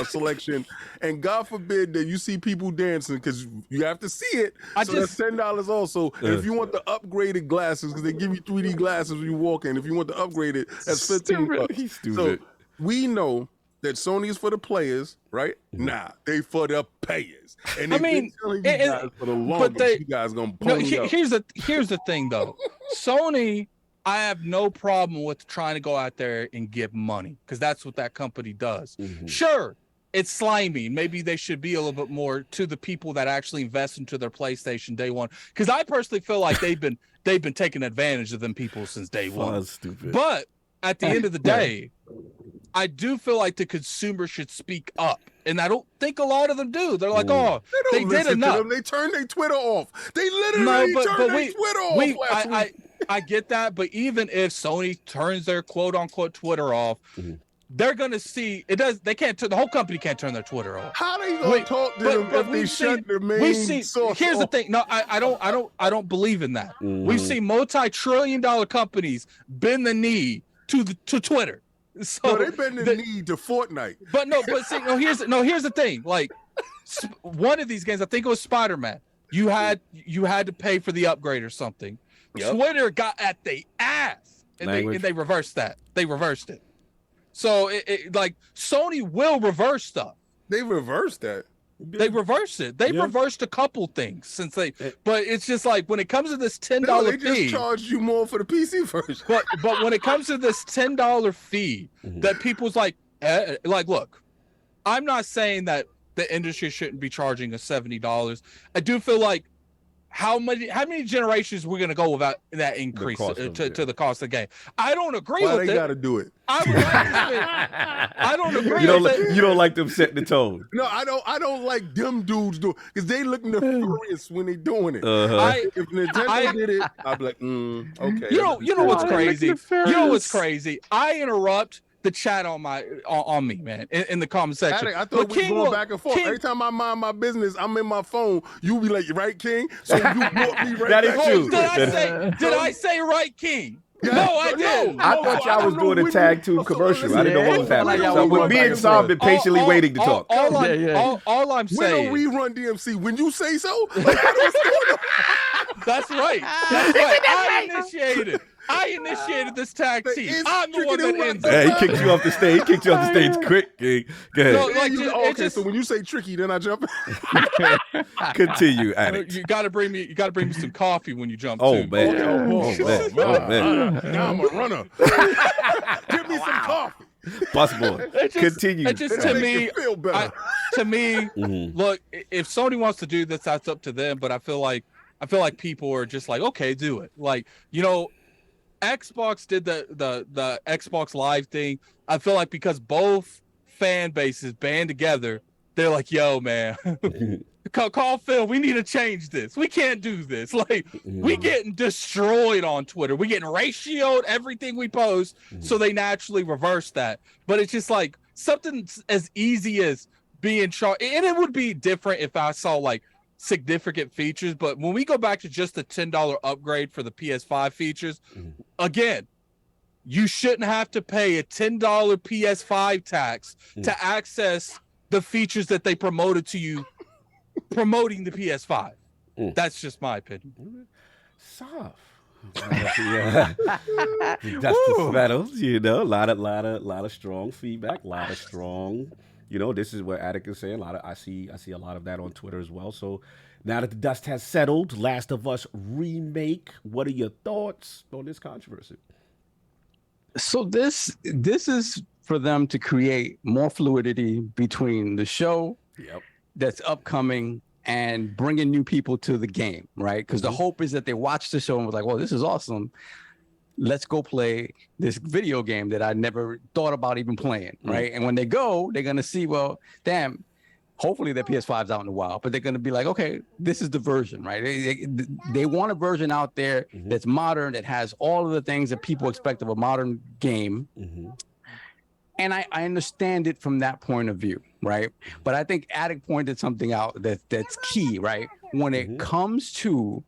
selection. And God forbid that you see people dancing, because you have to see it. That's $10 also. And if you want the upgraded glasses, because they give you 3D glasses when you walk in. If you want the upgraded, that's $15. He's stupid. So we know that Sony is for the players, right? Nah, they for the payers. And they've been telling you guys for the longest, you guys gonna pony up. Here's the thing though. Sony, I have no problem with trying to go out there and give money, because that's what that company does. Sure, it's slimy. Maybe they should be a little bit more to the people that actually invest into their PlayStation day one. Because I personally feel like they've been taking advantage of them people since day one. That's stupid. But at the end of the day, I do feel like the consumer should speak up. And I don't think a lot of them do. They're like, they did enough. They turned their Twitter off. They literally turned their Twitter off last week. I get that, but even if Sony turns their quote-unquote Twitter off, they're gonna see it does. They can't. The whole company can't turn their Twitter off. How they gonna talk to them if they shut their main source Here's the off? thing. No, I don't believe in that. We've seen multi-trillion-dollar companies bend the knee to Twitter. So no, they bend the knee to Fortnite. Here's the thing. Like one of these games, I think it was Spider-Man. You had to pay for the upgrade or something. Yep. Twitter got at the ass, and they reversed that. They reversed it. So like Sony will reverse stuff. They reversed that. They reversed it. They reversed a couple things since but it's just like when it comes to this $10 they fee, just charged you more for the PC version. But when it comes to this $10 fee, that people's like, look, I'm not saying that the industry shouldn't be charging us $70. I do feel like how many generations we're gonna go without that increase to the cost of the game? I don't agree with it. Why they gotta do it? I don't agree with it. You don't like them setting the tone. No, I don't like them dudes doing, because they look nefarious when they doing it. If Nintendo did it, I'd be like, okay. You know what's crazy? You know what's crazy? I interrupt the chat on me, man, in the comment section. I thought we were going back and forth. Every time I mind my business, I'm in my phone. You be like, right, King? So you brought me right that back. Is true. Did I say right, King? No, I didn't. I thought y'all was doing a tag team commercial. I didn't know what was happening. So with me and Saul been patiently waiting to talk. All I'm saying. When we run DMC, when you say so. That's right. I initiated. I initiated this tag But team. it's I'm the one tricky that to ends watch. it. Hey, he kicked you off the stage. He kicked you off the stage quick. Go ahead. No, Yeah, like, you- it okay, just- so when you say tricky, then I jump. Continue, addict. You gotta bring me some coffee when you jump Oh too. man. Okay, Oh man. Now I'm a runner. Give me some coffee. Busboy. Continue. It just It'll to make me, you feel better. look, if Sony wants to do this, that's up to them. But I feel like people are just like, okay, do it. Like, Xbox did the Xbox Live thing. I feel like because both fan bases band together, they're like, yo, man, call Phil. We need to change this. We can't do this. Like, we getting destroyed on Twitter. We getting ratioed everything we post. So they naturally reverse that. But it's just like something as easy as being charged. And it would be different if I saw like significant features. But when we go back to just the $10 upgrade for the PS5 features, again, you shouldn't have to pay a $10 PS5 tax to access the features that they promoted to you promoting the PS5. That's just my opinion. Soft. Yeah. Justice Meadows, a lot of strong feedback, a lot of strong, this is what Attic is saying. I see a lot of that on Twitter as well. So now that the dust has settled, Last of Us Remake, what are your thoughts on this controversy? So this is for them to create more fluidity between the show that's upcoming and bringing new people to the game, right? Because the hope is that they watch the show and was like, well, this is awesome. Let's go play this video game that I never thought about even playing, right? And when they go, they're going to see, well, damn, hopefully their PS5's out in a while, but they're going to be like, okay, this is the version, right? They want a version out there that's modern, that has all of the things that people expect of a modern game. And I understand it from that point of view, right? But I think Attic pointed something out that's key, right? When it comes to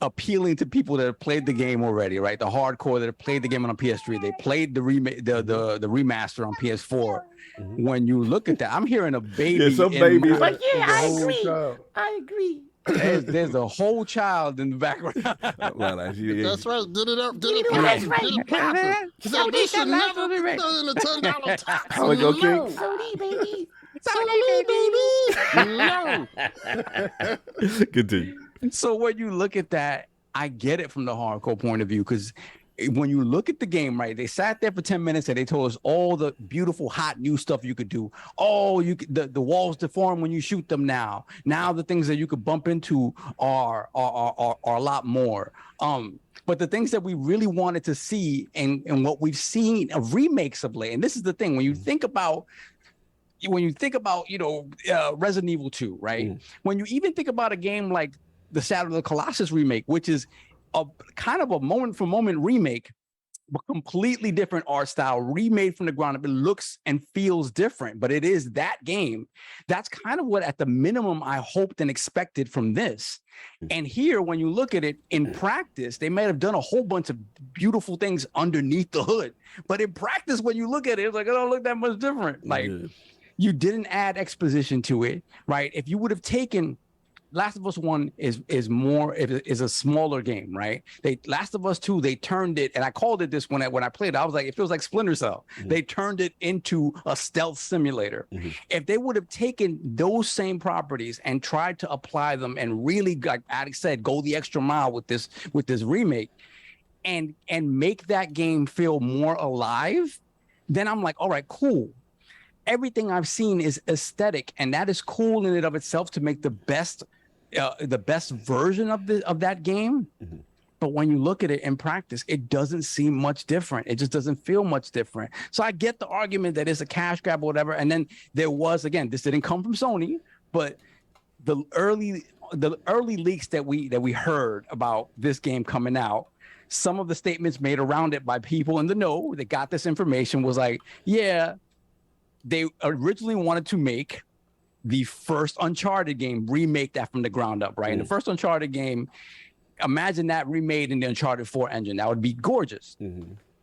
appealing to people that have played the game already, right? The hardcore that have played the game on a PS3, they played the remaster on PS4. When you look at that, I'm hearing a baby. Yeah, some baby. Like, I agree. There's a whole child in the background. Well, That's right. Did it up. Did it. That's right. Did it proper. So this should never be done in a $10 tax. How we go, King? Sony, baby. No. Continue. So when you look at that, I get it from the hardcore point of view, because when you look at the game, right, they sat there for 10 minutes and they told us all the beautiful, hot new stuff you could do. Oh, the walls deform when you shoot them now. Now the things that you could bump into are a lot more. But the things that we really wanted to see and what we've seen of remakes of late, and this is the thing, when you think about Resident Evil 2, right? When you even think about a game like the Shadow of the Colossus remake, which is a kind of a moment for moment remake, but completely different art style, remade from the ground up. It looks and feels different, but it is that game. That's kind of what, at the minimum, I hoped and expected from this. And here, when you look at it in practice, they may have done a whole bunch of beautiful things underneath the hood, but in practice, when you look at it, it's like, it don't look that much different. Like, you didn't add exposition to it, right? If you would have taken Last of Us 1 is a smaller game, right? Last of Us 2, they turned it, and I called it this when I played it. I was like, it feels like Splinter Cell. They turned it into a stealth simulator. If they would have taken those same properties and tried to apply them and really, like Attic said, go the extra mile with this remake and make that game feel more alive, then I'm like, all right, cool. Everything I've seen is aesthetic, and that is cool in and of itself to make the best version of that game. But when you look at it in practice, it doesn't seem much different. It just doesn't feel much different. So I get the argument that it's a cash grab or whatever. And then there was, again, this didn't come from Sony, but the early leaks that we heard about this game coming out, some of the statements made around it by people in the know that got this information was like, yeah, they originally wanted to make the first Uncharted game, remake that from the ground up, right? And the first Uncharted game, imagine that remade in the Uncharted 4 engine. That would be gorgeous.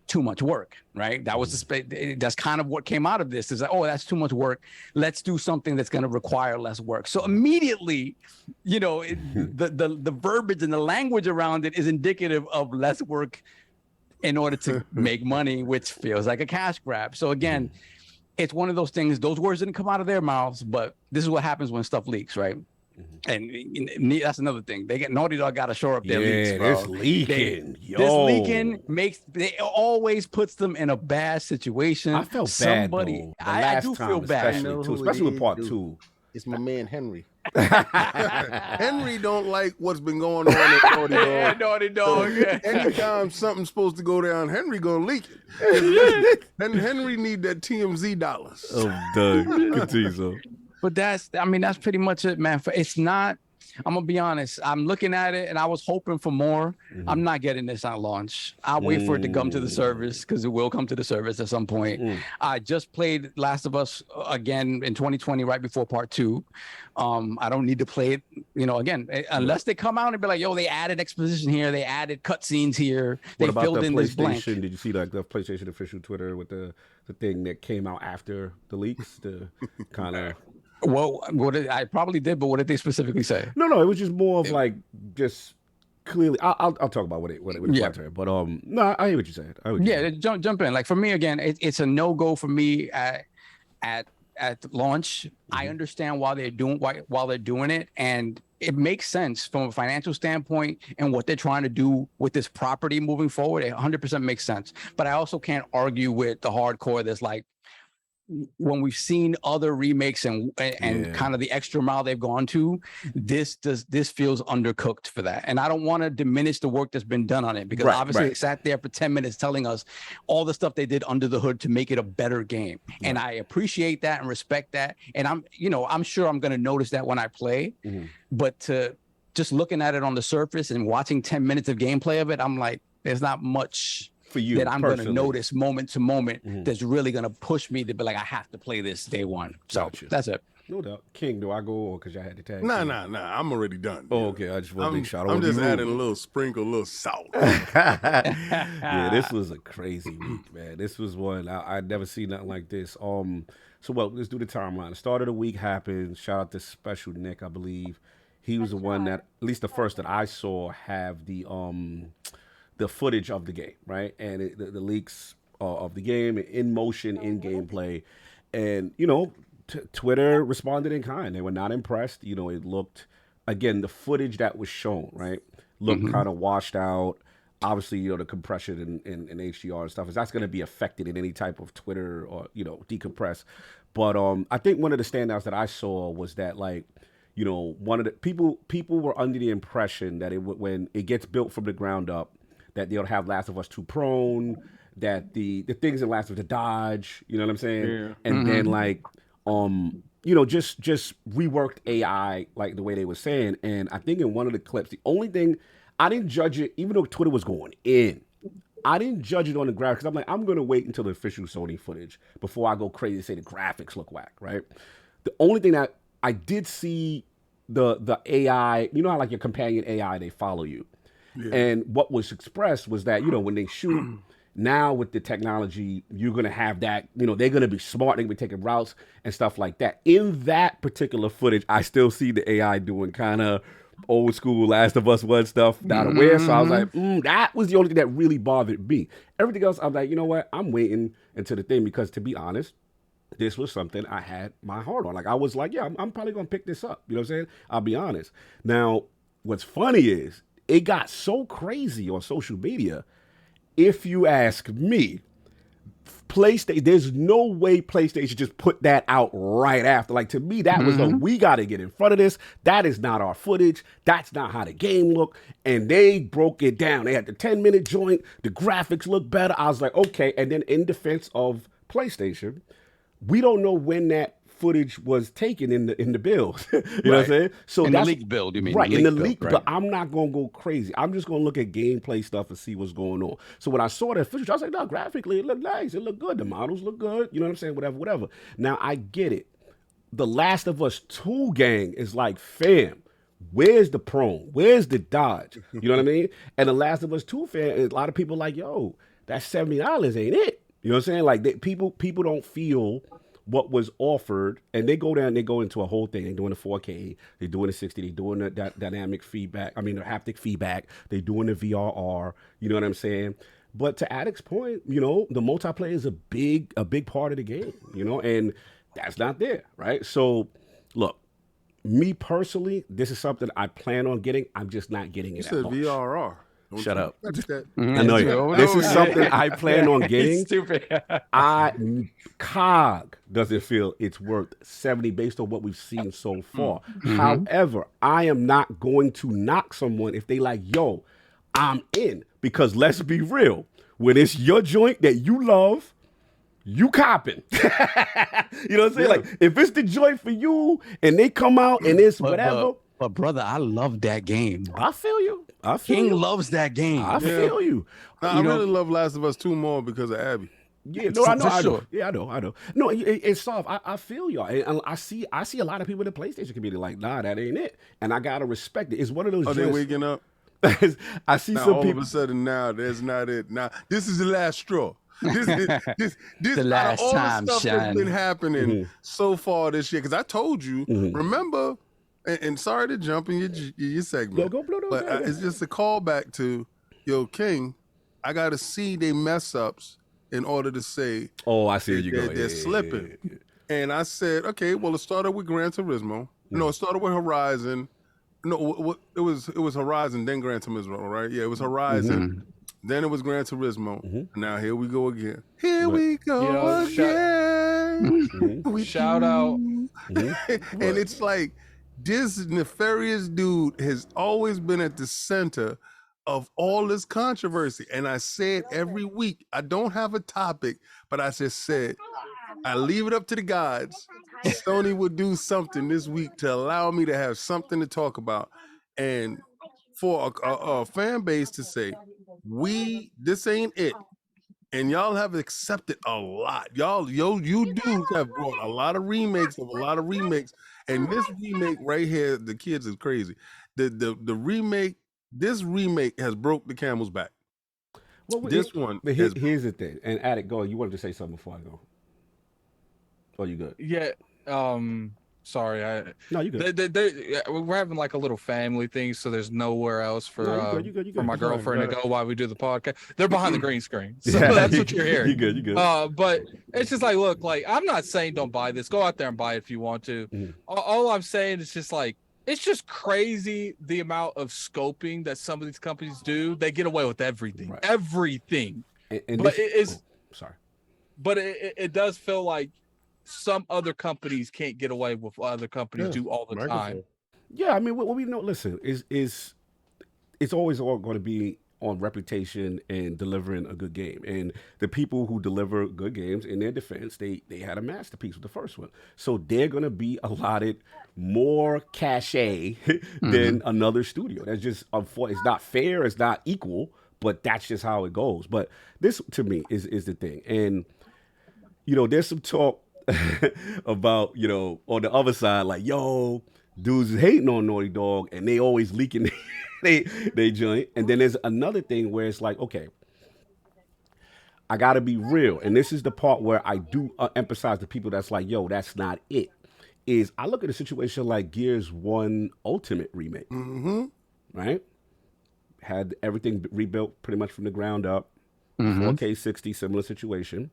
Too much work, right? That was that's kind of what came out of this. Is like, oh, that's too much work. Let's do something that's going to require less work. So immediately, the verbiage and the language around it is indicative of less work in order to make money, which feels like a cash grab. So again, it's one of those things. Those words didn't come out of their mouths, but this is what happens when stuff leaks, right? And that's another thing. They get Naughty Dog got to shore up their leaks, bro. This leaking, This leaking always puts them in a bad situation. I felt bad though. I do feel bad, especially with part 2. It's my man Henry. Henry don't like what's been going on at Naughty Dog. Yeah, Naughty Dog. So anytime something's supposed to go down, Henry gonna leak it. And Henry need that TMZ dollars. Oh, Doug, continue so. But that's pretty much it, man. It's not. I'm gonna be honest. I'm looking at it, and I was hoping for more. I'm not getting this on launch. I'll wait for it to come to the service because it will come to the service at some point. I just played Last of Us again in 2020, right before part 2. I don't need to play it, again, unless they come out and be like, "Yo, they added exposition here, they added cutscenes here, they filled in this blank." Did you see like the PlayStation official Twitter with the thing that came out after the leaks? The kind of. Well, I probably did, but what did they specifically say? No, it was just more of like just clearly. I'll talk about what it was. But no, I hear what you're saying. Jump in. Like for me, again, it's a no go for me at launch. I understand why they're doing it, and it makes sense from a financial standpoint and what they're trying to do with this property moving forward. It 100% makes sense. But I also can't argue with the hardcore that's like, when we've seen other remakes and kind of the extra mile they've gone to, this feels undercooked for that. And I don't want to diminish the work that's been done on it, because obviously they sat there for 10 minutes telling us all the stuff they did under the hood to make it a better game. And I appreciate that and respect that. And I'm sure I'm going to notice that when I play, but to just looking at it on the surface and watching 10 minutes of gameplay of it, I'm like, there's not much for you that I'm going to notice moment to moment that's really going to push me to be like, I have to play this day one. So that's it. No doubt. King, do I go or because y'all had to tag? Nah. I'm already done. Oh, okay. I just want to make sure. I'm just adding a little sprinkle, a little salt. Yeah, this was a crazy week, man. This was one I'd never seen nothing like this. So let's do the timeline. The start of the week happened. Shout out to Special Nick, I believe. He was the one that, at least the first that I saw, have the footage of the game, right? And the leaks of the game in motion, in gameplay. And, Twitter responded in kind. They were not impressed. It looked, again, the footage that was shown, right, looked kind of washed out. Obviously, the compression and HDR and stuff, that's going to be affected in any type of Twitter or, decompress. But I think one of the standouts that I saw was that, like, one of the people were under the impression that when it gets built from the ground up, that they'll have Last of Us 2 prone, that the things in Last of Us dodge, you know what I'm saying? Yeah. And then like, just reworked AI like the way they were saying. And I think in one of the clips, the only thing, I didn't judge it, even though Twitter was going in, I didn't judge it on the graphics, because I'm like, I'm going to wait until the official Sony footage before I go crazy and say the graphics look whack, right? The only thing that I did see, the AI, how like your companion AI, they follow you. Yeah. And what was expressed was that, when they shoot now with the technology, you're going to have that, they're going to be smart. They're going to be taking routes and stuff like that. In that particular footage, I still see the AI doing kind of old school Last of Us 1 stuff, not aware. So I was like, that was the only thing that really bothered me. Everything else, I'm like, you know what? I'm waiting until the thing, because to be honest, this was something I had my heart on. Like, I was like, yeah, I'm probably going to pick this up. You know what I'm saying? I'll be honest. Now, what's funny is, it got so crazy on social media. If you ask me, PlayStation, there's no way PlayStation just put that out right after. Like, to me, that was we got to get in front of this. That is not our footage. That's not how the game looked. And they broke it down. They had the 10-minute joint. The graphics look better. I was like, okay. And then in defense of PlayStation, we don't know when that footage was taken in the build. You know what I'm saying? So in the leaked build, you mean? Right, in the leak, but I'm not going to go crazy. I'm just going to look at gameplay stuff and see what's going on. So when I saw that footage, I was like, no, graphically, it looked nice. It looked good. The models look good. You know what I'm saying? Whatever. Now, I get it. The Last of Us 2 gang is like, fam, where's the prone? Where's the dodge? You know what I mean? And the Last of Us 2 fan, a lot of people like, yo, that $70 ain't it. You know what I'm saying? Like, people don't feel what was offered, and they go into a whole thing. They're doing the 4K, they're doing the 60, they're doing the dynamic feedback, the haptic feedback, they're doing the VRR, you know what I'm saying? But to Addict's point, you know, the multiplayer is a big part of the game, you know, and that's not there, right? So, look, me personally, this is something I plan on getting. I'm just not getting it. You said VRR. Shut up. That. I know you. This is something I plan on getting. Stupid. COG doesn't feel it's worth 70 based on what we've seen so far. However, I am not going to knock someone if they like, yo, I'm in. Because let's be real, when it's your joint that you love, you copping. You know what I'm saying? Like, if it's the joint for you and they come out and it's whatever. But brother, I love that game. I feel you. King loves that game. I feel you. I really love Last of Us 2 more because of Abby. Yeah, no, I know. For sure. Yeah, I know. No, it's soft. I feel y'all. And I see a lot of people in the PlayStation community like, nah, that ain't it. And I gotta respect it. It's one of those. Are they waking up? I see now, some all people. All of a sudden, now that's not it. Now this is the last straw. This the last all time, the stuff Shine. that's been happening so far this year. Because I told you, remember. And sorry to jump in your segment, go. But it's just a callback to, yo, King, I got to see they mess ups in order to say, oh, I see where you go. They're slipping. Yeah. And I said, okay, well, it started with Gran Turismo. No, it started with Horizon. No, it was Horizon, then Gran Turismo, right? Yeah, it was Horizon. Then it was Gran Turismo. Now here we go again. Here we go again. Shout out. And it's like, this nefarious dude has always been at the center of all this controversy. And I said every week, I don't have a topic, but I just said, I leave it up to the gods. Sony would do something this week to allow me to have something to talk about. And for a fan base to say, this ain't it. And y'all have accepted a lot. You dudes have brought a lot of remakes of a lot of remakes. And this remake right here, the kids is crazy. The remake, this remake has broke the camel's back. Well, here's the thing. And Addict, go. You wanted to say something before I go? Oh, you good? Yeah. Sorry. No, you good. We're having like a little family thing, so there's nowhere else for for my girlfriend to go while we do the podcast. They're behind the green screen, so that's what you're hearing. You good. But it's just like, look, like I'm not saying don't buy this. Go out there and buy it if you want to. All I'm saying is just like, it's just crazy the amount of scoping that some of these companies do. They get away with everything, everything. But it does feel like some other companies can't get away with what other companies do all the time. Yeah, I mean, what we know, listen, is it's always all going to be on reputation and delivering a good game. And the people who deliver good games, in their defense, they had a masterpiece with the first one. So they're going to be allotted more cachet than another studio. That's just, it's not fair, it's not equal, but that's just how it goes. But this, to me, is the thing. And, you know, there's some talk about, you know, on the other side, like, yo, dudes hating on Naughty Dog and they always leaking they joint. And then there's another thing where it's like, okay, I gotta be real. And this is the part where I do emphasize to people that's like, yo, that's not it. Is I look at a situation like Gears 1 Ultimate Remake, right? Had everything rebuilt pretty much from the ground up, 4K 60, similar situation.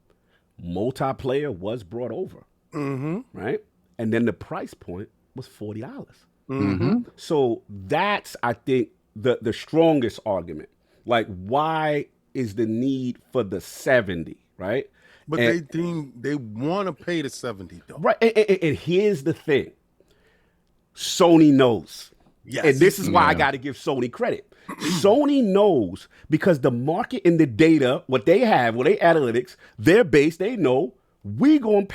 Multiplayer was brought over, right? And then the price point was $40. So that's, I think, the strongest argument. Like, why is the need for the 70, right? But they want to pay the 70 though, right? And here's the thing: Sony knows, and this is why I got to give Sony credit. Sony knows, because the market and the data, what they have, what they analytics, their base, they know we gonna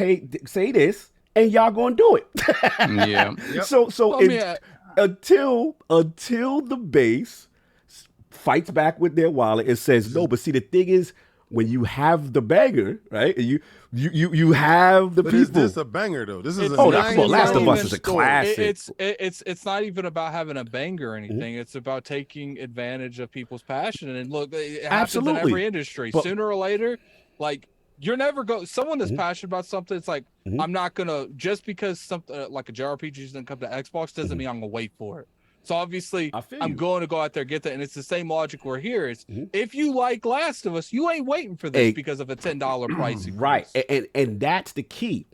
say this, and y'all gonna do it. Until the base fights back with their wallet and says no, but see, the thing is, when you have the banger, right? And you have the people. Is this a banger though? This is come on, Last of Us is a classic. It's not even about having a banger or anything. It's about taking advantage of people's passion. And look, it happens in every industry. Sooner or later, like, you're never someone that's passionate about something. It's like, I'm not gonna, just because something like a JRPG doesn't come to Xbox doesn't mean I'm gonna wait for it. So obviously, I feel I'm you. going to go out there and get that, and it's the same logic we're here. It's if you like Last of Us, you ain't waiting for this because of a $10 price increase. Right, and that's the key.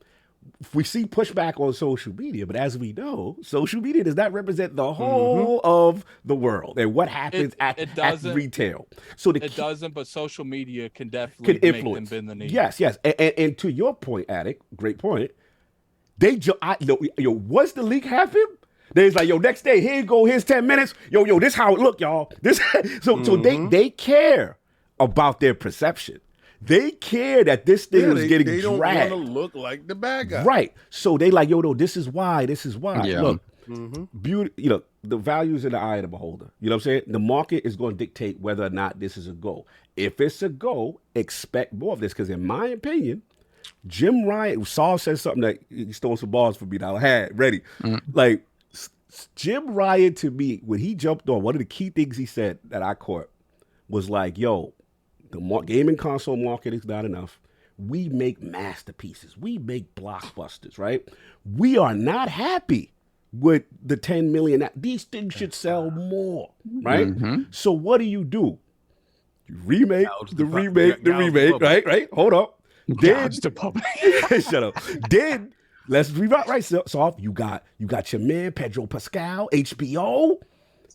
We see pushback on social media, but as we know, social media does not represent the whole of the world and what happens at retail. So it doesn't, but social media can definitely make them bend the knee. Yes. And to your point, Attic, great point. Once the leak happened, they's like, yo, next day, here you go, here's 10 minutes. Yo, this how it look, y'all. So they care about their perception. They care that this thing was getting dragged. They don't want to look like the bad guy. Right. So they like, yo, no, this is why. Yeah. Look, beauty, the value's in the eye of the beholder. You know what I'm saying? The market is going to dictate whether or not this is a go. If it's a go, expect more of this. Because in my opinion, Jim Ryan, Saul said something that he stole some balls for me that I had ready. Like, Jim Ryan, to me, when he jumped on, one of the key things he said that I caught was like, yo, the gaming console market is not enough. We make masterpieces. We make blockbusters, right? We are not happy with the 10 million. These things should sell more, right? So what do? You remake the remake, right? Hold up. Then, shut up. Then let's rewrite right. So you got your man Pedro Pascal, HBO,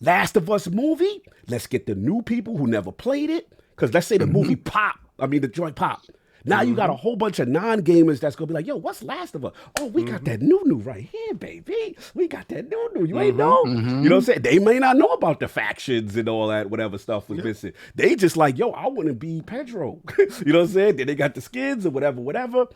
Last of Us movie. Let's get the new people who never played it. Because let's say the movie the joint pop. Now you got a whole bunch of non-gamers that's going to be like, yo, what's Last of Us? Oh, we got that new right here, baby. We got that new. You ain't know? You know what I'm saying? They may not know about the factions and all that, whatever stuff was missing. They just like, yo, I want to be Pedro. You know what I'm saying? Then they got the skins or whatever.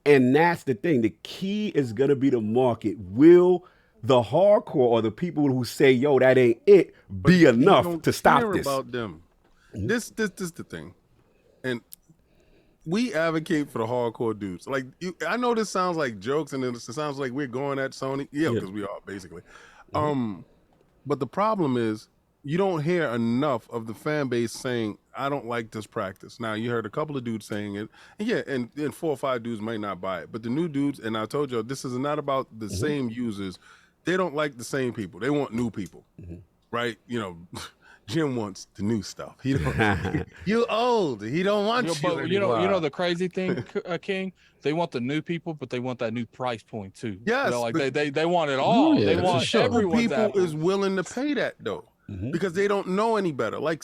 And that's the thing. The key is going to be the market. Will the hardcore or the people who say, yo, that ain't it, be enough to stop this? About them. This the thing, and we advocate for the hardcore dudes. Like I know this sounds like jokes, and it sounds like we're going at Sony. Yeah, because we are basically. But the problem is you don't hear enough of the fan base saying, "I don't like this practice." Now you heard a couple of dudes saying it, and and 4 or 5 dudes might not buy it, but the new dudes, and I told you this is not about the same users. They don't like the same people. They want new people, right? Jim wants the new stuff. He don't. You old. He don't want you. But you know the crazy thing, King. They want the new people, but they want that new price point too. Yes, they want it all. They want everyone. People is willing to pay that though, because they don't know any better. Like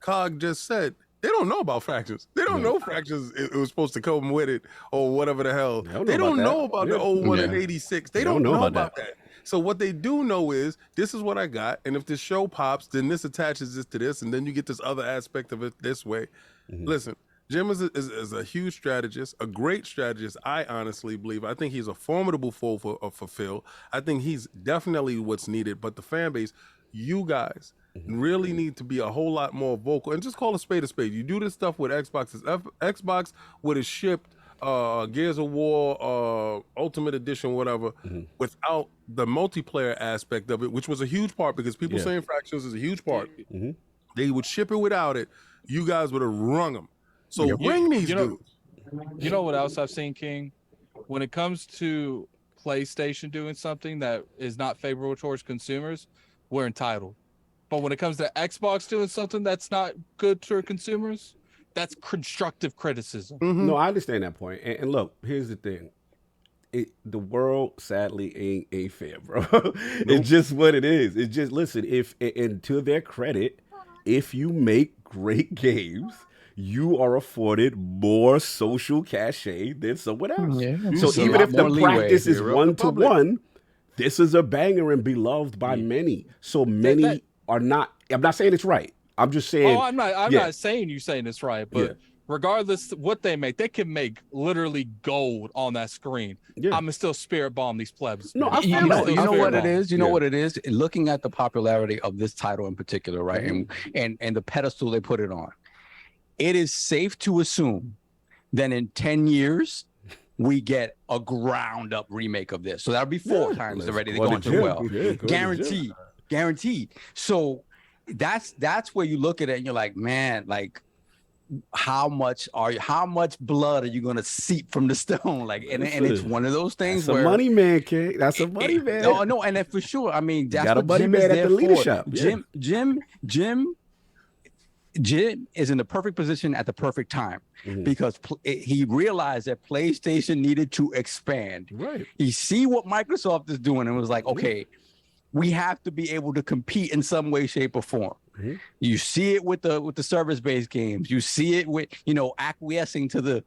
Cog just said, they don't know about fractions. They don't know fractions. It was supposed to come with it or whatever the hell. They don't know about the old one in '86. They don't know about that. So what they do know is this is what I got, and if this show pops, then this attaches this to this, and then you get this other aspect of it this way. Listen, Jim is a huge strategist, a great strategist. I honestly believe. I think he's a formidable foe for Phil. I think he's definitely what's needed. But the fan base, you guys, really need to be a whole lot more vocal and just call a spade a spade. You do this stuff with Xbox. Xbox would have shipped Gears of War Ultimate Edition, whatever, without the multiplayer aspect of it, which was a huge part because people saying fractions is a huge part. They would ship it without it. You guys would have rung them. So bring these dudes. You know what else I've seen, King? When it comes to PlayStation doing something that is not favorable towards consumers, we're entitled. But when it comes to Xbox doing something that's not good to consumers, that's constructive criticism. No, I understand that point. And look, here's the thing. The world sadly ain't fair, bro. It's just what it is. It's just, listen, and to their credit, if you make great games, you are afforded more social cachet than someone else. So even if the practice is 1-to-1, this is a banger and beloved by many. So many are not. I'm not saying it's right. I'm just saying. Oh, I'm not saying you're saying it's right, but regardless of what they make, they can make literally gold on that screen. I'm still spirit bomb these plebs. No, I you know what it is. You know what it is. Looking at the popularity of this title in particular, right, and the pedestal they put it on, it is safe to assume that in 10 years we get a ground up remake of this. So that'll be 4 times already. They're going to well, guaranteed. So that's where you look at it and you're like, man, like how much blood are you gonna seep from the stone? Like, and it's one of those things That's where a money man, kid. That's a money man. No, and for sure. I mean, that's got a what money Jim man is at there the leader for. shop. Jim is in the perfect position at the perfect time because he realized that PlayStation needed to expand. Right. He see what Microsoft is doing and was like, okay, we have to be able to compete in some way, shape, or form. You see it with the service-based games. You see it with acquiescing to the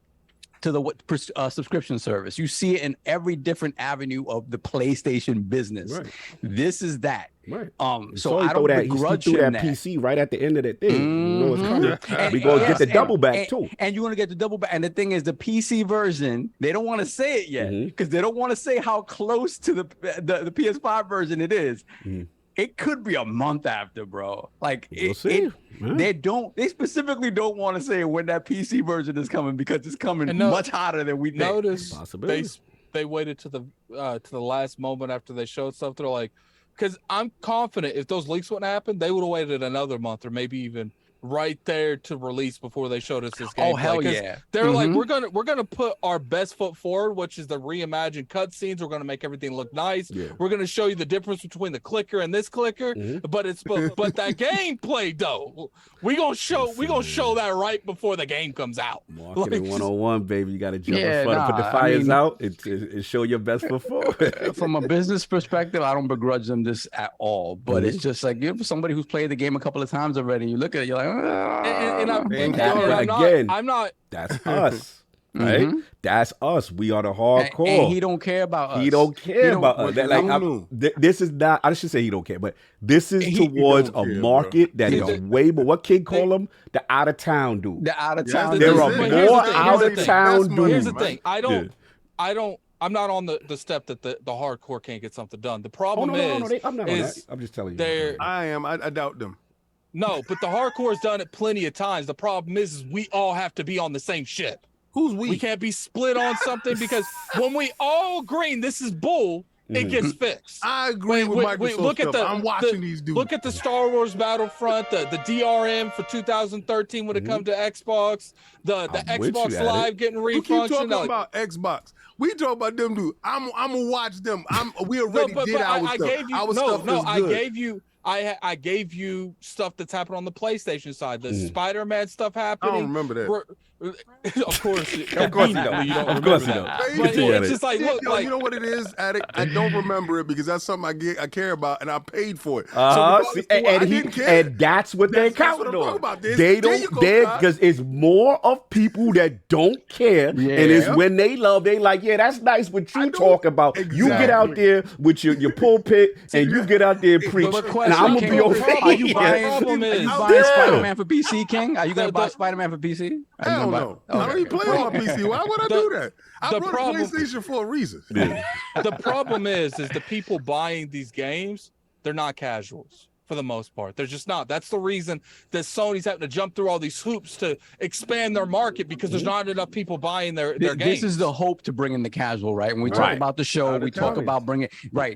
subscription service. You see it in every different avenue of the PlayStation business. Right. This is that. Right. So I don't begrudge him that. PC right at the end of that thing. You know it's coming. We're gonna get the double back too. And you're gonna get the double back. And the thing is, the PC version, they don't want to say it yet because they don't want to say how close to the PS5 version it is. It could be a month after, bro. Like we'll see. They specifically don't want to say when that PC version is coming because it's coming much hotter than we think. Notice they waited to the last moment after they showed stuff. They're like, because I'm confident if those leaks wouldn't happen, they would have waited another month or maybe even right there to release before they showed us this game. Oh hell yeah! They're like, we're gonna put our best foot forward, which is the reimagined cutscenes. We're gonna make everything look nice. We're gonna show you the difference between the clicker and this clicker. But that gameplay though, we gonna show that right before the game comes out. Marketing 101, baby. You gotta jump in front and put the fires out and show your best foot forward. From a business perspective, I don't begrudge them this at all. But it's just like you're somebody who's played the game a couple of times already. You look at it, you're like. I'm not. That's us, right? That's us. We are the hardcore. And he don't care about us. He don't care about us. This is not. I should say he don't care, but this is towards a market that is way more. What kid call them? The out of town dude. The out of town. There are more out of town dudes. Here's the thing. I'm not on the step that the hardcore can't get something done. The problem is, I'm not on that. I'm just telling you. I am. I doubt them. No, but the hardcore's done it plenty of times. The problem is we all have to be on the same ship. Who's we? We can't be split on something because when we all agree this is bull, it gets fixed. I agree with Microsoft. Look at I'm watching these dudes. Look at the Star Wars Battlefront, the DRM for 2013 when it comes to Xbox, the Xbox Live getting refunctioned. You keep talking about Xbox. We talk about them dudes. I'm gonna watch them. We already did our stuff. I gave you stuff that's happened on the PlayStation side. The Spider-Man stuff happening. I don't remember that. Of course you don't. Of course you don't. But it's just like, look, you know what it is, Addict? I don't remember it because that's something I care about and I paid for it. And that's what they're counting on. They don't, because it's more of people that don't care, and it's when they love. They like, yeah, that's nice what you talk about. Exactly. You get out there with your pulpit and you get out there and preach, and I'm gonna be over. Are you buying Spider-Man for PC, King? Are you gonna buy Spider-Man for PC? Hell no. I don't even play on my PC. Why would I do that? I brought a PlayStation for a reason. The problem is the people buying these games, they're not casuals for the most part. They're just not. That's the reason that Sony's having to jump through all these hoops to expand their market because there's not enough people buying their games. This is the hope to bring in the casual, right? When we talk about the show, we talk about bringing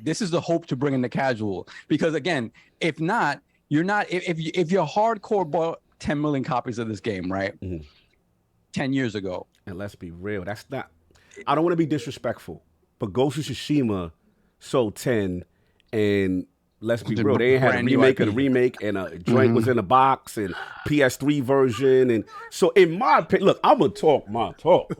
this is the hope to bring in the casual. Because again, if not, you're not. If you're hardcore, bought 10 million copies of this game, right? 10 years ago. And let's be real, that's not. I don't want to be disrespectful, but Ghost of Tsushima sold 10, and let's be real, they had a remake of the remake, and a joint was in a box, and PS3 version, and so in my opinion, look, I'm gonna talk my talk.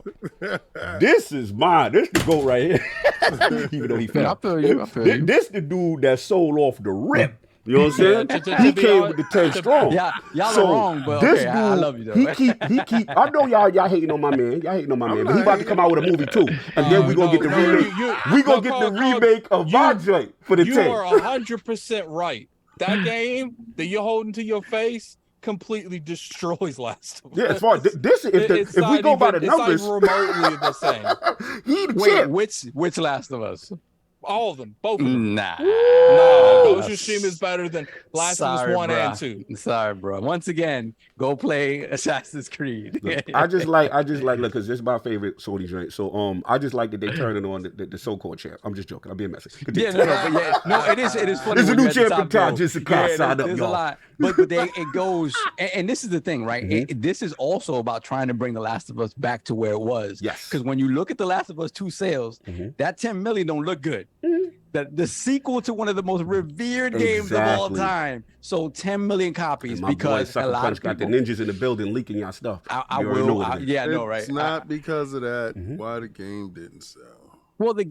This is the GOAT right here. Even though he fell. I feel you. This the dude that sold off the rip. You know what I'm saying? He came with the 10 strong. Yeah, y'all are wrong, but this dude, I love you though. He keep. I know y'all hating on my man. But he about to come out with a movie too, and then we gonna get the remake. We gonna get the remake of my joint for the 10. You are 100% right. That game that you're holding to your face completely destroys Last of Us. Yeah, as far as this, if we go by the numbers, it's not remotely the same. He the champ. Which Last of Us? All of them, both of them. Nah. No, Ghost of Tsushima is better than Last of Us 1 and 2. Sorry, bro. Once again, go play Assassin's Creed. Look, I just like, look, because this is my favorite Sony joint. So, I just like that they turning on the so-called champ. I'm just joking. I'm being messy. Yeah, no, it is funny. There's a when new you're at the champ top, in town. though. Just sign up, There's a y'all. lot, but it goes, and this is the thing, right? This is also about trying to bring The Last of Us back to where it was. Yes. Because when you look at The Last of Us 2 sales, that 10 million don't look good. The sequel to one of the most revered games of all time sold 10 million copies because a lot of people got the ninjas in the building leaking y'all stuff. It's not because of that why the game didn't sell. Well, the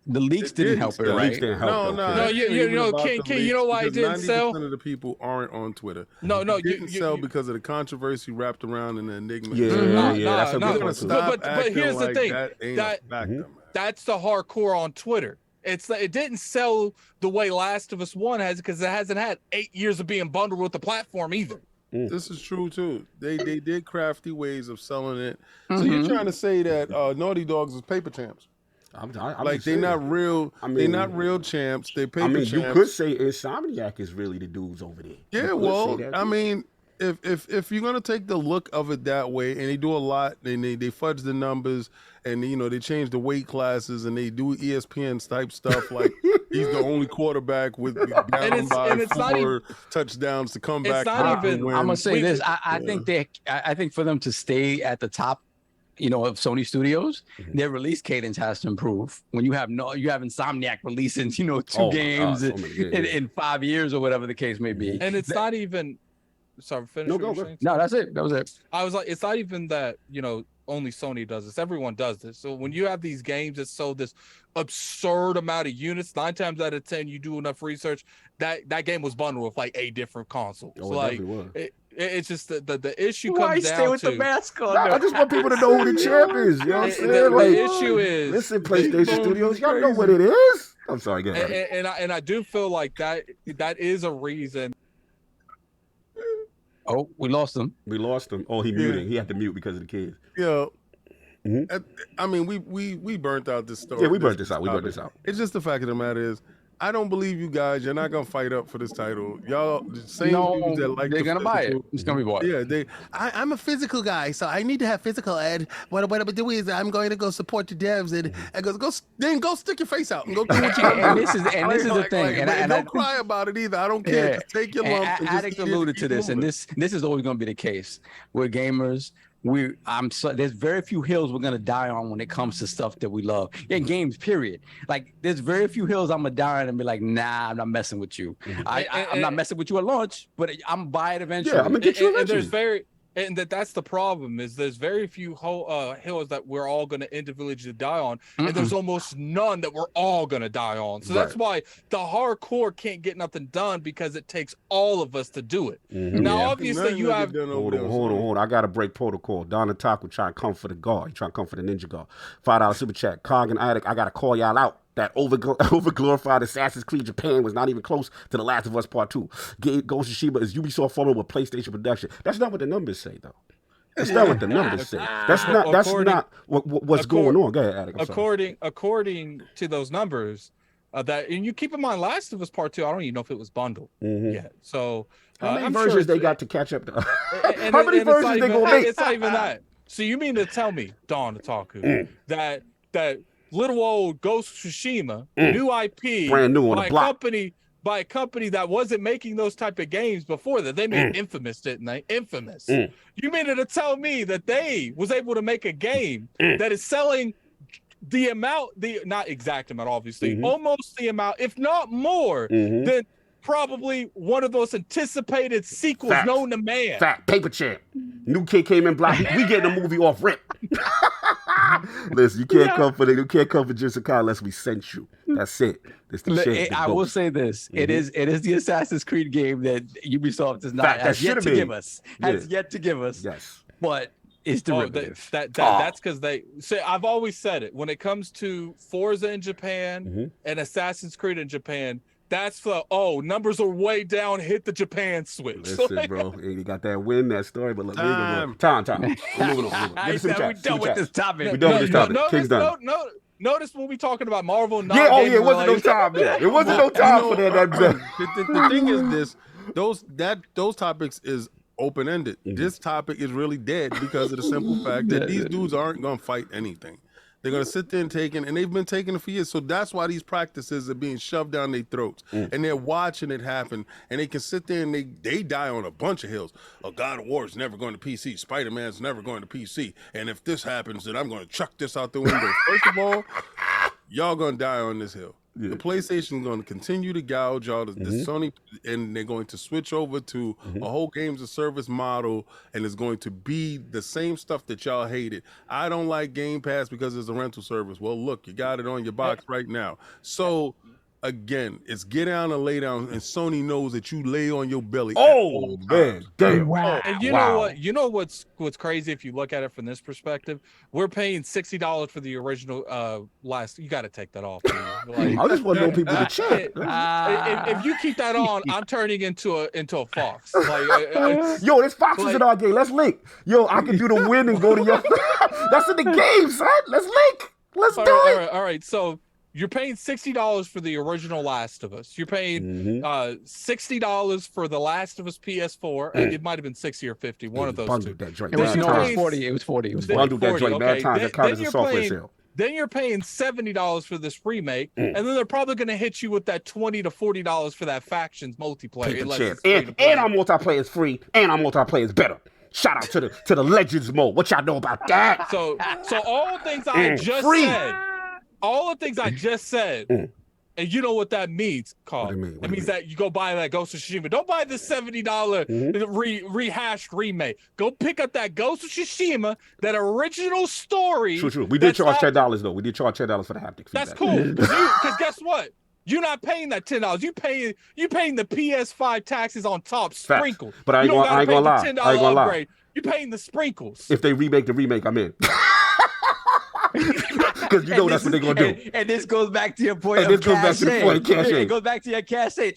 leaks didn't help it, The right? leaks didn't help. No, you know, King, you know why it didn't sell? 90% of the people aren't on Twitter. No, it didn't sell because of the controversy wrapped around in the enigma. That's a good one. But here's the thing. That's the hardcore on Twitter. It didn't sell the way Last of Us 1 has because it hasn't had 8 years of being bundled with the platform either. This is true too. They did crafty ways of selling it. So you're trying to say that Naughty Dogs is paper champs? They're not real. They're not real champs. They paper champs. You could say Insomniac is really the dudes over there. Yeah, well, I mean, if you're gonna take the look of it that way, and they do a lot, and they fudge the numbers, and they change the weight classes, and they do ESPN type stuff like he's the only quarterback with down by 4 touchdowns to come back. Not even. I'm gonna say this. I think for them to stay at the top, of Sony Studios, their release cadence has to improve. When you have Insomniac releasing, 2 games in 5 years or whatever the case may be. And it's not even. Sorry, finish. No, that's it. That was it. I was like, it's not even that only Sony does this. Everyone does this. So when you have these games that sold this absurd amount of units, 9 times out of 10, you do enough research, that game was bundled with like 8 different consoles. It's just the issue comes Why down stay with to the mask on? I just want people to know who the champ is. You know what I'm saying? The issue is, listen, PlayStation Studios, y'all know what it is. I'm sorry, go ahead. And I do feel like that is a reason. Oh, we lost him. Oh, he muted. He had to mute because of the kids. Yeah. I mean, we burnt out this story. Yeah, we burnt this out. It's just the fact of the matter is, I don't believe you guys. You're not gonna fight up for this title. Y'all, same dudes that like they're gonna buy it. It's gonna be bought. Yeah, I'm a physical guy, so I need to have physical ed. What I'm gonna do is I'm going to go support the devs and go stick your face out and go do what you want. And this is the thing. And don't cry about it either. I don't care. Yeah. Just take your lump. Addict alluded to this, and this is always gonna be the case. We're gamers. There's very few hills we're gonna die on when it comes to stuff that we love in games. Period. Like there's very few hills I'm gonna die on and be like, nah, I'm not messing with you. I'm not messing with you at launch, but I'm gonna buy it eventually. Yeah, I'm gonna get you eventually. That's the problem is there's very few hills that we're all going to individually die on, and there's almost none that we're all going to die on. So that's why the hardcore can't get nothing done because it takes all of us to do it. Now, obviously, you have. Hold on. I got to break protocol. Don Otaku trying to come for the guard. He trying to come for the ninja guard. $5 super chat. Cog and Addict, I got to call y'all out. That over-glorified Assassin's Creed Japan was not even close to The Last of Us Part 2. Ghost of Tsushima is Ubisoft following with PlayStation production. That's not what the numbers say, though. That's not what the numbers say. That's not what's going on. Go ahead, Attic. According to those numbers, and you keep in mind, Last of Us Part 2, I don't even know if it was bundled yet. So how many versions they got to catch up to? How many versions they gonna make? It's not even that. So you mean to tell me, Don Otaku, that little old Ghost of Tsushima, new IP, brand new on the block, by a company that wasn't making those type of games before that? They made Infamous, didn't they? Infamous. You mean to tell me that they was able to make a game that is selling the amount, not exact amount, obviously, almost the amount, if not more, than probably one of those anticipated sequels known to man. Paper Champ. New kid came in block. We getting a movie off rip. Listen, you can't come for Jessica unless we sent you. That's it. I will say this: it is the Assassin's Creed game that Ubisoft has yet to give us. Yes, but it's derivative. That's because they say. I've always said it when it comes to Forza in Japan and Assassin's Creed in Japan. That's numbers are way down. Hit the Japan switch. Listen, bro, you got that win, that story, but look, time. We're moving on. We're done with this topic. We're done with this topic. King's done. No. Notice when we talking about Marvel, not Yeah, oh gaming yeah, it wasn't no related. time there. It wasn't no time for that. The thing is this: those topics is open ended. This topic is really dead because of the simple fact that these dudes aren't gonna fight anything. They're gonna sit there and take it, and they've been taking it for years. So that's why these practices are being shoved down their throats, and they're watching it happen. And they can sit there and they die on a bunch of hills. Oh, God of War is never going to PC. Spider-Man's never going to PC. And if this happens, then I'm going to chuck this out the window. First of all, y'all gonna die on this hill. Yeah. The PlayStation is going to continue to gouge y'all. The Sony, and they're going to switch over to a whole games of service model, and it's going to be the same stuff that y'all hated. I don't like Game Pass because it's a rental service. Well, look, you got it on your box right now. So again, it's get down and lay down, and Sony knows that you lay on your belly. Oh man, damn! Wow. And you know what? You know what's crazy if you look at it from this perspective? We're paying $60 for the original last. You got to take that off. Like, I just want to know people to check. If you keep that on, I'm turning into a fox. Like, yo, there's foxes in our game. Let's link. Yo, I can do the win and go to your. That's in the game, son. Let's link. Let's do it. All right. So you're paying $60 for the original Last of Us. You're paying $60 for the Last of Us PS4. It might have been 60 or 50. One of those two. That joint. It was 40. It was 40. It was 40. Bundled that joint. Bad times. That counted as a software sale. Then you're paying $70 for this remake, and then they're probably going to hit you with that $20 to $40 for that factions multiplayer. And our multiplayer is free, and our multiplayer is better. Shout out to the Legends mode. What y'all know about that? So all the things I just said. All the things I just said, and you know what that means, Carl. It means that you go buy that Ghost of Tsushima. Don't buy the $70 rehashed remake. Go pick up that Ghost of Tsushima, that original story. True. We did charge $10 though. We did charge $10 for the haptic feedback. That's cool. Because guess what? You're not paying that $10. You paying the PS5 taxes on top, sprinkled. But I ain't gonna lie. $10 upgrade. You're paying the sprinkles. If they remake the remake, I'm in. Because you know that's what they're going to do. And this goes back to your point It goes back to your cachet.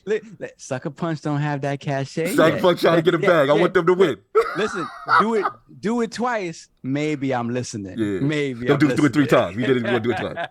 Sucker Punch don't have that cachet. Sucker Punch trying to get a bag. I want them to win. Listen, do it twice. Maybe I'm listening. Yeah. Maybe Don't do it 3 times. We did it. We're going to do it twice.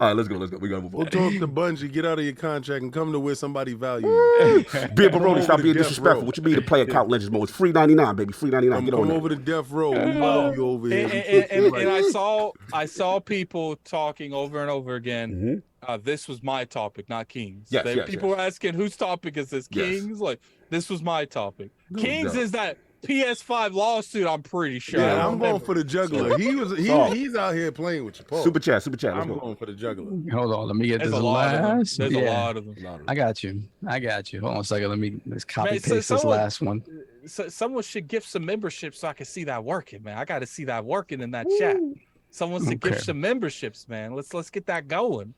All right, let's go. We got to move on. We'll talk to Bungie. Get out of your contract and come to where somebody values you. Beer Baroni, stop being disrespectful. What you mean to play account Legends mode? It's free $99, baby. Free $99. Get on come there. over to Death Row. We love you over here. And I saw people talking over and over again. This was my topic, not King's. People were asking, whose topic is this? King's? Like, this was my topic. King's is that PS5 lawsuit, I'm pretty sure. Yeah, I'm going for the juggler. He's out here playing with you, Paul. Super chat. I'm going for the juggler. Hold on, let me get There's this a lot of them. I got you. Hold on a second. Let's copy paste this last one. So someone should gift some memberships so I can see that working, man. I got to see that working in that chat. Someone should gift some memberships, man. Let's get that going.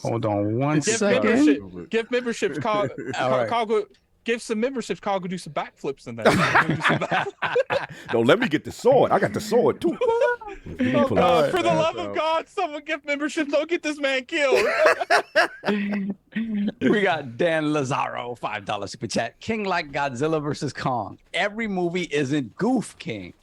Hold on one second. Gift memberships. Give some memberships. Carl go do some backflips in that. No, let me get the sword. I got the sword too. For the love of God, someone give memberships. Don't get this man killed. We got Dan Lazaro, $5 super chat. King like Godzilla versus Kong. Every movie isn't Goof King.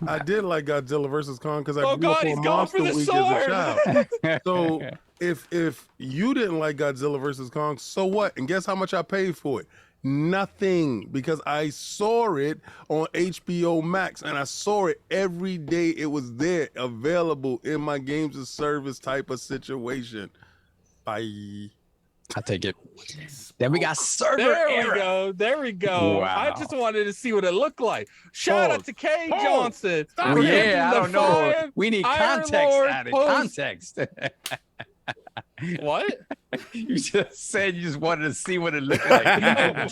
I did like Godzilla versus Kong because I grew God, up he's on going Monster for the Week sword. as a child. So if you didn't like Godzilla versus Kong, so what? And guess how much I paid for it? Nothing, because I saw it on HBO Max and I saw it every day. It was there, available in my games of service type of situation. Bye. I take it. Then we got server error. There we go. Wow. I just wanted to see what it looked like. Shout out to Kay Johnson. I don't know. We need context added. Context. What? You just said you just wanted to see what it looked like. And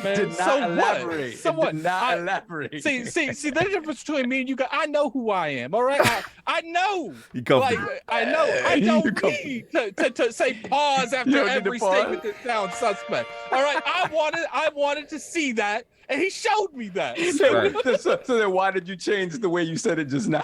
did not elaborate. Elaborate. See, the difference between me and you guys, I know who I am, all right? I know. I know me to say pause after every statement that sounds suspect. All right, I wanted to see that, and he showed me that. So then why did you change the way you said it just now?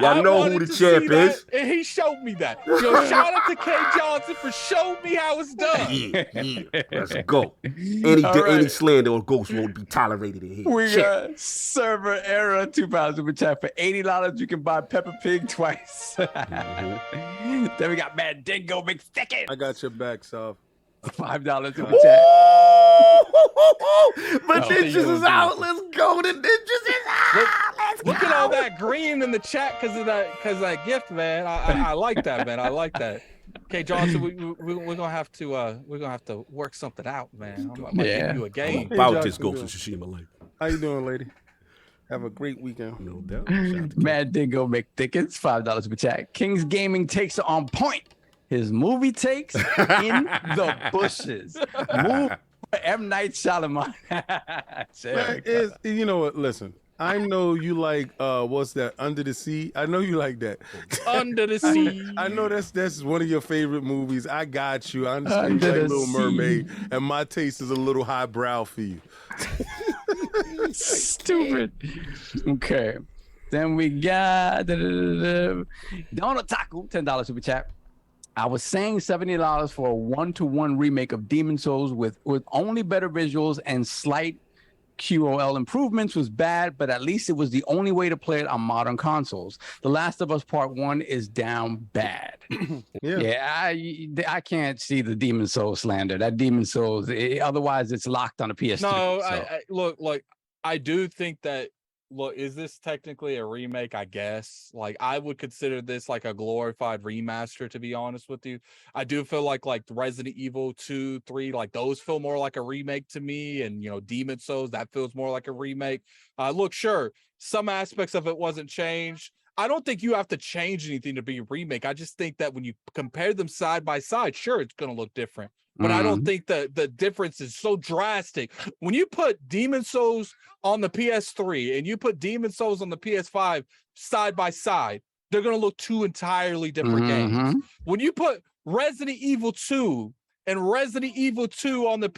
Y'all know who the champ is. And he showed me that. Yo, shout out to Kay Johnson for showing me how it's done. Yeah. Let's go. Any slander or ghost won't be tolerated in here. We got server error 2,000 per chat. For $80, you you can buy Peppa Pig twice. Then we got Mad Dingo McThickens. I got your back, Soph. $5 super chat. But Ninjas is out. Let's go. The Ninjas is out. Let's Look go. at all that green in the chat because of that gift, man. I like that, man. I like that. Okay, Johnson, we're gonna have to work something out, man. I'm gonna give you a game. About this Ghost of Tsushima, like. How you doing, lady? Have a great weekend. No doubt. Shout out to Mad Dingo McThickens, $5 super chat. King's Gaming takes it on point. His movie takes in the bushes. Move M. Night Shyamalan. You know what? Listen, I know you like what's that? Under the Sea. I know you like that. Under the Sea. I know that's one of your favorite movies. I got you. I understand Under you like the Little Sea. Mermaid, and my taste is a little highbrow for you. Stupid. Okay. Then we got Donald Taku, $10 super chat. I was saying $70 for a 1-to-1 remake of Demon Souls with only better visuals and slight QOL improvements was bad, but at least it was the only way to play it on modern consoles. The Last of Us Part 1 is down bad. I can't see the Demon Souls slander. That Demon Souls, otherwise it's locked on a PS3. No, so. I do think that. Look, is this technically a remake? I guess. Like, I would consider this like a glorified remaster, to be honest with you. I do feel like Resident Evil 2, 3, like those feel more like a remake to me. And, Demon Souls, that feels more like a remake. Look, sure, some aspects of it wasn't changed. I don't think you have to change anything to be a remake. I just think that when you compare them side by side, sure, it's going to look different. But I don't think that the difference is so drastic. When you put Demon Souls on the PS3 and you put Demon Souls on the PS5 side by side, they're going to look two entirely different games. When you put Resident Evil 2 and Resident Evil 2 on the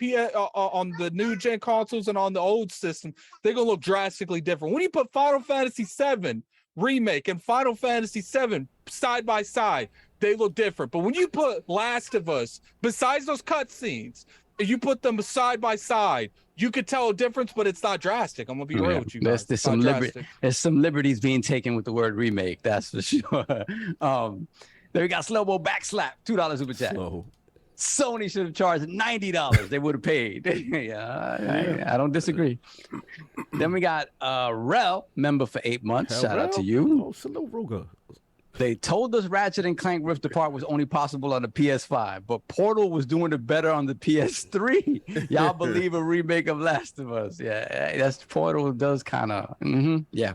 on the new gen consoles and on the old system, they're going to look drastically different. When you put Final Fantasy VII Remake and Final Fantasy VII side by side, they look different. But when you put Last of Us, besides those cutscenes, if you put them side by side, you could tell a difference, but it's not drastic. I'm gonna be real with you guys. There's some liberties being taken with the word remake, that's for sure. Then we got Slowbo Backslap, $2 super chat. Slow. Sony should have charged $90. They would have paid. I don't disagree. Then we got Rel, member for 8 months. Shout out to you. Oh, salute, Roga. They told us Ratchet and Clank Rift Apart was only possible on the PS5, but Portal was doing it better on the PS3. Y'all believe a remake of Last of Us? Yeah, that's Portal does kind of, yeah.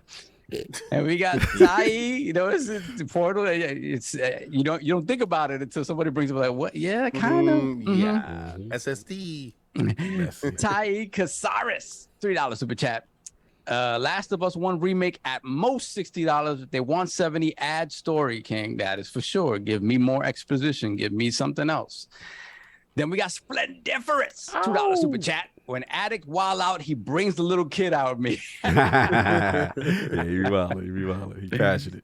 And we got Tai. It's Portal. It's you don't think about it until somebody brings up like, what? Yeah, kind of. Yeah, SSD. Tai Casares, $3 super chat. Last of Us 1 remake at most $60. If they want 70, add story, King. That is for sure. Give me more exposition. Give me something else. Then we got Splendiferous, $2 super chat. When Addict wild out, he brings the little kid out of me. Yeah, he wild. He passionate.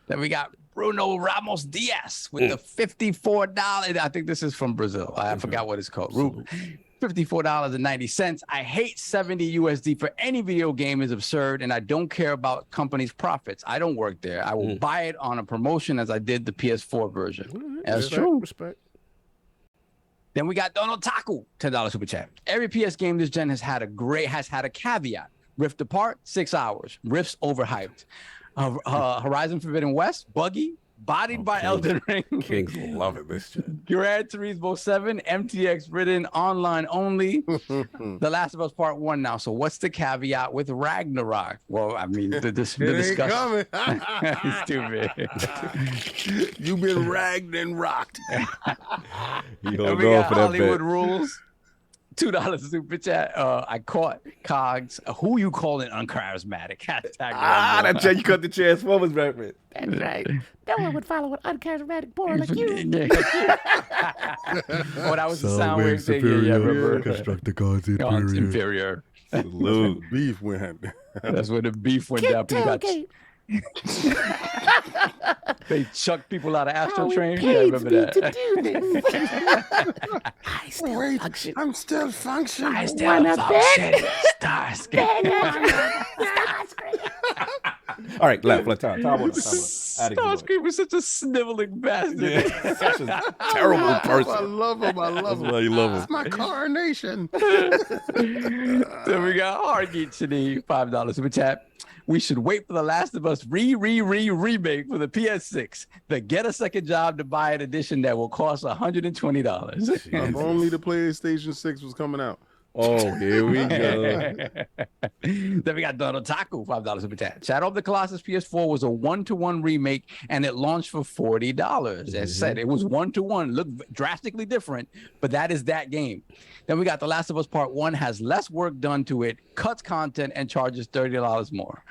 Then we got Bruno Ramos Diaz with the $54. I think this is from Brazil. I forgot what it's called. $54.90. I hate 70 USD for any video game is absurd, and I don't care about companies' profits. I don't work there. I will buy it on a promotion as I did the PS4 version. That's true. Respect. Then we got Donald Taku, $10 super chat. Every PS game this gen has had a caveat. Rift Apart, 6 hours. Rift's overhyped. Horizon Forbidden West, buggy. Bodied by Elden Ring. Kings will love it, this shit. Gran Turismo 7, MTX ridden, online only. The Last of Us Part 1 now. So what's the caveat with Ragnarok? Well, I mean, the discussion. It's stupid. You've been ragged and rocked. You And we got Hollywood Rules. $2 super chat. I caught Cogs. Who you calling uncharismatic? That check you cut the Transformers reference. That's right. No one would follow an uncharismatic boy like you. Oh, that was the sound wave thing. Yeah, remember? Constructicons God's inferior. Salute. Beef went. That's where the beef went down. They chucked people out of Astro Train. Yeah, I remember that. To do this. I still function. I'm still functioning. I still function. Starscream. All right, left. Time. Starscream was such a sniveling bastard. Yeah, such a terrible person. I love him. That's why you love him. It's my coronation. Then we got Hargeet Shani, $5 super chat. We should wait for The Last of Us remake for the PS6. The Get a Second Job to Buy It edition that will cost $120. If only the PlayStation 6 was coming out. Oh, here we go. Then we got Donald Taku, $5 super chat. Shadow of the Colossus PS4 was a 1-to-1 remake, and it launched for $40. As I said, it was 1-to-1. Looked drastically different, but that is that game. Then we got The Last of Us Part 1 has less work done to it, cuts content, and charges $30 more.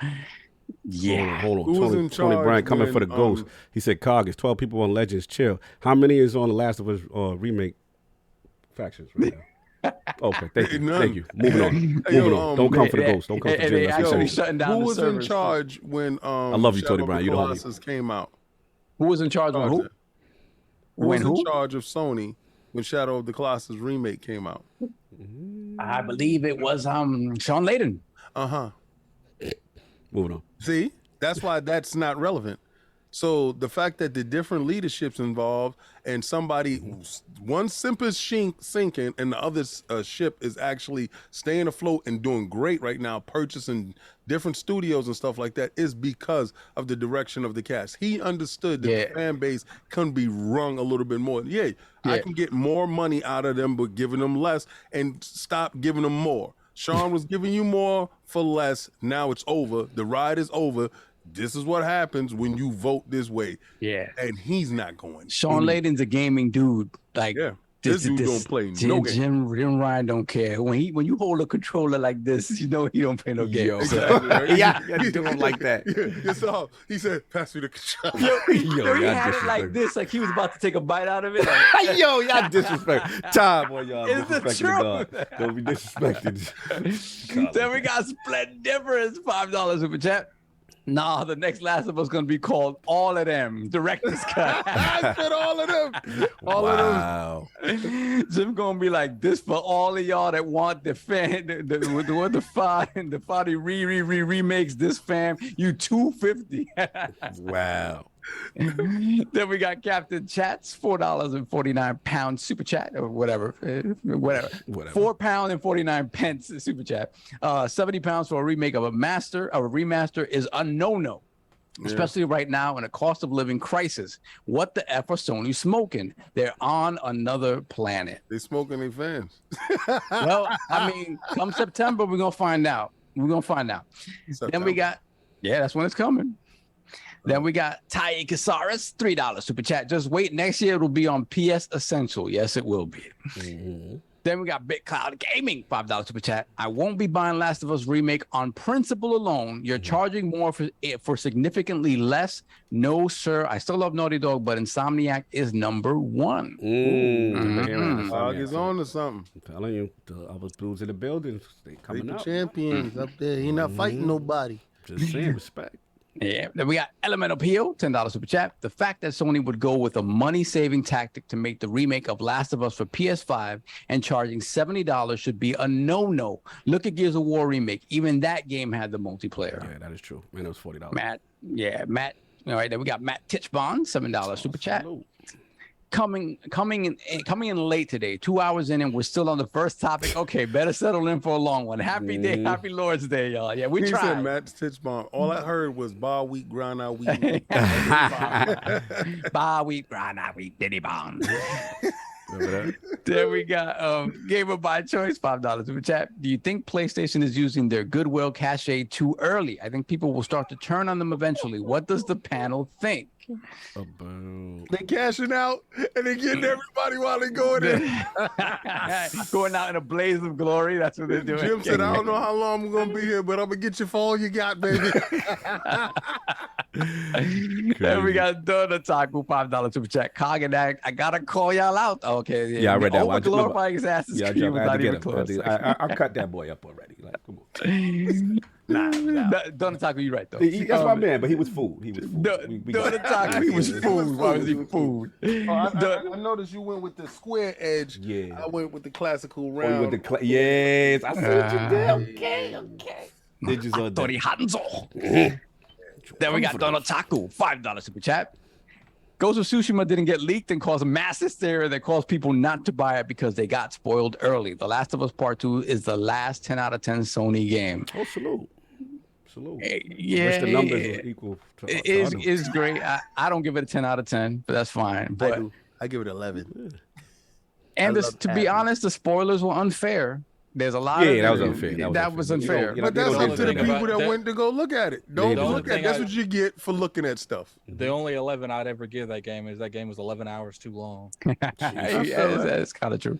Yeah. Hold on. Who was in Tony charge Bryant coming when, for the ghost. He said, Cog, it's 12 people on Legends. Chill. How many is on The Last of Us remake factions right now? Okay, thank you. None. Thank you. Moving on. Don't come for the ghost. Don't come for They Jim. actually shutting down Who the was in servers. charge when I love you, Shadow Tony of Bryant. the You don't Colossus came out? Who was in charge of who? Who was When in charge of Sony when Shadow of the Colossus remake came out? I believe it was Sean Layden. Moving on. See, that's why that's not relevant. So the fact that the different leaderships involved and one ship is sinking and the other ship is actually staying afloat and doing great right now, purchasing different studios and stuff like that, is because of the direction of the cast. He understood that the fan base can be wrung a little bit more. I can get more money out of them, but giving them less, and stop giving them more. Sean was giving you more for less. Now it's over. The ride is over. This is what happens when you vote this way. Yeah. And he's not going. Sean Layden's a gaming dude. Like, this dude don't play no game. Jim Ryan don't care. When you hold a controller like this, you know he don't play no games. Exactly, right? Yeah, you do him like that. He said, pass me the controller. Yo, he had it like this, like he was about to take a bite out of it. Like, Yo, y'all disrespect. Time on y'all It's the disrespecting the God. Don't be disrespected. Then we got Split Difference, $5 super chat. Nah, the next Last of Us gonna be called All of Them, Director's Cut. I said all of them. All of them. Jim gonna be like, this for all of y'all that want the fan, the Foddy remakes. This fam, you 250. Wow. Then we got Captain Chats, £4.49 super chat or whatever. £4.49 super chat. £70 for a remake of a remaster is a no-no. Especially right now in a cost of living crisis. What the F are Sony smoking? They're on another planet. They smoking their fans. Well, I mean, come September, we're gonna find out. Then we got, that's when it's coming. Then we got Ty Casares, $3 super chat. Just wait, next year it'll be on PS Essential. Yes, it will be. Then we got BitCloud Gaming, $5 super chat. I won't be buying Last of Us Remake on principle alone. You're charging more for significantly less. No, sir. I still love Naughty Dog, but Insomniac is number one. Dog is on to something. I'm telling you, the other dudes in the building, they coming They the up. champions up there. He not fighting nobody. Just saying, respect. Yeah, then we got Elemental Peel, $10 super chat. The fact that Sony would go with a money-saving tactic to make the remake of Last of Us for PS5 and charging $70 should be a no-no. Look at Gears of War Remake. Even that game had the multiplayer. Yeah, that is true. Man, it was $40. Matt. All right, then we got Matt Titchbond, $7 super chat. Coming in late today, 2 hours in, and we're still on the first topic. Okay, better settle in for a long one. Happy day, happy Lord's Day, y'all. Yeah, we He tried. said Matt Stitchbomb. All I heard was bar wheat, grind out wheat. Bar wheat, grind out wheat, diddy bond. Then we got Gamer by Choice, $5 super chat. Do you think PlayStation is using their goodwill cachet too early? I think people will start to turn on them eventually. What does the panel think? They cashing out and they getting everybody while they going in. Going out in a blaze of glory. That's what they're doing. Jim said, I don't know how long I'm gonna be here, but I'm gonna get you for all you got, baby. Then we got Donut Taco, $5 super chat. Cog and I gotta call y'all out. Okay. Yeah, I read that one. Glorifying his ass. Yeah, I had to get him. I cut that boy up already. Like, come on. Nah. Donut Taco, you're right though. That's my man, but he was food. Donut Taco, he was food. Why was he food? I noticed you went with the square edge. Yeah. I went with the classical round. Yes, I see what you did. Okay. Ninjas are Tori Hanzo. Then we got Donald Taku, $5 super chat. Ghost of Tsushima didn't get leaked and caused mass hysteria that caused people not to buy it because they got spoiled early. The Last of Us Part 2 is the last 10 out of 10 Sony game. Oh, salute. Yeah, wish the numbers were equal to it is great. I don't give it a 10 out of 10, but that's fine. But I give it 11. And to be honest, the spoilers were unfair. There's a lot of that was unfair. That was unfair. But that's up to the people that went to go look at it. Don't look at it. That's what you get for looking at stuff. The only 11 I'd ever give that game is that game was 11 hours too long. That's kind of true.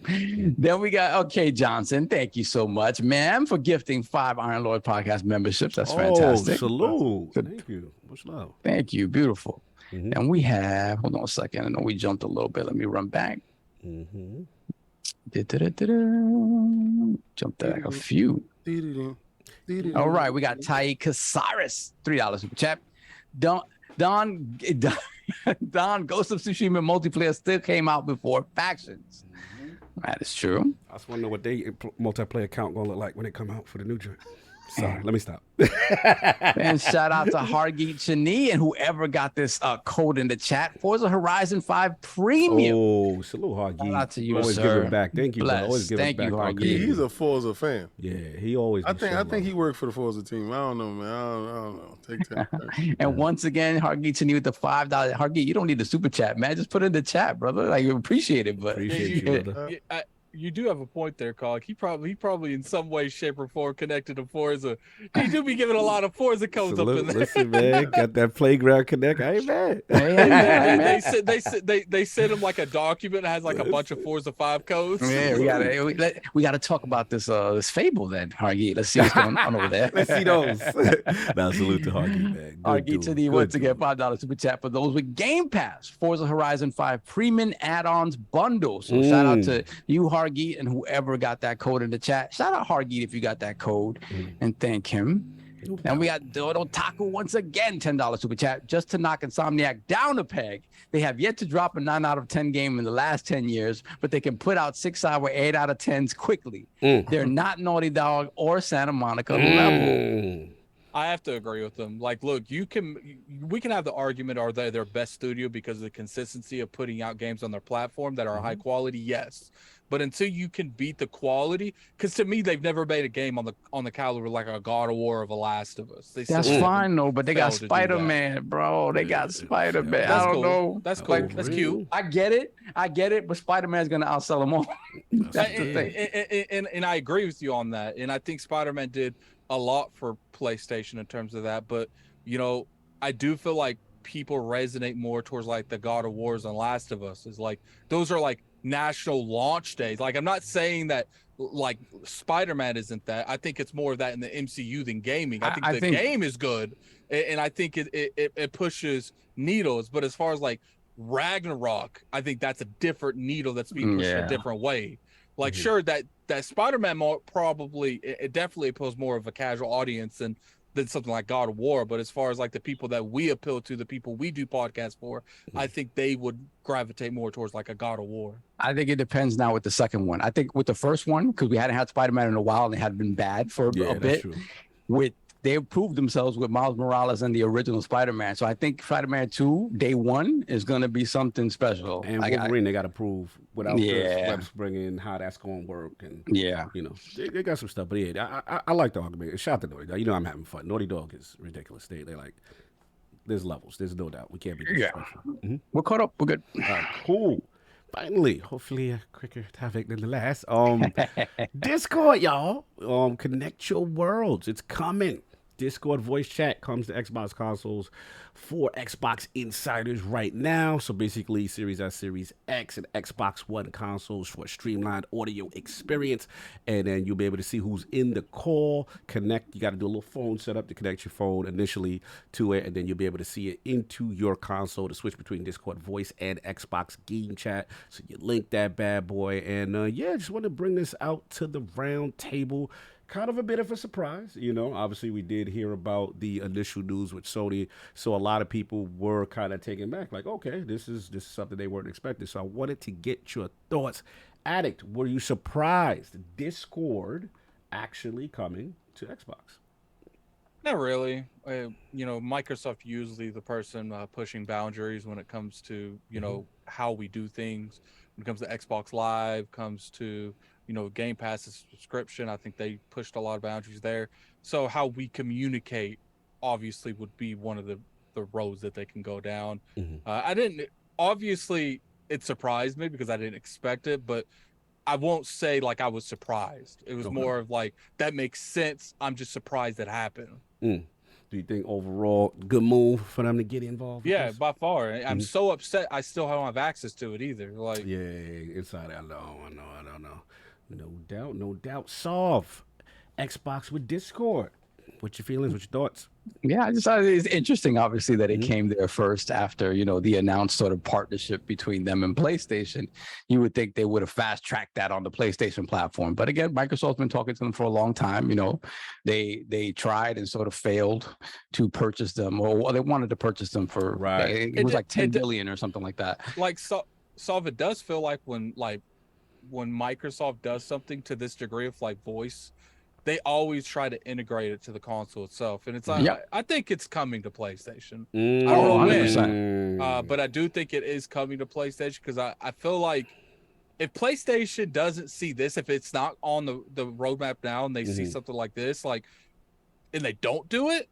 Then we got, okay, Johnson, thank you so much, ma'am, for gifting 5 Iron Lord podcast memberships. That's fantastic. Salute. Thank you. Much love. Thank you. Beautiful. And we have, hold on a second. I know we jumped a little bit. Let me run back. Jumped back a few. All right, we got Tai Casares, $3 super chat. Don Ghost of Tsushima multiplayer still came out before Factions. That is true. I just want to know what they multiplayer account gonna look like when it come out for the new joint. Sorry, let me stop. And shout out to Hargeet Chani and whoever got this code in the chat. Forza Horizon 5 Premium. Oh, salute Hargeet. Shout out to you, always sir. give it back. Thank you, bro. Always give Thank it back. you, Hargeet. He's a Forza fan. Yeah, he always. I think he worked for the Forza team. I don't know, man. I don't know. Take that. And once again, Hargeet Chani with the $5. Hargeet, you don't need the super chat, man. Just put it in the chat, brother. Like, you appreciate it, but Appreciate you, brother. You do have a point there, Cog. He probably in some way, shape, or form connected to Forza. He do be giving a lot of Forza codes up in there. Listen, man, got that playground connect. I ain't mad. They sent him like a document that has like a bunch of Forza 5 codes. Yeah, we gotta talk about this Fable then, Hargeet. Let's see what's going on over there. Let's see those. Now salute to Hargeet, man. Hargeet to the once again $5 super chat for those with Game Pass, Forza Horizon 5 Premium add-ons bundle. So shout out to you, Hargeet, and whoever got that code in the chat. Shout out Hargeet if you got that code, and thank him. And we got Dodo Taku once again, $10 super chat, just to knock Insomniac down a peg. They have yet to drop a 9 out of 10 game in the last 10 years, but they can put out 6-hour 8 out of 10s quickly. They're not Naughty Dog or Santa Monica level. I have to agree with them. Like, look, we can have the argument, are they their best studio because of the consistency of putting out games on their platform that are high quality? Yes. But until you can beat the quality, because to me, they've never made a game on the caliber like a God of War or a Last of Us. That's fine, though, but they got Spider-Man, bro. They got Spider-Man. I don't know. That's cool. That's cute. I get it, but Spider-Man's going to outsell them all. That's the thing. And I agree with you on that. And I think Spider-Man did a lot for PlayStation in terms of that. But, you know, I do feel like people resonate more towards like the God of Wars and Last of Us. Is like, those are like national launch days. Like, I'm not saying that like Spider-Man isn't that. I think it's more of that in the MCU than gaming. I think the game is good, and I think it pushes needles. But as far as like Ragnarok, I think that's a different needle that's being pushed in a different way. Like, sure, that Spider-Man probably it definitely appeals more of a casual audience than something like God of War. But as far as like the people that we appeal to, the people we do podcasts for, I think they would gravitate more towards like a God of War. I think it depends now with the second one. I think with the first one, because we hadn't had Spider-Man in a while and they had been bad for a bit. They proved themselves with Miles Morales and the original Spider-Man. So I think Spider-Man 2, day one, is going to be something special. And Wolverine, they got to prove without Chris Web's bringing how that's going to work. And you know, they got some stuff. But yeah, I like the argument. Shout out to Naughty Dog. You know I'm having fun. Naughty Dog is ridiculous. They like, there's levels. There's no doubt. We can't be disrespectful. We're caught up. We're good. Cool. Finally, hopefully a quicker topic than the last. Discord, y'all. Connect your worlds. It's coming. Discord voice chat comes to Xbox consoles for Xbox insiders right now. So basically, Series S, Series X, and Xbox One consoles for a streamlined audio experience. And then you'll be able to see who's in the call. Connect. You got to do a little phone setup to connect your phone initially to it. And then you'll be able to see it into your console to switch between Discord voice and Xbox game chat. So you link that bad boy. And just want to bring this out to the round table. Kind of a bit of a surprise, you know. Obviously, we did hear about the initial news with Sony, so a lot of people were kind of taken back, like, okay, this is something they weren't expecting. So I wanted to get your thoughts. Addict, were you surprised Discord actually coming to Xbox? Not really. Microsoft usually the person pushing boundaries when it comes to how we do things. When it comes to Xbox Live, comes to Game Pass's subscription. I think they pushed a lot of boundaries there. So how we communicate, obviously, would be one of the roads that they can go down. I didn't. Obviously, it surprised me because I didn't expect it, but I won't say like I was surprised. It was more of like, that makes sense. I'm just surprised it happened. Do you think overall good move for them to get involved? Yeah, by far. I'm so upset I still don't have access to it either. Like, yeah, inside I don't know. No doubt. Solve Xbox with Discord. What's your feelings? What's your thoughts? Yeah, I just thought it's interesting, obviously, that it came there first after, the announced sort of partnership between them and PlayStation. You would think they would have fast-tracked that on the PlayStation platform. But again, Microsoft's been talking to them for a long time. They tried and sort of failed to purchase them, or they wanted to purchase them for, it was like 10 billion or something like that. Like, so it does feel like when Microsoft does something to this degree of like voice, they always try to integrate it to the console itself, and it's like I think it's coming to PlayStation. I don't know when, but I do think it is coming to PlayStation because I feel like if PlayStation doesn't see this, if it's not on the roadmap now, and they see something like this, like, and they don't do it,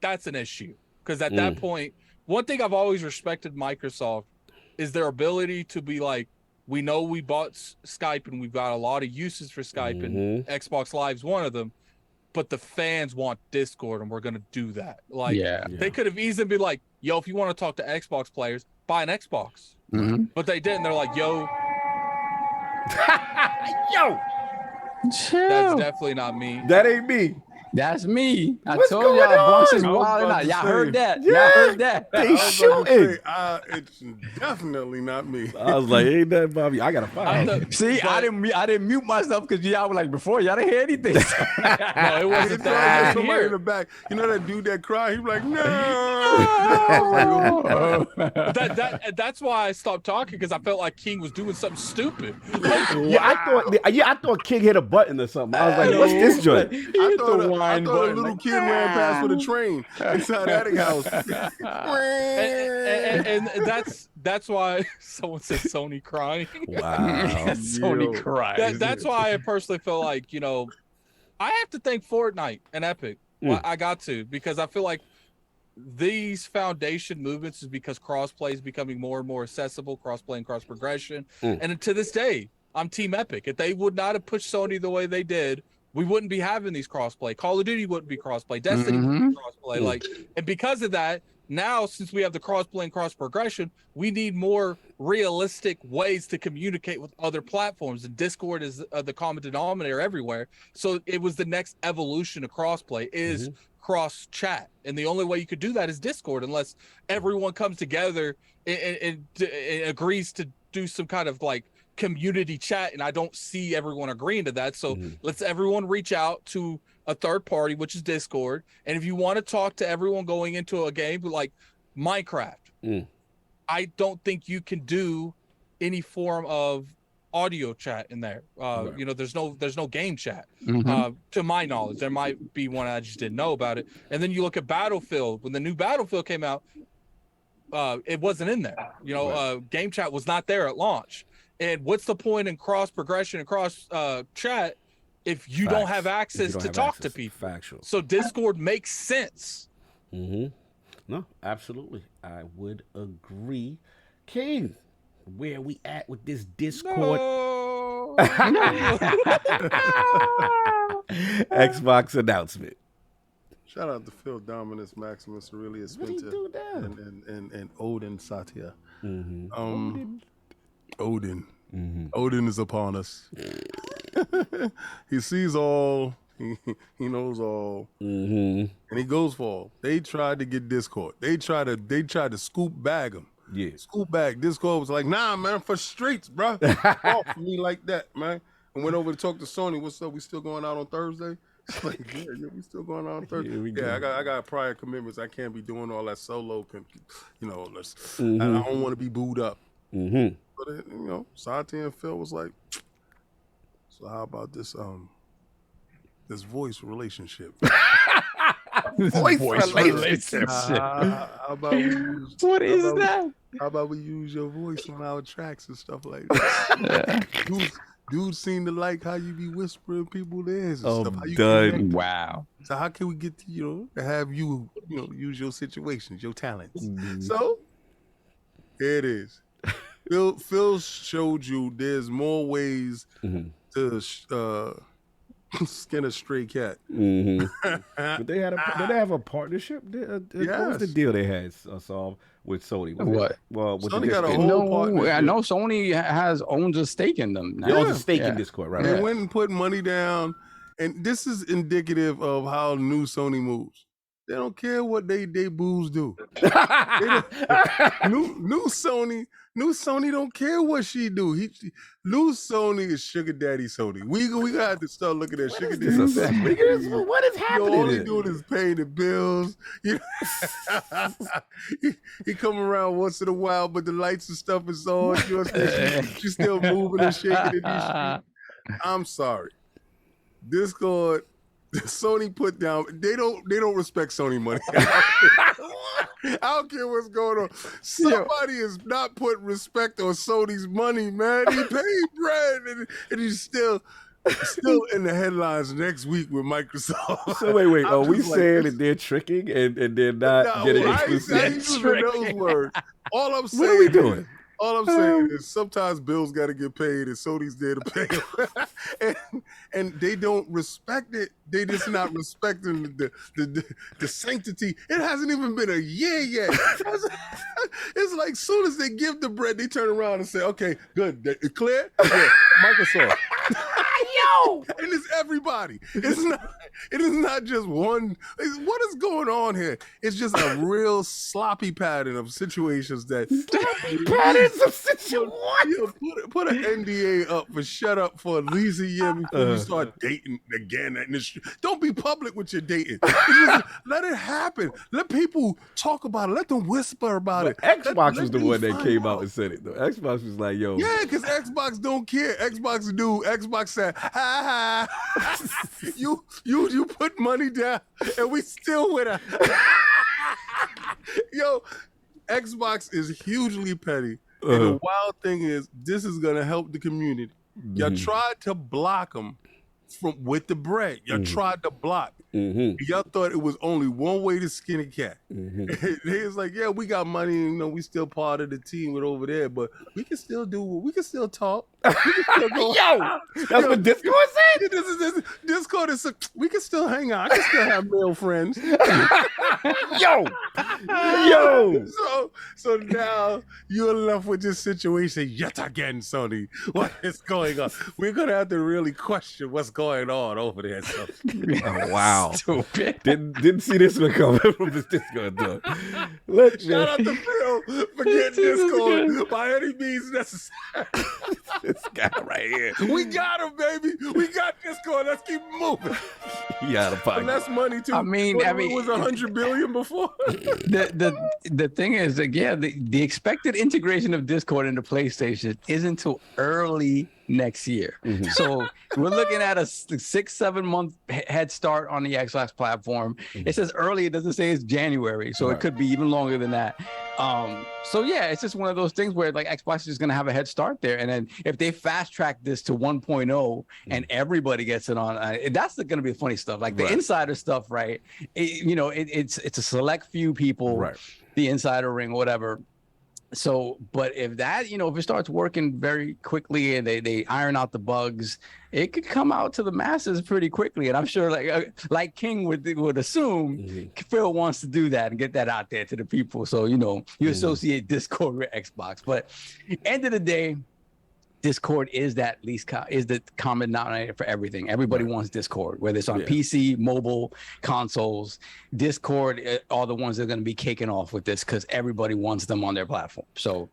that's an issue. Because at that point, one thing I've always respected Microsoft is their ability to be like, we know we bought Skype and we've got a lot of uses for Skype and Xbox Live's one of them, but the fans want Discord and we're going to do that. Like, they could have easily been like, yo, if you want to talk to Xbox players, buy an Xbox. But they didn't. They're like, yo. Yo. That's definitely not me. That ain't me. That's me. I What's told going y'all, on? Bronx is wild out. Y'all heard that. Yeah. Y'all heard that. They shooting. It's definitely not me. I was like, ain't that Bobby? I gotta find. See, I didn't mute myself because y'all were like before. Y'all didn't hear anything. No, it wasn't that. Somebody in the back. You know that dude that cried? He was like, no. That's why I stopped talking, because I felt like King was doing something stupid. I thought King hit a button or something. I was like, what's this joint? I thought a little kid ran past with a train inside Attic House. and that's why someone said Sony crying. Wow. Sony crying. That's why I personally feel like, I have to thank Fortnite and Epic. I got to, because I feel like these foundation movements is because crossplay is becoming more and more accessible, crossplay and cross progression. And to this day, I'm Team Epic. If they would not have pushed Sony the way they did, we wouldn't be having these crossplay. Call of Duty wouldn't be crossplay. Destiny wouldn't be crossplay. Like, and because of that, now since we have the crossplay and cross progression, we need more realistic ways to communicate with other platforms. And Discord is the common denominator everywhere. So it was the next evolution of crossplay is cross chat, and the only way you could do that is Discord, unless everyone comes together and agrees to do some kind of like community chat, and I don't see everyone agreeing to that. So let's everyone reach out to a third party, which is Discord. And if you want to talk to everyone going into a game like Minecraft, I don't think you can do any form of audio chat in there. There's no game chat. To my knowledge, there might be one, I just didn't know about it. And then you look at Battlefield. When the new Battlefield came out, it wasn't in there. Game chat was not there at launch. And what's the point in cross progression and cross chat if you don't have access to talk to people? Factual. So Discord makes sense. No, absolutely. I would agree. King, where we at with this Discord? No. Xbox announcement. Shout out to Phil Dominus, Maximus Aurelius What Winter, he do now? and Odin Satya. Odin. Odin is upon us. He sees all. He knows all, and he goes for all. They tried to get Discord. They tried to scoop bag him. Yeah, scoop bag. Discord was like, nah, man, for streets, bro. Off me like that, man. And went over to talk to Sony. What's up? We still going out on Thursday? It's like, yeah, we still going out on Thursday. I got prior commitments. I can't be doing all that solo. I don't want to be booed up. But Sati and Phil was like, so how about this this voice relationship? Voice relationship. How about we use, What how is about- that? How about we use your voice on our tracks and stuff like that? Dudes seem to like how you be whispering people ears and stuff. How you done. connect. Wow. So how can we get to, to have you, use your situations, your talents? So here it is. Phil showed you there's more ways to skin a stray cat. But they had did they have a partnership? What was the deal they had solved with Sony? What? Well, with Sony got a Discord. whole partnership. I know Sony owns a stake in them now. They own a stake in Discord, right? They went and put money down, and this is indicative of how new Sony moves. They don't care what they booze do. New Sony don't care what she do. New Sony is Sugar Daddy Sony. We gonna have to start looking at Sugar Daddy. What is happening? All he doing is paying the bills. He come around once in a while, but the lights and stuff is on. She's still moving and shaking in these streets. I'm sorry. Discord, Sony put down. They don't respect Sony money. I don't care what's going on. Somebody is not putting respect on Sony's money, man. He paid bread, and he's still in the headlines next week with Microsoft. So wait, are we saying that they're tricking and they're not getting exclusive? I ain't using those words. All I'm saying, what are we doing? All I'm saying is sometimes bills got to get paid, and Sony's there to pay them. and they don't respect it. They just not respecting the sanctity. It hasn't even been a year yet. It's like soon as they give the bread, they turn around and say, "Okay, good, clear." Yeah, Microsoft. Yo, and it's everybody. It is not just one. What is going on here? It's just a real sloppy pattern of situations that. Put an NDA up for shut up for at least a year before you start dating again. Don't be public with your dating. Just let it happen. Let people talk about it. Let them whisper about it. Xbox was the one that came out and said it though. Xbox was like, "Yo, yeah," because Xbox don't care. Xbox said, "Ha ha." You put money down, and we still with her. Yo, Xbox is hugely petty. And the wild thing is, this is gonna help the community. Y'all tried to block them with the bread. Y'all tried to block. Y'all thought it was only one way to skin a cat. They was like, "Yeah, we got money. We still part of the team with over there, but we can still we can still talk. We can still go that's what Discord said. Discord is we can still hang out. I can still have male friends. Yo. So now you're left with this situation yet again, Sony. What is going on? We're gonna have to really question what's going on over there. So. Oh, wow. Stupid. Didn't see this one coming from this Discord though. Shout out to Phil for getting Discord by any means necessary. This guy right here. We got him, baby. We got Discord. Let's keep moving. He out of pocket. And that's money too. I mean, it was 100 billion before. The thing is that the expected integration of Discord into PlayStation isn't until early next year. So we're looking at a 6-7 month head start on the Xbox platform. It says early, it doesn't say it's January, so it could be even longer than that. So yeah, it's just one of those things where like Xbox is going to have a head start there, and then if they fast track this to 1.0 and everybody gets it on, that's going to be funny stuff. Like the insider stuff, right? It's a select few people, the insider ring, whatever. So, but if that, if it starts working very quickly and they iron out the bugs, it could come out to the masses pretty quickly. And I'm sure like King would assume Phil wants to do that and get that out there to the people. So, you associate Discord with Xbox, but end of the day, Discord is the common denominator for everything. Everybody wants Discord, whether it's on PC, mobile, consoles. Discord are the ones that are going to be kicking off with this because everybody wants them on their platform. So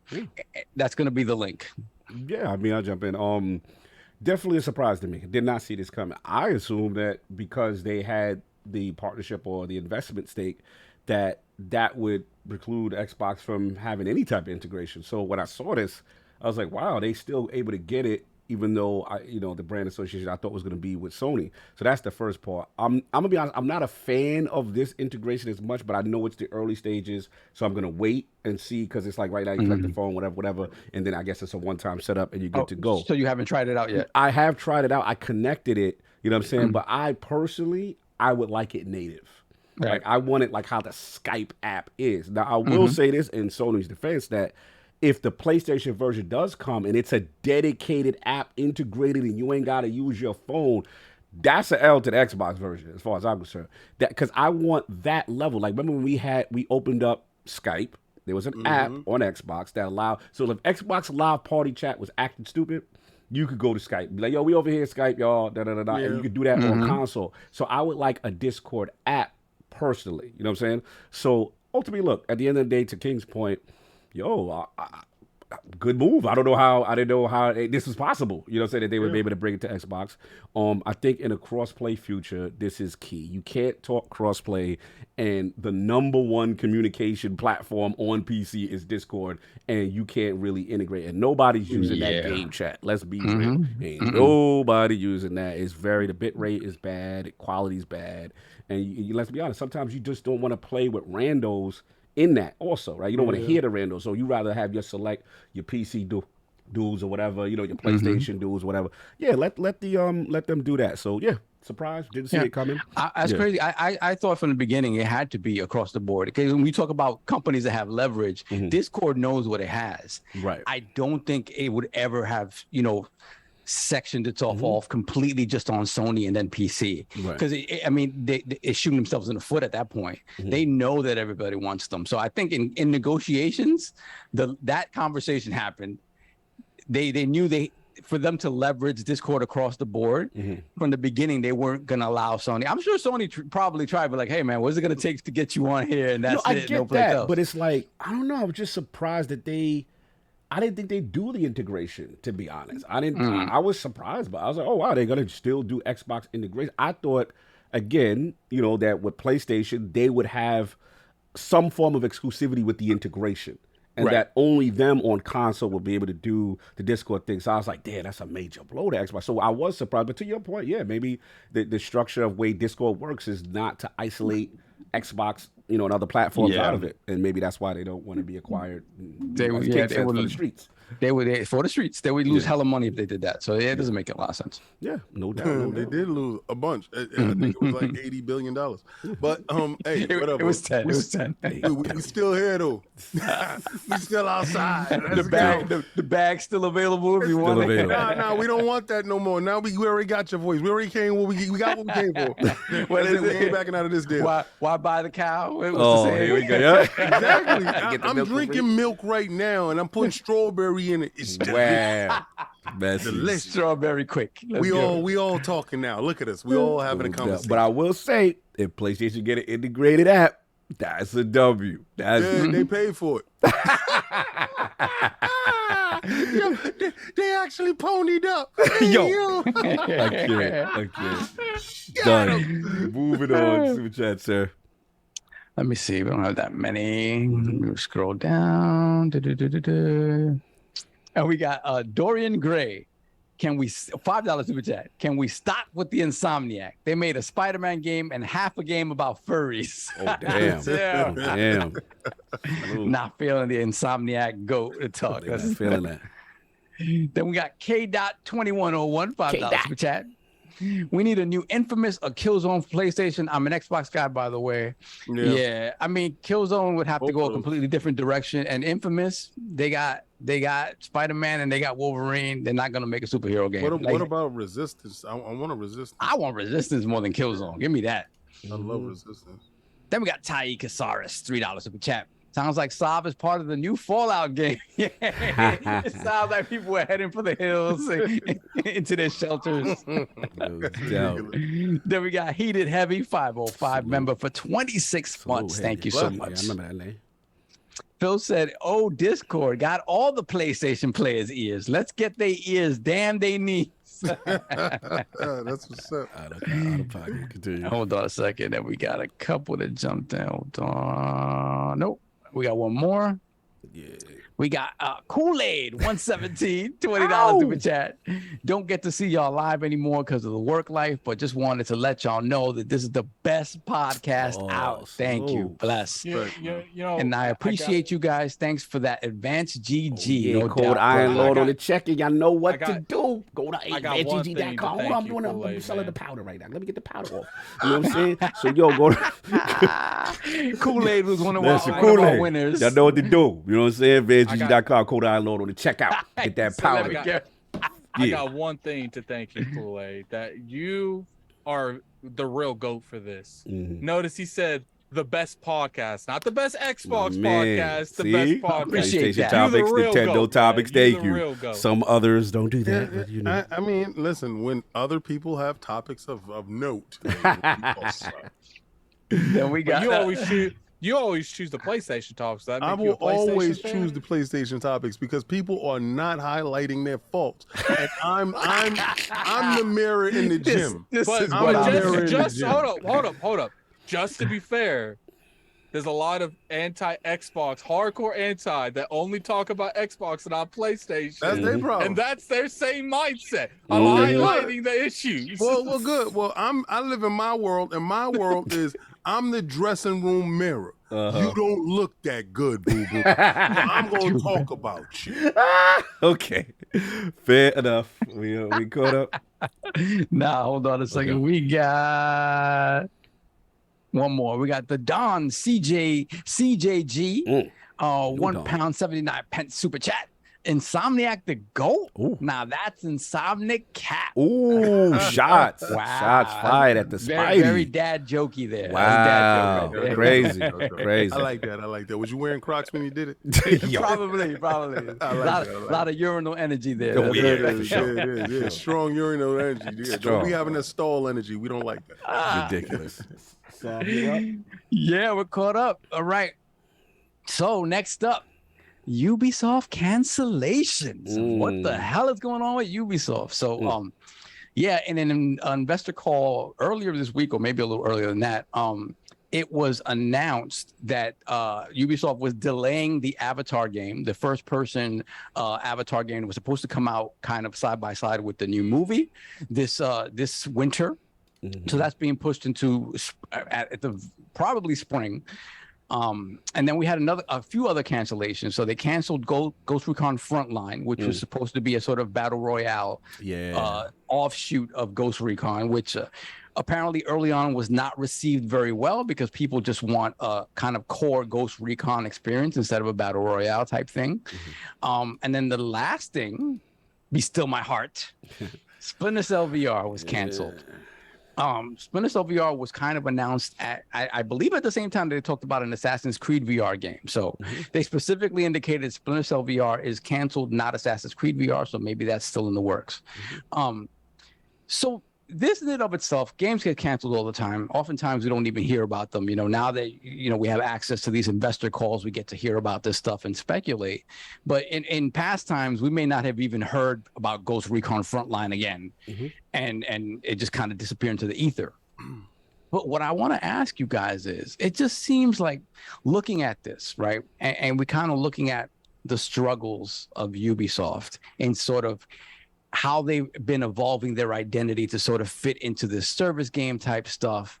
that's going to be the link. Yeah, I mean, I'll jump in. Definitely a surprise to me. Did not see this coming. I assumed that because they had the partnership or the investment stake, that would preclude Xbox from having any type of integration. So when I saw this, I was like, wow, they still able to get it even though the brand association I thought was going to be with Sony. So that's the first part. I'm gonna be honest. I'm not a fan of this integration as much, but I know it's the early stages, so I'm gonna wait and see because it's like right now you collect the phone, whatever, and then I guess it's a one-time setup and you're good to go. So you haven't tried it out yet? I have tried it out. I connected it. You know what I'm saying? But I personally, I would like it native. Right. Like I want it like how the Skype app is. Now I will say this in Sony's defense that if the PlayStation version does come and it's a dedicated app integrated and you ain't got to use your phone, that's an L to the Xbox version as far as I'm concerned. That because I want that level. Like remember when we opened up Skype, there was an app on Xbox that allowed. So if Xbox Live Party Chat was acting stupid, you could go to Skype, be like, yo, we over here Skype, y'all, and you could do that on console. So I would like a Discord app personally. You know what I'm saying? So ultimately, look, at the end of the day, to King's point, good move. I didn't know how this was possible. You know what I'm saying? That they would be able to bring it to Xbox. I think in a cross-play future, this is key. You can't talk cross-play, and the number one communication platform on PC is Discord, and you can't really integrate. And nobody's using that game chat. Let's be real. Ain't nobody using that. The bit rate is bad, the quality's bad, and let's be honest. Sometimes you just don't want to play with randos in that also, right? You don't want to hear the random, so you rather have your PC dudes or whatever, your PlayStation dudes, whatever. Yeah, let them do that. So yeah, surprised, didn't see it coming. That's crazy. I thought from the beginning it had to be across the board because when we talk about companies that have leverage, Discord knows what it has. Right. I don't think it would ever have sectioned itself off completely just on Sony and then PC because they're shooting themselves in the foot at that point. They know that everybody wants them, so I think in negotiations that conversation happened. They knew for them to leverage Discord across the board from the beginning, they weren't going to allow Sony. I'm sure Sony probably tried, but like, hey man, what's it going to take to get you on here? And that's I get that, but it's like, I don't know, I was just surprised that I didn't think they'd do the integration, to be honest. I was surprised, but I was like, oh, wow, they're going to still do Xbox integration. I thought, again, that with PlayStation, they would have some form of exclusivity with the integration. And that only them on console will be able to do the Discord thing. So I was like, damn, that's a major blow to Xbox. So I was surprised. But to your point, yeah, maybe the structure of way Discord works is not to isolate Xbox, and other platforms out of it. And maybe that's why they don't want to be acquired. They would for the streets. They would lose hella money if they did that. So it doesn't make a lot of sense. Yeah, no doubt. They did lose a bunch. I think it was like $80 billion. But hey, whatever. It was 10. It was 10. We still here though. We still outside. The bag's still available if you want it. No, we don't want that no more. Now we already got your voice. We already came. We got what we came for. What is it? We ain't backing out of this deal. Why buy the cow? Here we go. Yeah. Exactly. I'm drinking milk right now, and I'm putting strawberry in it. It's delicious. Strawberry quick. We all talking now. Look at us. We all having a conversation. But I will say, if PlayStation get an integrated app, that's a W. They paid for it. Yo, they actually ponied up. Yo. I can't. Done. Moving on. Super chat, sir. Let me see. We don't have that many. We'll scroll down. And we got Dorian Gray. Can we $5 super chat? Can we stop with the Insomniac? They made a Spider-Man game and half a game about furries. Oh damn! Damn. Not feeling the Insomniac goat to talk. Not feeling that. Then we got K.2101 $5 super chat. We need a new Infamous or Killzone for PlayStation. I'm an Xbox guy, by the way. Yeah. I mean, Killzone would have to go a completely different direction. And Infamous, they got Spider-Man and they got Wolverine. They're not gonna make a superhero game. What about Resistance? I want a Resistance. I want Resistance more than Killzone. Give me that. I love Resistance. Then we got Tai Casares, $3 super chat. Sounds like Saab is part of the new Fallout game. It sounds like people are heading for the hills into their shelters. Then we got Heated Heavy, 505 member for 26 months. Thank you so much. Yeah, I remember that name. Phil said, oh, Discord got all the PlayStation players' ears. Let's get their ears. Damn they knees. That's what's up. Out of pocket. Continue. Hold on a second. Then we got a couple that jumped in. Hold on. Nope. We got one more. Yeah. We got Kool-Aid 117, $20 super chat. Don't get to see y'all live anymore because of the work life, but just wanted to let y'all know that this is the best podcast out. Thank you. Bless. You know, And I appreciate you guys. Thanks for that advanced GG. Yeah, no code doubt. Iron Lord on the check, and y'all know what got- to do. Go to advancedgg.com. Hold on, I'm selling the powder right now. Let me get the powder off. You know what I'm saying? So yo, go to Kool-Aid was one of That's our Kool-Aid. winners. Y'all know what to do. You know what I'm saying? advancedgg.com. Code Iron Lord on the checkout. Get that So let powder. me get- I got one thing to thank you, Kool-Aid, that you are the real GOAT for this. Notice he said the best podcast, not the best Xbox podcast, the best podcast. Appreciate that. Topics, You're the real Nintendo GOAT, topics. man. Thank You're the you. real GOAT. Some others don't do that, but you know. I mean, listen, when other people have topics of note, Then we got you always choose the PlayStation talks. That I make you will a PlayStation always fan? choose the PlayStation topics because people are not highlighting their faults, and I'm the mirror in the gym. This But, is I'm what a I'm mirror in the just gym. hold up. Just to be fair, there's a lot of anti-Xbox, hardcore anti that only talk about Xbox and not PlayStation. That's their problem. And that's their same mindset. I'm highlighting the issues. Well, good. Well, I live in my world, and my world is I'm the dressing room mirror. You don't look that good, boo boo. So I'm gonna talk about you. Okay. Fair enough. We caught up. Nah, hold on a second. Okay. We got one more. We got the Don CJG. £1.79 super chat. Insomniac the GOAT. Ooh. Now that's Insomniac Cat. Ooh, shots. Wow. Shots fired at the Very, Spidey. very dad jokey there. Wow. That's dad joke right there. Crazy. Crazy. I like that. Was you wearing Crocs when you did it? Yo. Probably. I like A lot of urinal energy there. Oh, That's yeah, right. for sure. It is. Yeah. Strong urinal energy. Yeah. Strong. Don't be having a stall energy. We don't like that. Ridiculous. Yeah, we're caught up. All right. So next up, Ubisoft cancellations. What the hell is going on with Ubisoft? So yeah, in an investor call earlier this week, or maybe a little earlier than that, it was announced that Ubisoft was delaying the Avatar game. The first person Avatar game was supposed to come out kind of side by side with the new movie this winter. So that's being pushed into at the probably spring. And then we had a few other cancellations. So they canceled Ghost Recon Frontline, which was supposed to be a sort of battle royale offshoot of Ghost Recon, which apparently early on was not received very well because people just want a kind of core Ghost Recon experience instead of a battle royale type thing. And then the last thing, Be Still My Heart, Splinter Cell VR was canceled. Splinter Cell VR was kind of announced at, I believe at the same time they talked about an Assassin's Creed VR game. So they specifically indicated Splinter Cell VR is canceled, not Assassin's Creed VR. So maybe that's still in the works. So this in and of itself, games get canceled all the time. Oftentimes we don't even hear about them. You know, now that, you know, we have access to these investor calls, we get to hear about this stuff and speculate. But in past times, we may not have even heard about Ghost Recon Frontline again. And it just kind of disappeared into the ether. But what I want to ask you guys is, it just seems like looking at this, right? And we kind of looking at the struggles of Ubisoft and sort of how they've been evolving their identity to sort of fit into this service game type stuff.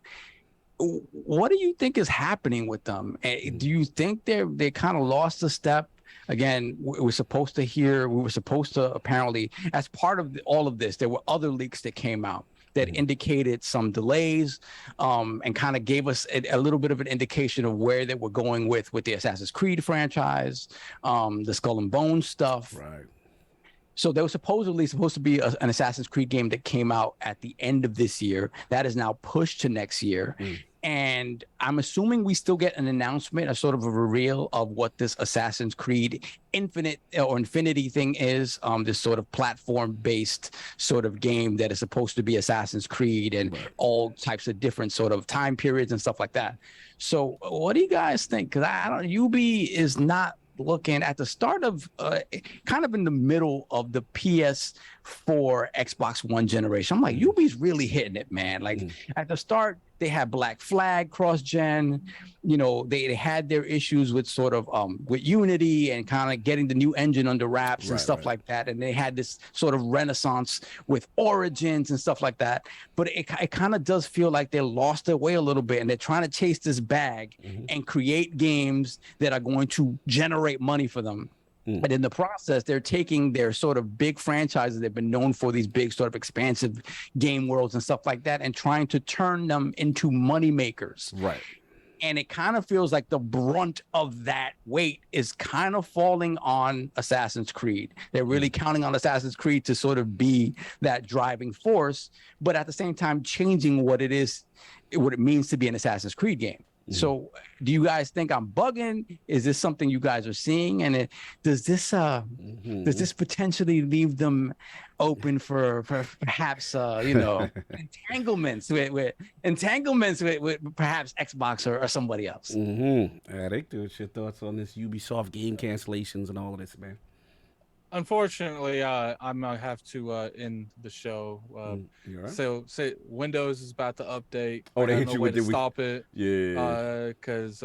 What do you think is happening with them? Do you think they kind of lost a step? Again, we were supposed to apparently, as part of all of this, there were other leaks that came out that indicated some delays and kind of gave us a little bit of an indication of where they were going with the Assassin's Creed franchise, the Skull and Bones stuff. Right. So there was supposed to be an Assassin's Creed game that came out at the end of this year. That is now pushed to next year. And I'm assuming we still get an announcement, a sort of a reveal of what this Assassin's Creed Infinity thing is, this sort of platform-based sort of game that is supposed to be Assassin's Creed and all types of different sort of time periods and stuff like that. So what do you guys think? Because Ubi is not looking at the start of kind of in the middle of the PS4 Xbox One generation. I'm like, Ubi's really hitting it, man. Like at the start, They had Black Flag cross-gen. You know, they had their issues with sort of with Unity and kind of getting the new engine under wraps and stuff like that. And they had this sort of renaissance with Origins and stuff like that. But it kind of does feel like they lost their way a little bit, and they're trying to chase this bag and create games that are going to generate money for them. But in the process, they're taking their sort of big franchises they've been known for, these big sort of expansive game worlds and stuff like that, and trying to turn them into money makers. Right. And it kind of feels like the brunt of that weight is kind of falling on Assassin's Creed. They're really counting on Assassin's Creed to sort of be that driving force, but at the same time changing what it is, what it means to be an Assassin's Creed game. So do you guys think I'm bugging? Is this something you guys are seeing? And does this potentially leave them open for perhaps entanglements with perhaps Xbox or somebody else? Eric, what's your thoughts on this Ubisoft game cancellations and all of this, man? Unfortunately, I might have to end the show. So Windows is about to update. Oh, they I hit no you way with to the stop it. Yeah. Because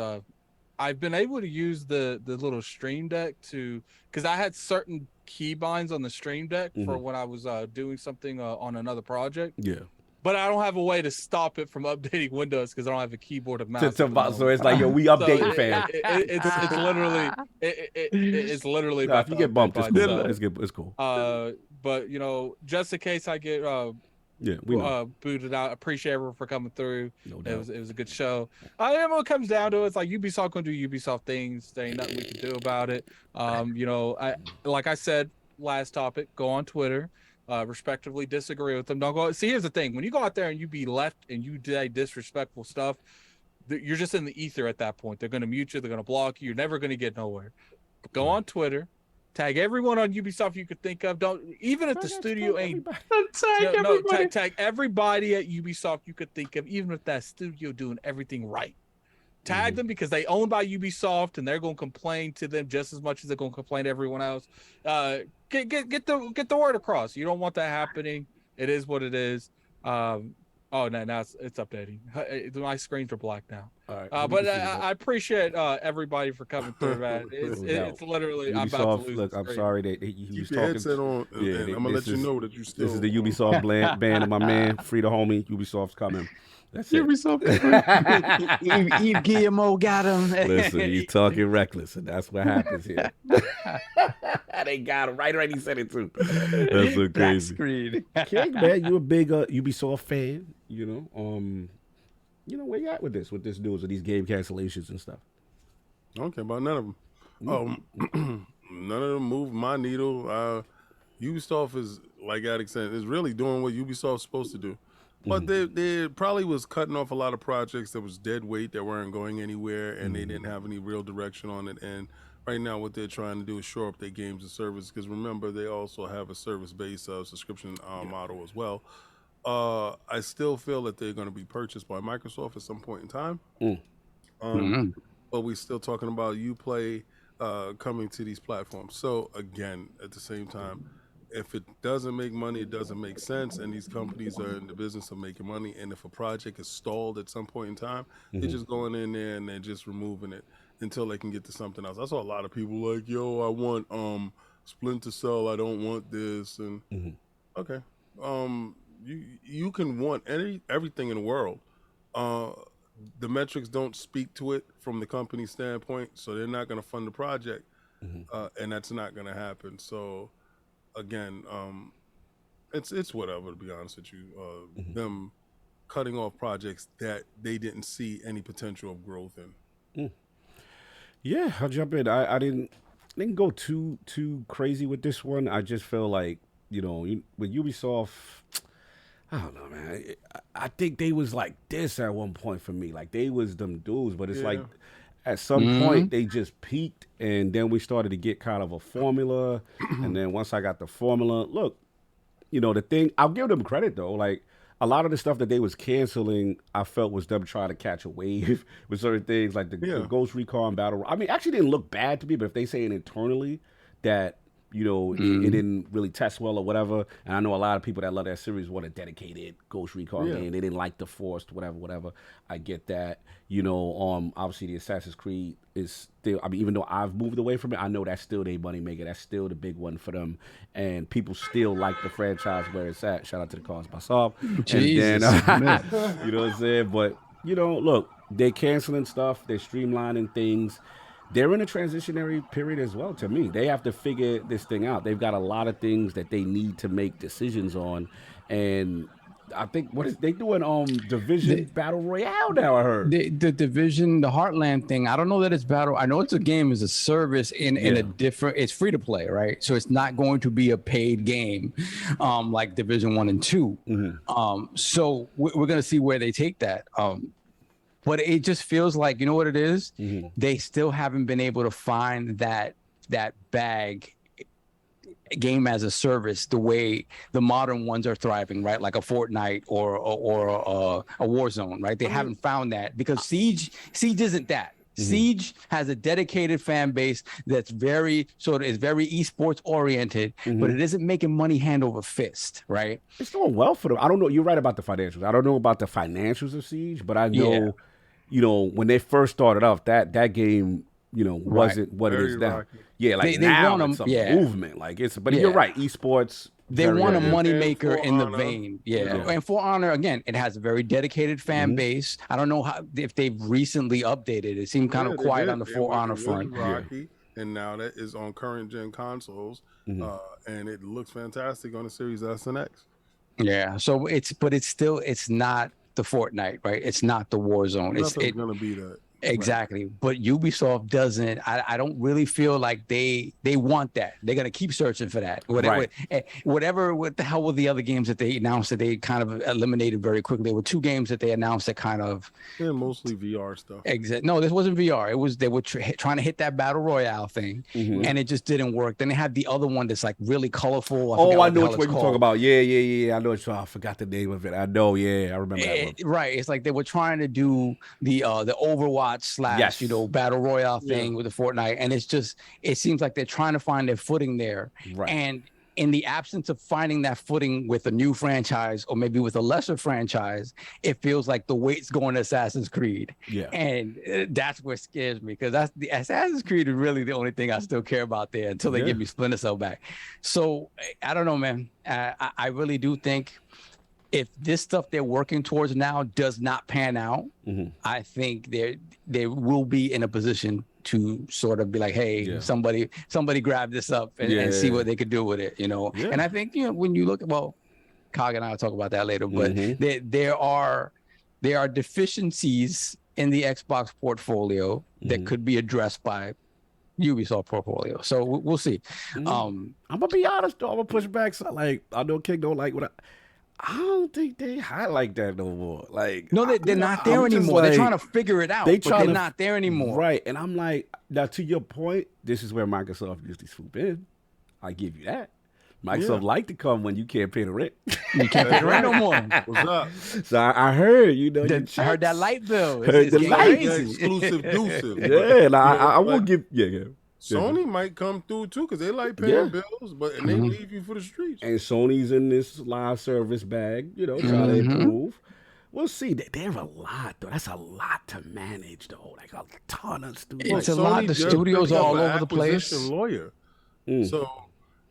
I've been able to use the little Stream Deck because I had certain keybinds on the Stream Deck for when I was doing something on another project. Yeah. But I don't have a way to stop it from updating Windows because I don't have a keyboard and mouse. So it's like, yo, we updating, fam. It's literally. Nah, if you get bumped, it's cool. It's cool. But just in case I get booted out, appreciate everyone for coming through. No doubt. It was a good show. What it comes down to, it's like Ubisoft gonna do Ubisoft things. There ain't nothing we can do about it. Like I said, last topic, go on Twitter. Respectively disagree with them. Don't go. See, here's the thing: when you go out there and you be left and you do disrespectful stuff, you're just in the ether at that point. They're going to mute you. They're going to block you. You're never going to get nowhere. But go on Twitter, tag everyone on Ubisoft you could think of. Don't even if the studio ain't tag everybody at Ubisoft you could think of, even if that studio doing everything right. Tag them because they owned by Ubisoft and they're going to complain to them just as much as they're going to complain to everyone else. Get the word across. You don't want that happening. It is what it is. Now it's updating. My screens are black now. All right. But I appreciate everybody for coming through, man. It's literally Ubisoft, I'm about to lose. Look, I'm sorry that he was Keep your talking. headset on, and I'm gonna let you know that you still. This is the Ubisoft band of my man, Free the Homie. Ubisoft's coming. That's it. Ubisoft. Eve Guillermo got him. Listen, he's talking reckless, and that's what happens here. They got him right. He said it too. That's so crazy. King, man, you a big Ubisoft fan? Where you at with this news of these game cancellations and stuff? I don't care about none of them. None of them move my needle. Ubisoft is, like Attic said, is really doing what Ubisoft's supposed to do. But they probably was cutting off a lot of projects that was dead weight that weren't going anywhere, and they didn't have any real direction on it. And right now, what they're trying to do is shore up their games and service. Because remember, they also have a service-based subscription model as well. I still feel that they're going to be purchased by Microsoft at some point in time. But we're still talking about Uplay coming to these platforms. So again, at the same time, if it doesn't make money, it doesn't make sense, and these companies are in the business of making money. And if a project is stalled at some point in time, they're just going in there and they're just removing it until they can get to something else. I saw a lot of people like, "Yo, I want Splinter Cell. I don't want this." And okay, you can want everything in the world. The metrics don't speak to it from the company standpoint, so they're not going to fund the project, and that's not going to happen. So. Again, it's whatever, to be honest with you. Them cutting off projects that they didn't see any potential of growth in. Yeah, I'll jump in. I didn't go too crazy with this one. I just feel like with Ubisoft, I don't know, man. I think they was like this at one point for me. Like they was them dudes, but it's like. At some point, they just peaked, and then we started to get kind of a formula. And then once I got the formula, look, the thing, I'll give them credit, though. Like, a lot of the stuff that they was canceling, I felt was them trying to catch a wave with certain things, like the Ghost Recon Battle. I mean, actually didn't look bad to me, but if they saying internally that you know, it didn't really test well or whatever. And I know a lot of people that love that series want a dedicated Ghost Recon game. They didn't like the Forced, whatever. I get that. You know, obviously the Assassin's Creed is still, I mean, even though I've moved away from it, I know that's still their money maker. That's still the big one for them. And people still like the franchise where it's at. Shout out to the Cause by Soft. Jesus. And then, you know what I'm saying? But, you know, look, they're canceling stuff. They're streamlining things. They're in a transitionary period as well, to me. They have to figure this thing out. They've got a lot of things that they need to make decisions on. And I think, what is they doing Division Battle Royale now, I heard. The Division, the Heartland thing, I don't know that it's battle. I know it's a game as a service in a different, it's free to play, right? So it's not going to be a paid game like Division 1 and 2. So we're going to see where they take that. But it just feels like, you know what it is? They still haven't been able to find that bag game as a service the way the modern ones are thriving, right? Like a Fortnite or a Warzone, right? They haven't found that because Siege isn't that. Siege has a dedicated fan base that's very esports oriented, but it isn't making money hand over fist, right? It's doing well for them. I don't know. You're right about the financials. I don't know about the financials of Siege, but I know, you know, when they first started off, that game, you know, wasn't what it is now. Yeah, like they now it's a movement. Like it's, but you're right. Esports. They want a moneymaker in the vein. And For Honor, again, it has a very dedicated fan base. I don't know if they've recently updated. It seemed kind of quiet on the For Honor front. And now that is on current gen consoles, and it looks fantastic on the Series S and X. Yeah, so it's not the Fortnite, right? It's not the Warzone. It's gonna be that. Exactly. But Ubisoft doesn't. I don't really feel like they want that. They're gonna keep searching for that. What the hell were the other games that they announced that they kind of eliminated very quickly? There were 2 games that they announced that kind of mostly VR stuff. No, this wasn't VR. It was they were trying to hit that battle royale thing, and it just didn't work. Then they had the other one that's like really colorful. I know what you're talking about. Yeah. I know. I forgot the name of it. I know. Yeah, I remember that one. Right. It's like they were trying to do the Overwatch / you know, battle royale thing with the Fortnite, and it seems like they're trying to find their footing there. And in the absence of finding that footing with a new franchise or maybe with a lesser franchise, it feels like the weight's going to Assassin's Creed. And that's what scares me, because that's the Assassin's Creed is really the only thing I still care about there until they give me Splinter Cell back. So I don't know, man. I really do think if this stuff they're working towards now does not pan out, I think they will be in a position to sort of be like, hey, somebody grab this up and see what they could do with it, you know? And I think, you know, when you look at, well, Cog and I will talk about that later, but there are deficiencies in the Xbox portfolio that could be addressed by Ubisoft portfolio. So we'll see. I'm gonna be honest though, I'm gonna push back. So, like, I know King don't like what I don't think they highlight that no more. Like, no, they're not there anymore. Like, they're trying to figure it out, but they're not there anymore. Right. And I'm like, now to your point, this is where Microsoft usually swoop in. I give you that. Microsoft like to come when you can't pay the rent. You can't pay the rent no more. What's up? So I heard, you know, I heard that light bill. Heard the light. Exclusive deuces. And I won't give. Sony might come through too, because they like paying bills, and they leave you for the streets. And Sony's in this live service bag, you know, trying to improve. We'll see. They're a lot, though. That's a lot to manage, though. Like a ton of studios. It's a lot. The studios are all over the place. Lawyer. So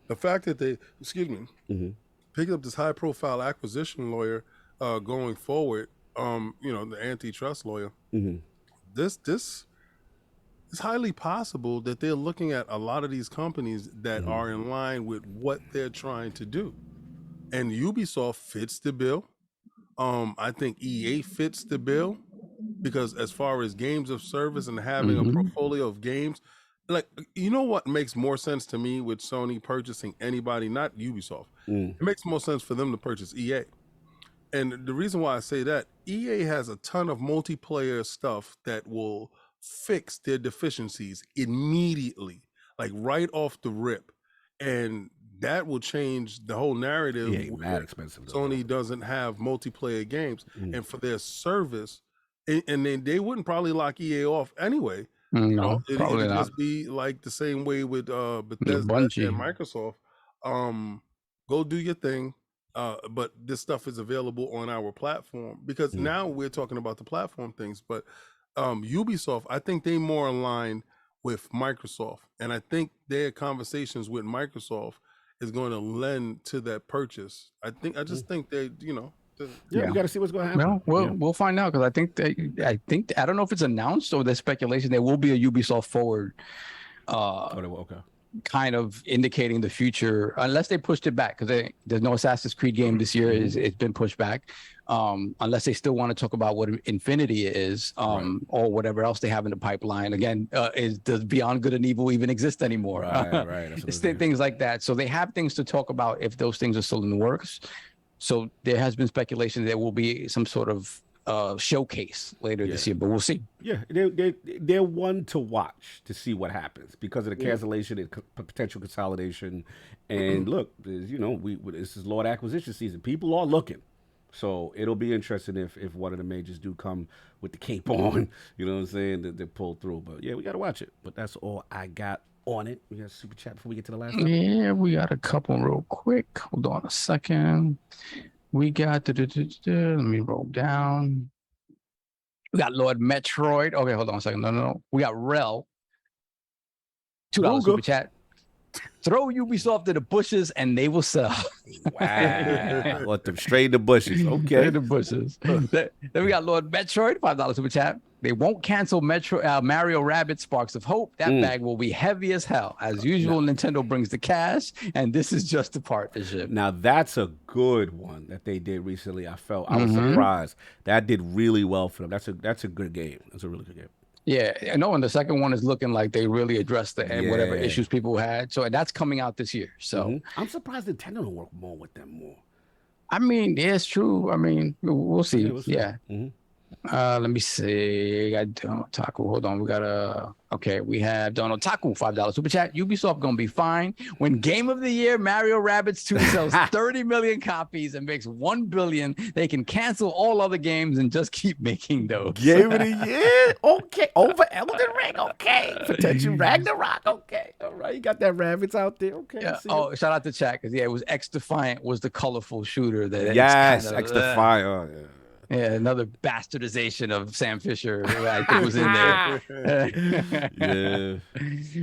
the fact that they, picked up this high-profile acquisition lawyer going forward, you know, the antitrust lawyer. This. It's highly possible that they're looking at a lot of these companies that are in line with what they're trying to do. And Ubisoft fits the bill. I think EA fits the bill, because as far as games of service and having a portfolio of games, like, you know what makes more sense to me with Sony purchasing anybody, not Ubisoft. It makes more sense for them to purchase EA. And the reason why I say that, EA has a ton of multiplayer stuff that will fix their deficiencies immediately, like right off the rip, and that will change the whole narrative. Mad expensive. Sony doesn't have multiplayer games, and for their service, and they wouldn't probably lock EA off anyway. No, probably it'll not. just be like the same way with Bethesda Bungie. and Microsoft. Go do your thing, but this stuff is available on our platform because now we're talking about the platform things. But Ubisoft, I think they more aligned with Microsoft, and I think their conversations with Microsoft is going to lend to that purchase. I just think they, Yeah, we got to see what's going to happen. Well, we'll find out because I don't know if it's announced or there's speculation there will be a Ubisoft forward. Okay. Kind of indicating the future, unless they pushed it back because there's no Assassin's Creed game this year. It's been pushed back, unless they still want to talk about what Infinity is, or whatever else they have in the pipeline. Again, does Beyond Good and Evil even exist anymore? Right. It's things like that. So they have things to talk about if those things are still in the works. So there has been speculation there will be some sort of showcase later this year, but we'll see. Yeah, they're one to watch to see what happens because of the cancellation and potential consolidation. And look, this is Lord acquisition season. People are looking, so it'll be interesting if one of the majors do come with the cape on. You know what I'm saying? That they pull through. But yeah, we got to watch it. But that's all I got on it. We got a super chat before we get to the last one. Yeah, we got a couple real quick. Hold on a second. We got let me roll down. We got Lord Metroid. Okay, hold on a second. No. We got Rel. $2 super chat. Throw Ubisoft to the bushes and they will sell. Wow. Let them straight in the bushes. Okay. Straight in the bushes. Then we got Lord Metroid, $5 super chat. They won't cancel Mario Rabbids Sparks of Hope. That bag will be heavy as hell. As usual, Nintendo brings the cash, and this is just a partnership. Now, that's a good one that they did recently. I was surprised. That did really well for them. That's a good game. That's a really good game. Yeah, I know. And the second one is looking like they really addressed whatever issues people had. So that's coming out this year. So I'm surprised Nintendo don't work more with them more. I mean, yeah, it's true. I mean, we'll see. Yeah, we'll see. Yeah. Let me see. I got Taku. Hold on. We have Donald Taku, $5 super chat. Ubisoft gonna be fine when Game of the Year Mario Rabbids 2 sells 30 million copies and makes 1 billion. They can cancel all other games and just keep making those. Game of the Year, okay. Over Elden Ring, okay. Potential Ragnarok, okay. All right, you got that Rabbids out there, okay. Yeah. Oh, shout out to chat because it was X Defiant was the colorful shooter that. Yes, X Defiant. Oh, yeah. Yeah, another bastardization of Sam Fisher, I think, was in there.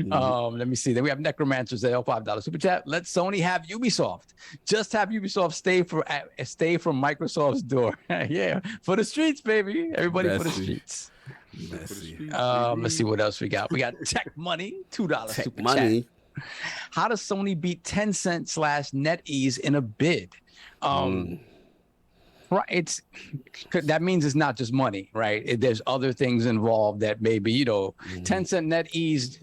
Let me see. Then we have Necromancers at $5 super chat. Let Sony have Ubisoft. Just have Ubisoft stay from Microsoft's door. Yeah, for the streets, baby. Everybody for the streets. Let's see what else we got. We got Tech Money, $2 super chat. How does Sony beat Tencent / NetEase in a bid? Right, that means it's not just money, right? There's other things involved that maybe Tencent, NetEase.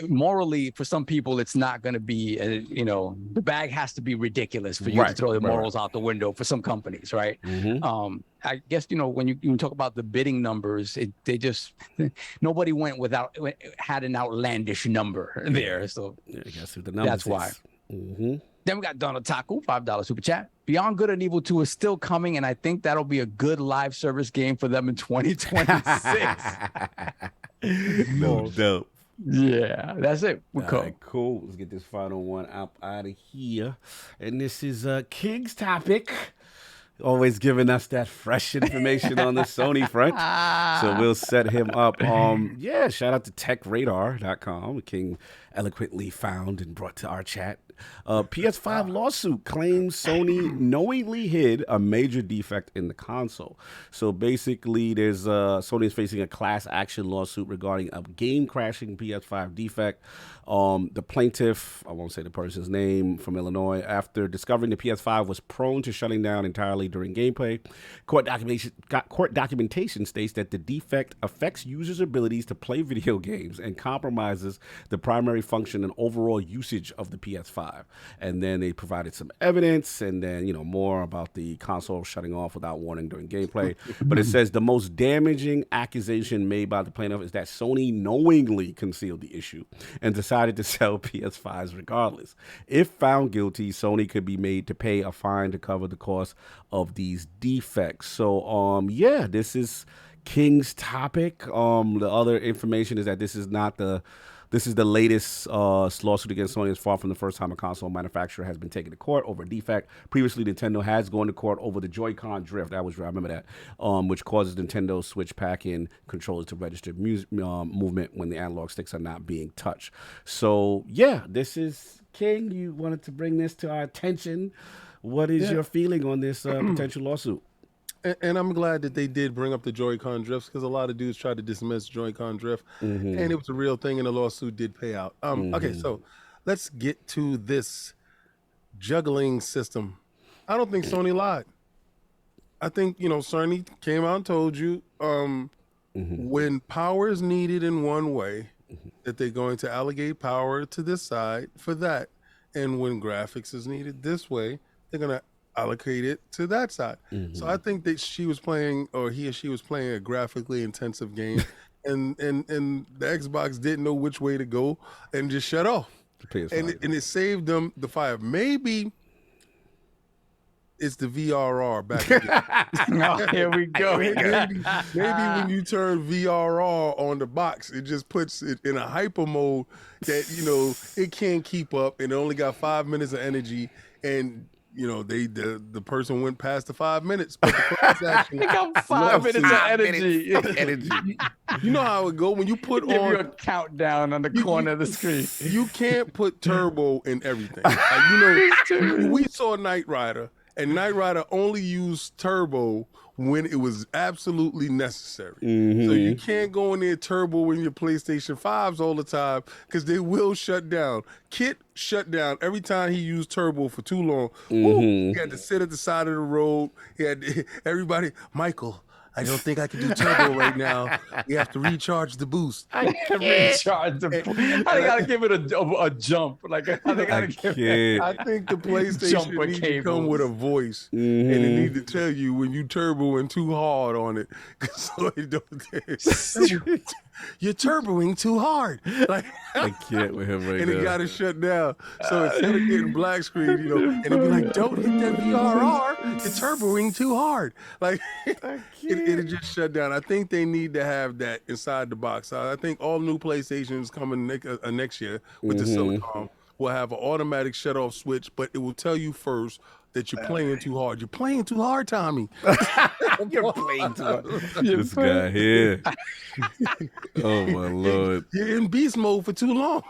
Morally, for some people, it's not going to be. The bag has to be ridiculous for you to throw the morals out the window for some companies, right? I guess when you talk about the bidding numbers, nobody had an outlandish number there, so that's why. Then we got Donald Taku, $5 super chat. Beyond Good and Evil 2 is still coming, and I think that'll be a good live service game for them in 2026. No dope. Yeah, that's it. Cool. Let's get this final one out of here. And this is King's topic. Always giving us that fresh information on the Sony front. So we'll set him up. Shout out to techradar.com. King eloquently found and brought to our chat. PS5 lawsuit claims Sony knowingly hid a major defect in the console. So basically, Sony is facing a class action lawsuit regarding a game crashing PS5 defect. The plaintiff, I won't say the person's name, from Illinois, after discovering the PS5 was prone to shutting down entirely during gameplay. Court documentation states that the defect affects users' abilities to play video games and compromises the primary function and overall usage of the PS5. And then they provided some evidence and then, more about the console shutting off without warning during gameplay. But it says the most damaging accusation made by the plaintiff is that Sony knowingly concealed the issue and decided to sell PS5s regardless. If found guilty, Sony could be made to pay a fine to cover the cost of these defects. So, this is King's topic. The other information is that this is the latest lawsuit against Sony. Is far from the first time a console manufacturer has been taken to court over a defect. Previously, Nintendo has gone to court over the Joy-Con drift. I remember that, which causes Nintendo Switch pack-in controllers to register movement when the analog sticks are not being touched. So, yeah, this is King. You wanted to bring this to our attention. What is your feeling on this potential lawsuit? And I'm glad that they did bring up the Joy-Con drifts, because a lot of dudes tried to dismiss Joy-Con drift, and it was a real thing, and the lawsuit did pay out. Okay, so let's get to this juggling system. I don't think Sony lied. I think, Sony came out and told you when power is needed in one way, that they're going to allocate power to this side for that. And when graphics is needed this way, they're going to allocate it to that side. So I think that he or she was playing a graphically intensive game, and the Xbox didn't know which way to go and just shut off. And it saved them the fire. Maybe it's the VRR back again. Oh, here we go. Maybe when you turn VRR on the box, it just puts it in a hyper mode that it can't keep up, and it only got 5 minutes of energy, and the person went past the 5 minutes. But the class action, got 5 minutes of energy. You know how it go when you put Give on you a countdown on the corner of the screen. You can't put turbo in everything. We saw Knight Rider, and Knight Rider only used turbo when it was absolutely necessary. So you can't go in there turbo in your PlayStation 5s all the time, because they will shut down. Kit shut down every time he used turbo for too long. He had to sit at the side of the road. He had everybody, Michael, I don't think I can do turbo right now. We have to recharge the boost. I can't recharge the boost. I gotta give it a jump. I think the PlayStation needs to come with a voice, and it needs to tell you when you turboing too hard on it. So it don't. You're turboing too hard. I can't with him right now. And it got to shut down. So instead of getting black screen, and it'd be like, don't hit that VRR. You're turboing too hard. It just shut down. I think they need to have that inside the box. I think all new PlayStations coming next year with the Silicon will have an automatic shut-off switch, but it will tell you first that you're playing too hard. You're playing too hard, Tommy. You're playing too hard. This guy here. Oh, my Lord. You're in beast mode for too long.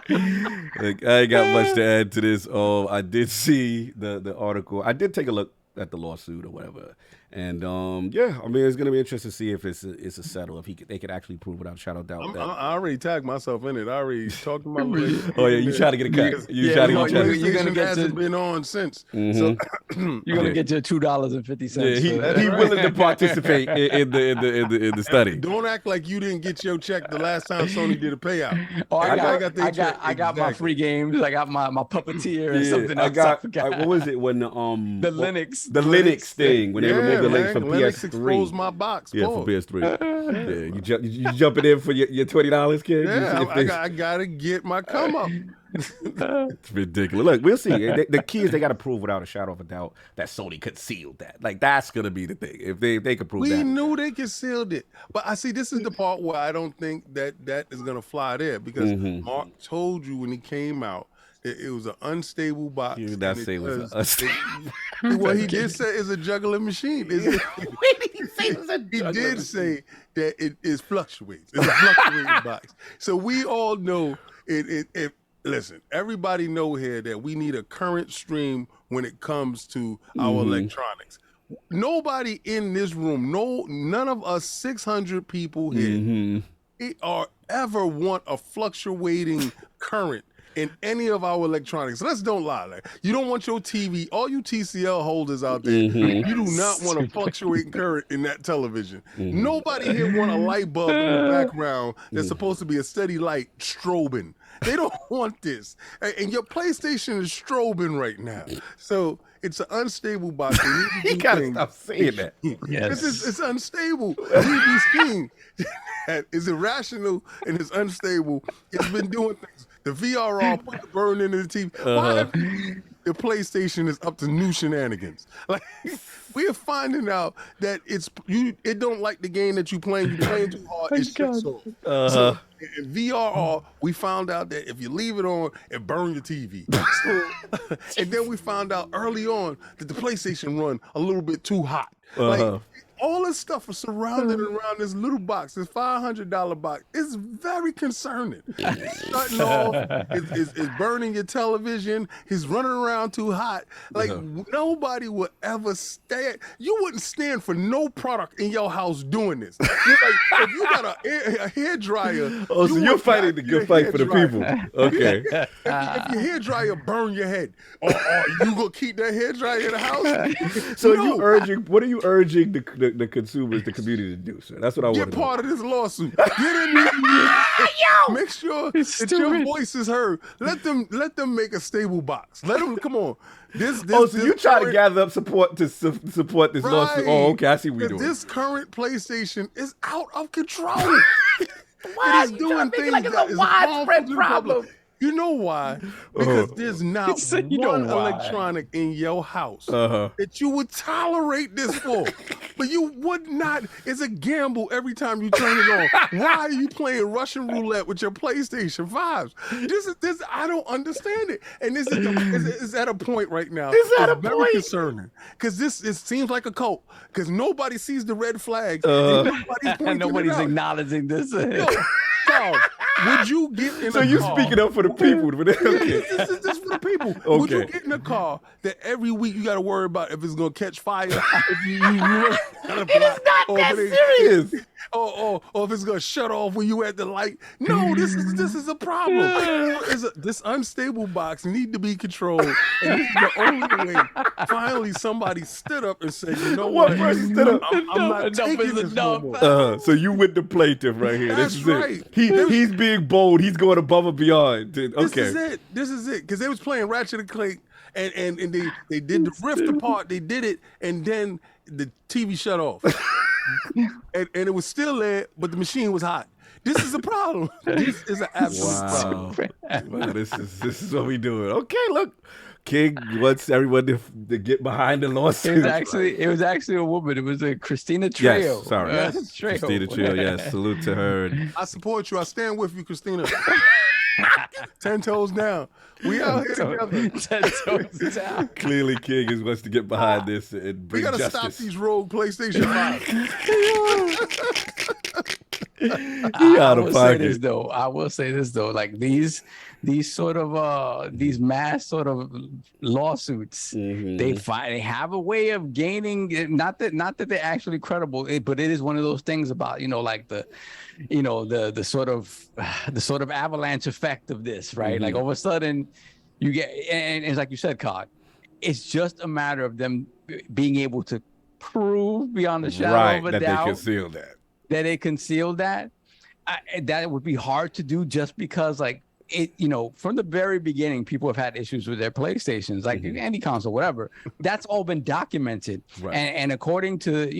I ain't got much to add to this. I did see the article. I did take a look at the lawsuit or whatever. And it's gonna be interesting to see if it's a settle, if they could actually prove without a shadow of doubt. I already tagged myself in it. I already talked to my lawyer. Oh yeah, you try to get a cut. You're gonna get hasn't been on since. So you're gonna get your $2.50. Yeah, he willing to participate in the study. Don't act like you didn't get your check the last time Sony did a payout. Oh, I got my free games. I got my puppeteer and something else. I forgot. What was it when the Linux thing when they removed the link from Linux PS3? Exposed my box. Yeah, for PS3. Yeah, you jumping in for your $20, kid? Yeah, I gotta get my come up. It's ridiculous. Look, we'll see. The key is they got to prove without a shadow of a doubt that Sony concealed that. That's gonna be the thing. If they could prove that. We knew they concealed it, but I see this is the part where I don't think that is gonna fly there, because Mark told you when he came out it was an unstable box. You did not say it was unstable. Well, he did say it's a juggling machine. Wait, did he say it was a juggling machine? He did say that it fluctuates. It's a fluctuating box. So we all know it. Listen, everybody know here that we need a current stream when it comes to our electronics. Nobody in this room, none of us 600 people here ever want a fluctuating current in any of our electronics. Let's don't lie. You don't want your TV, all you TCL holders out there, you do not want a fluctuating current in that television. Nobody here want a light bulb in the background that's supposed to be a steady light strobing. They don't want this. And your PlayStation is strobing right now. So it's an unstable box. You gotta stop saying that. Yes. It's unstable. We've seen that it's irrational and it's unstable. It's been doing things. The VRR put the burn into the TV. the PlayStation is up to new shenanigans. Like we are finding out that it don't like the game that you playing. You playing too hard. It's so in VRR, we found out that if you leave it on, it burns your TV. So, and then we found out early on that the PlayStation run a little bit too hot. Like all this stuff is surrounded around this little box, this $500 box. It's very concerning. It's shutting off. It's burning your television. He's running around too hot. Like nobody would ever stand. You wouldn't stand for no product in your house doing this. You're like, if you got a hair dryer. Oh, so you're fighting the good fight for the people. Okay. If your hair dryer burn your head, or you gonna keep that hair dryer in the house? So what are you urging the consumers, the community to do, sir? That's what I want to Get part of this lawsuit. Get in there. Make sure that your voice is heard. Let them make a stable box. Let them come on. So you try to gather up support to support this lawsuit. Oh, okay, I see what you're doing. This current PlayStation is out of control. It is doing things like it's that a is widespread harmful to the problem. public. You know why? Because there's not one electronic in your house that you would tolerate this for. But you would not. It's a gamble every time you turn it on. Why are you playing Russian roulette with your PlayStation 5s? This I don't understand it. And this is at a point right now. It's very concerning. Because it seems like a cult. Because nobody sees the red flags. And nobody's acknowledging this. So, would you get in a car? So you speaking up for the people. Okay. This is for the people. Okay. Would you get in a car that every week you got to worry about if it's going to catch fire? If you it is not that serious. Or if it's going to shut off when you at the light. No, this is a problem. This unstable box need to be controlled. And this is the only way. Finally, somebody stood up and said, you know what? Person stood up? I'm not taking this no more. So you with the plaintiff right here. That's this is right. It. He's being bold. He's going above and beyond. Okay. This is it. Because they was playing Ratchet and Clank, and they did the rift apart. They did it, and then the TV shut off. and it was still there, but the machine was hot. This is a problem. This is an absolute problem. Wow, this is what we doing. Okay, look. King wants everyone to get behind the lawsuit. It was actually a woman. It was a Christina Trio. Yes, sorry. Christina Trio, yes. Salute to her. I support you. I stand with you, Christina. 10 toes down. We out here together. 10 toes down. Clearly, King wants to get behind this and bring justice. We gotta stop these rogue PlayStation 5. I will say this though. Like these sort of these mass sort of lawsuits, they have a way of gaining. Not that they're actually credible, but it is one of those things about like the sort of avalanche effect of this, right? Like all of a sudden you get, and it's like you said, Cog, it's just a matter of them being able to prove beyond the shadow of a doubt that they concealed that. That would be hard to do just because from the very beginning, people have had issues with their PlayStations, like any console, whatever. That's all been documented. Right. And according to,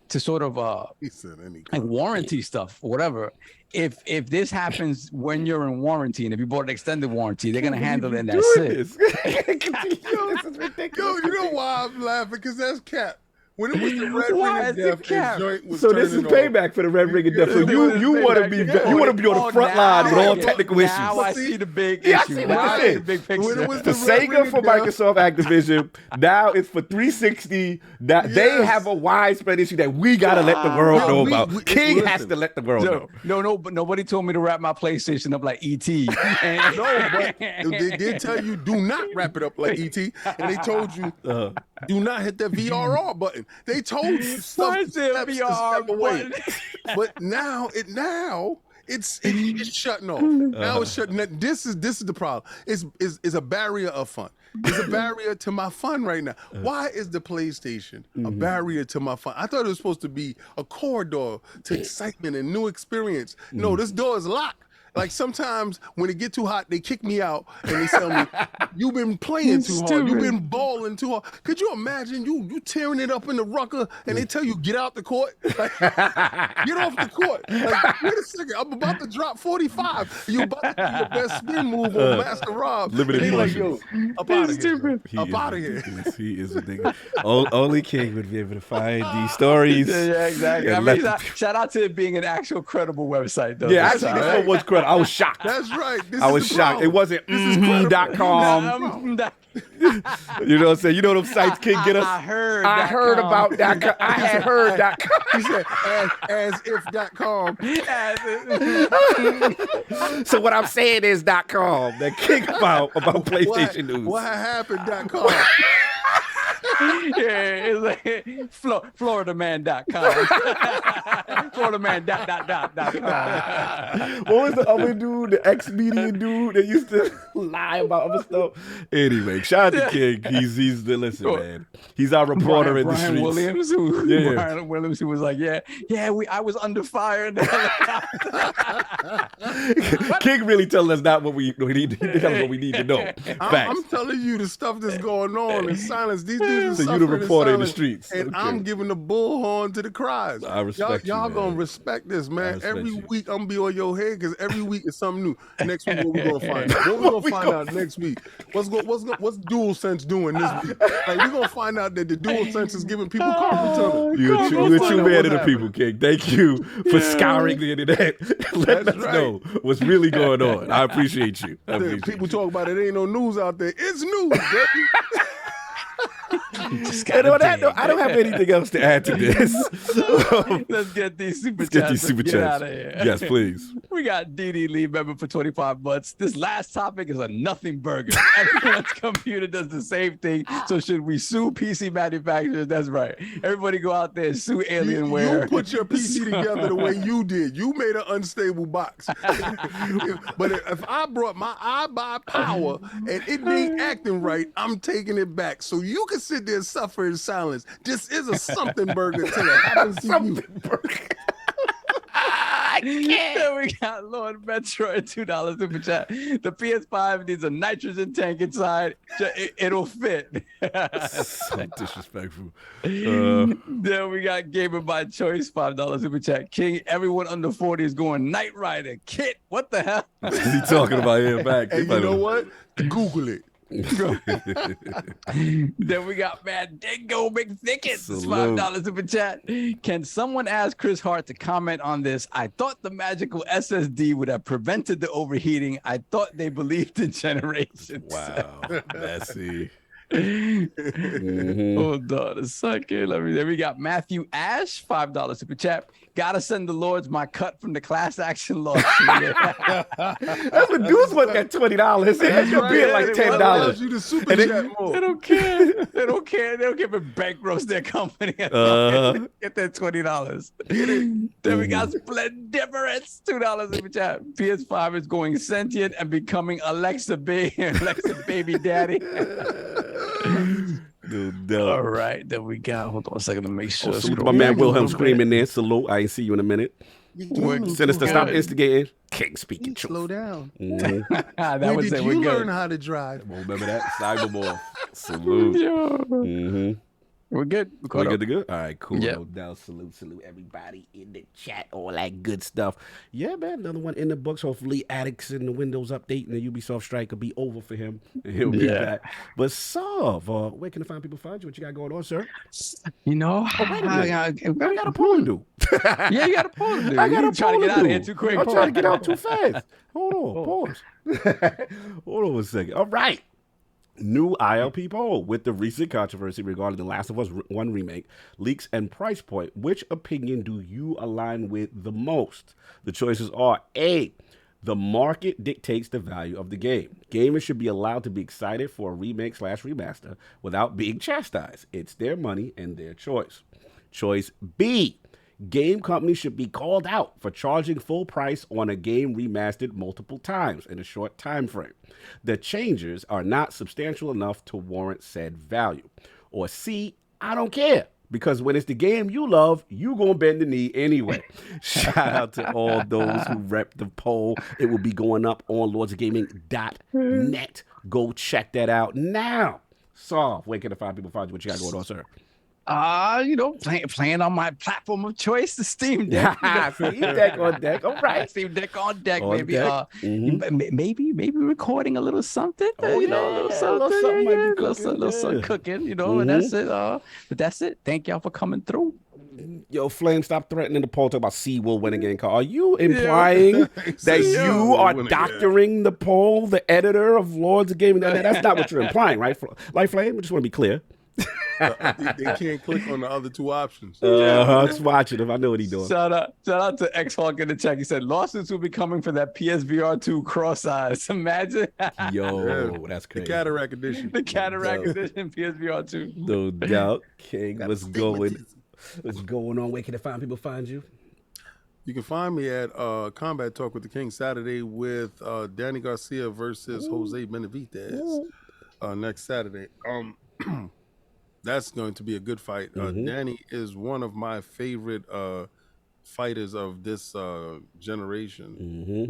to sort of like warranty stuff, whatever. If this happens when you're in warranty, and if you bought an extended warranty, they're gonna handle it and that's it. This is ridiculous. You know why I'm laughing? Because that's cap. When it was the Red Ring of Death, the joint was so this is payback for the Red Ring of Death. So you want to be on the front line with all technical issues. Now I see the big issue. I see what this is. The big picture. For Sega, for Microsoft, Activision. Now it's for 360. That they have a widespread issue that we gotta let the world know about. King has to let the world know. No, but nobody told me to wrap my PlayStation up like ET. No, but they did tell you do not wrap it up like ET, and they told you do not hit that VRR button. They told you stuff to step away. But now it's shutting off. Now it's shutting. This is the problem. It's a barrier of fun. It's a barrier to my fun right now. Why is the PlayStation a barrier to my fun? I thought it was supposed to be a corridor to excitement and new experience. No, this door is locked. Like sometimes when it get too hot, they kick me out and they tell me, "You've been playing too hard. You've been balling too hard." Could you imagine you tearing it up in the rucker and they tell you get out the court? Like, get off the court. Like, wait a second, I'm about to drop 45. You about to do your best spin move on Master Rob. Limited And they like, motions. yo, up out of here. Up out of here. He is ridiculous. Only King would be able to find these stories. Yeah, exactly. I and mean, let- shout out to it being an actual credible website, though. Yeah, actually, this one was credible. I was shocked. That's right. This I is was the shocked. problem. It wasn't .com. You know what I'm saying? You know them sites King get us? I heard. I heard about that. I had heard that. He said, as if.com. So what I'm saying is .com. That King about PlayStation News. What happened.com. Yeah, it's like FloridaMan.com. FloridaMan.com. What was the other dude, the ex-median dude that used to lie about other stuff? Anyway, shout out to King. He's the listen, man. He's our reporter in the Brian streets. Williams, Brian Williams, who was like, I was under fire. In the helicopter. King really telling us not what we need. He telling us what we need to know. I'm telling you the stuff that's going on in silence. These dudes are So you the suffering reporter in the silence, streets. and Okay. I'm giving the bullhorn to the cries. I respect y'all you, gonna man. respect this, man. respect Every you. week I'm gonna be on your head because every week is something new. Next week, what we gonna find out? What we gonna find out next week? What's DualSense doing this week? Like we're gonna find out that the DualSense is giving people carpal tunnel. You're a true man of the people, King. Thank you for scouring the internet, letting us right. know what's really going on. I appreciate you. People talk about it. Ain't no news out there. It's news, baby. And on that note, I don't have anything else to add to this. Let's get these super Get chats. these super Get chats. out of here. Yes, please. We got DD Lee member for 25 months. This last topic is a nothing burger. Everyone's computer does the same thing. So should we sue PC manufacturers? That's right. Everybody go out there and sue Alienware. You put your PC together the way you did. You made an unstable box. But if I brought my iBuy Power and it ain't acting right, I'm taking it back. So you can sit there and suffer in silence. This is a something burger till it happens to you. Then we got Lord Metroid, $2 super chat. The PS5 needs a nitrogen tank inside. It'll fit. So disrespectful. Then we got Gamer by Choice, $5 super chat. King, everyone under 40 is going Knight Rider. Kit, what the hell? What is he talking about here back? And you know what? Google it. Then we got Mad Dingo McThickets, Salute. $5 super chat. Can someone ask Chris Hart to comment on this? I thought the magical SSD would have prevented the overheating. I thought they believed in generations. Wow. Messy. Hold on a second. Then we got Matthew Ash, $5 super chat. Gotta send the Lords my cut from the class action lawsuit. That's what dudes want that $20. It's gonna be like $10. You the super chat more. They don't care. They don't care. They don't care if it bankrupts their company. Get that $20. Then we got Splendiferous, $2 super chat. PS5 is going sentient and becoming Alexa baby daddy. All right, then we got. Hold on a second to make sure. My man Wilhelm screaming there. Salute. I ain't see you in a minute. Sinister, stop instigating. King speaking truth. Slow down. That When was did it. you We're learn good. how to drive? Remember that? Cybermore. Salute. We're good. We good to go? All right, cool. Yep. No doubt. Salute everybody in the chat, all that good stuff. Yeah, man, another one in the books. Hopefully, Addicts in the Windows update and the Ubisoft strike will be over for him, and he'll be back. But Sov, where can the fine people find you? What you got going on, sir? You know, I got a poll to do. Yeah, you got a poll to do. I got You a trying poll to get out of do. here too quick. I'm trying to get out too fast. Hold on, pause. Hold on a second. All right. New ILP poll with the recent controversy regarding The Last of Us 1 remake, leaks, and price point. Which opinion do you align with the most? The choices are A, the market dictates the value of the game. Gamers should be allowed to be excited for a remake/remaster without being chastised. It's their money and their choice. Choice B, game companies should be called out for charging full price on a game remastered multiple times in a short time frame. The changes are not substantial enough to warrant said value. Or C, I don't care. because when it's the game you love, you gonna bend the knee anyway. Shout out to all those who rep the poll. It will be going up on lordsofgaming.net. Go check that out now. Soft, where can the fine people find you? What you got going on, sir? Playing on my platform of choice, the Steam Deck. Steam Deck on deck. All right. Steam Deck on deck, On maybe. deck. Maybe recording a little something. Oh, a little something. Little something cooking, and that's it. But that's it. Thank y'all for coming through. Yo, Flame, stop threatening the poll. Talk about C will win again. Are you implying that you are doctoring the poll, the editor of Lords of Gaming? That's not what you're implying, right? Like Flame, we just want to be clear. They can't click on the other two options. Just watching him. I know what he's doing. Shout out to X Hawk in the chat. He said lawsuits will be coming for that PSVR 2 cross eyes. Imagine. Yo, that's crazy. The cataract edition. The cataract edition PSVR 2. No doubt. King, what's going on? Where can the fine people find you? You can find me at Combat Talk with the King Saturday with Danny Garcia versus Jose Benavidez next Saturday. That's going to be a good fight. Danny is one of my favorite fighters of this generation.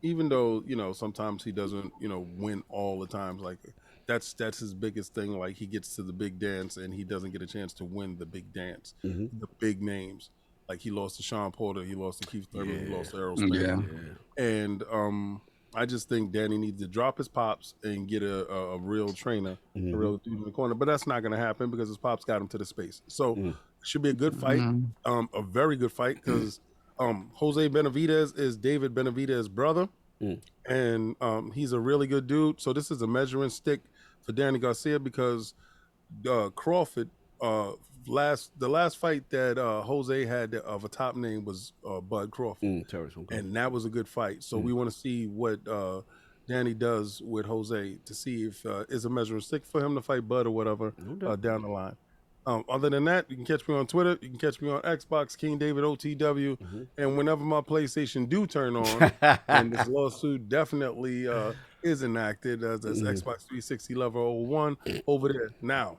Even though sometimes he doesn't win all the times. Like that's his biggest thing. Like he gets to the big dance and he doesn't get a chance to win the big dance, the big names. Like he lost to Sean Porter, he lost to Keith Thurman, he lost to Errol Spence. And I just think Danny needs to drop his pops and get a real trainer, a real dude in the corner. But that's not going to happen because his pops got him to the space. So it should be a good fight, a very good fight because Jose Benavidez is David Benavidez's brother, and he's a really good dude. So this is a measuring stick for Danny Garcia because Crawford, the last fight that Jose had of a top name was Bud Crawford, and that was a good fight. So we want to see what Danny does with Jose to see if is a measuring stick for him to fight Bud or whatever down the line. Other than that, you can catch me on Twitter. You can catch me on Xbox, King David OTW, and whenever my PlayStation do turn on, and this lawsuit definitely is enacted as Xbox 360 level 01 over there now.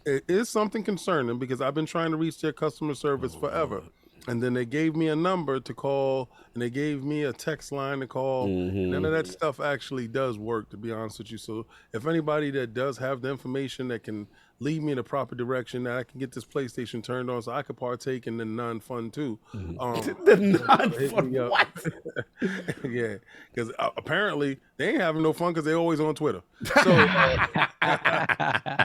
It is something concerning because I've been trying to reach their customer service forever. And then they gave me a number to call and they gave me a text line to call. None of that stuff actually does work, to be honest with you. So if anybody that does have the information that can lead me in the proper direction, that I can get this PlayStation turned on so I could partake in the non-fun too. The non-fun, what? Yeah, because apparently they ain't having no fun because they're always on Twitter. So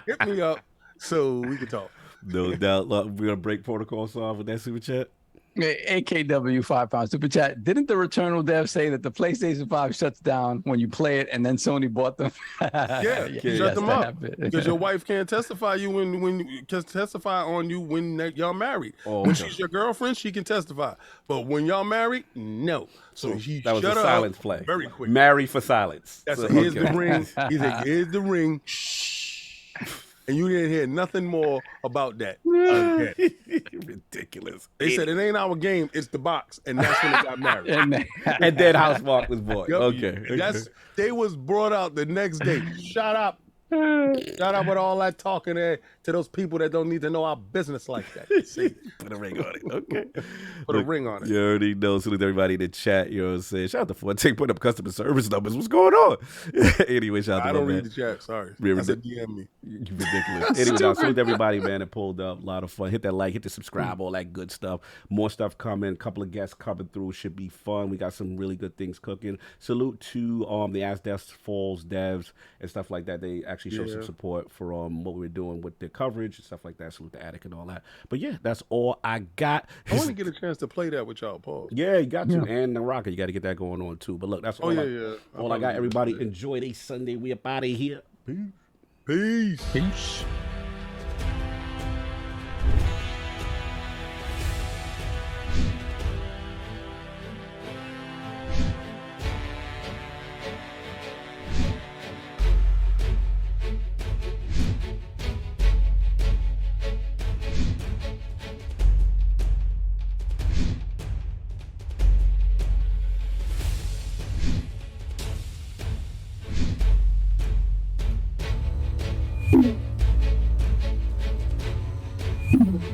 hit me up so we can talk. No doubt. Look, we're going to break protocols off with that super chat. AKW £5 super chat. Didn't the Returnal dev say that the PlayStation 5 shuts down when you play it and then Sony bought them? Shut them up because your wife can't testify you when you can testify on you when y'all married. When she's your girlfriend, she can testify, but when y'all married, no. So he that was shut a up silence play. Very quick. Marry for silence. That's here's the ring. He's like, here's the ring. Shh. And you didn't hear nothing more about that. Ridiculous. They said it ain't our game, it's the box. And that's when they got married. And then Housemarque was born. Yep. Okay. They was brought out the next day. Shut up. Shut up with all that talking there to those people that don't need to know our business like that. See? Put a ring on it. Okay. Put a ring on it. You already know. Salute everybody in the chat. You know what I'm saying? Shout out to Forte putting up customer service numbers. What's going on? Anyway, shout out to I don't read the chat. Sorry. That's a DM me. You ridiculous. Anyway, now, salute everybody, man, that pulled up. A lot of fun. Hit that like, hit the subscribe, all that good stuff. More stuff coming. A couple of guests coming through. Should be fun. We got some really good things cooking. Salute to the As Death Falls devs and stuff like that. They actually showed some support for what we were doing with the coverage and stuff like that. Salute the Attic and all that. But yeah, that's all I got. I want to get a chance to play that with y'all, Paul. Yeah, you got to. And the Rocket, you got to get that going on too. But look, that's all all I got. Everybody enjoy their Sunday. We up out of here. Peace. Peace. Thank you.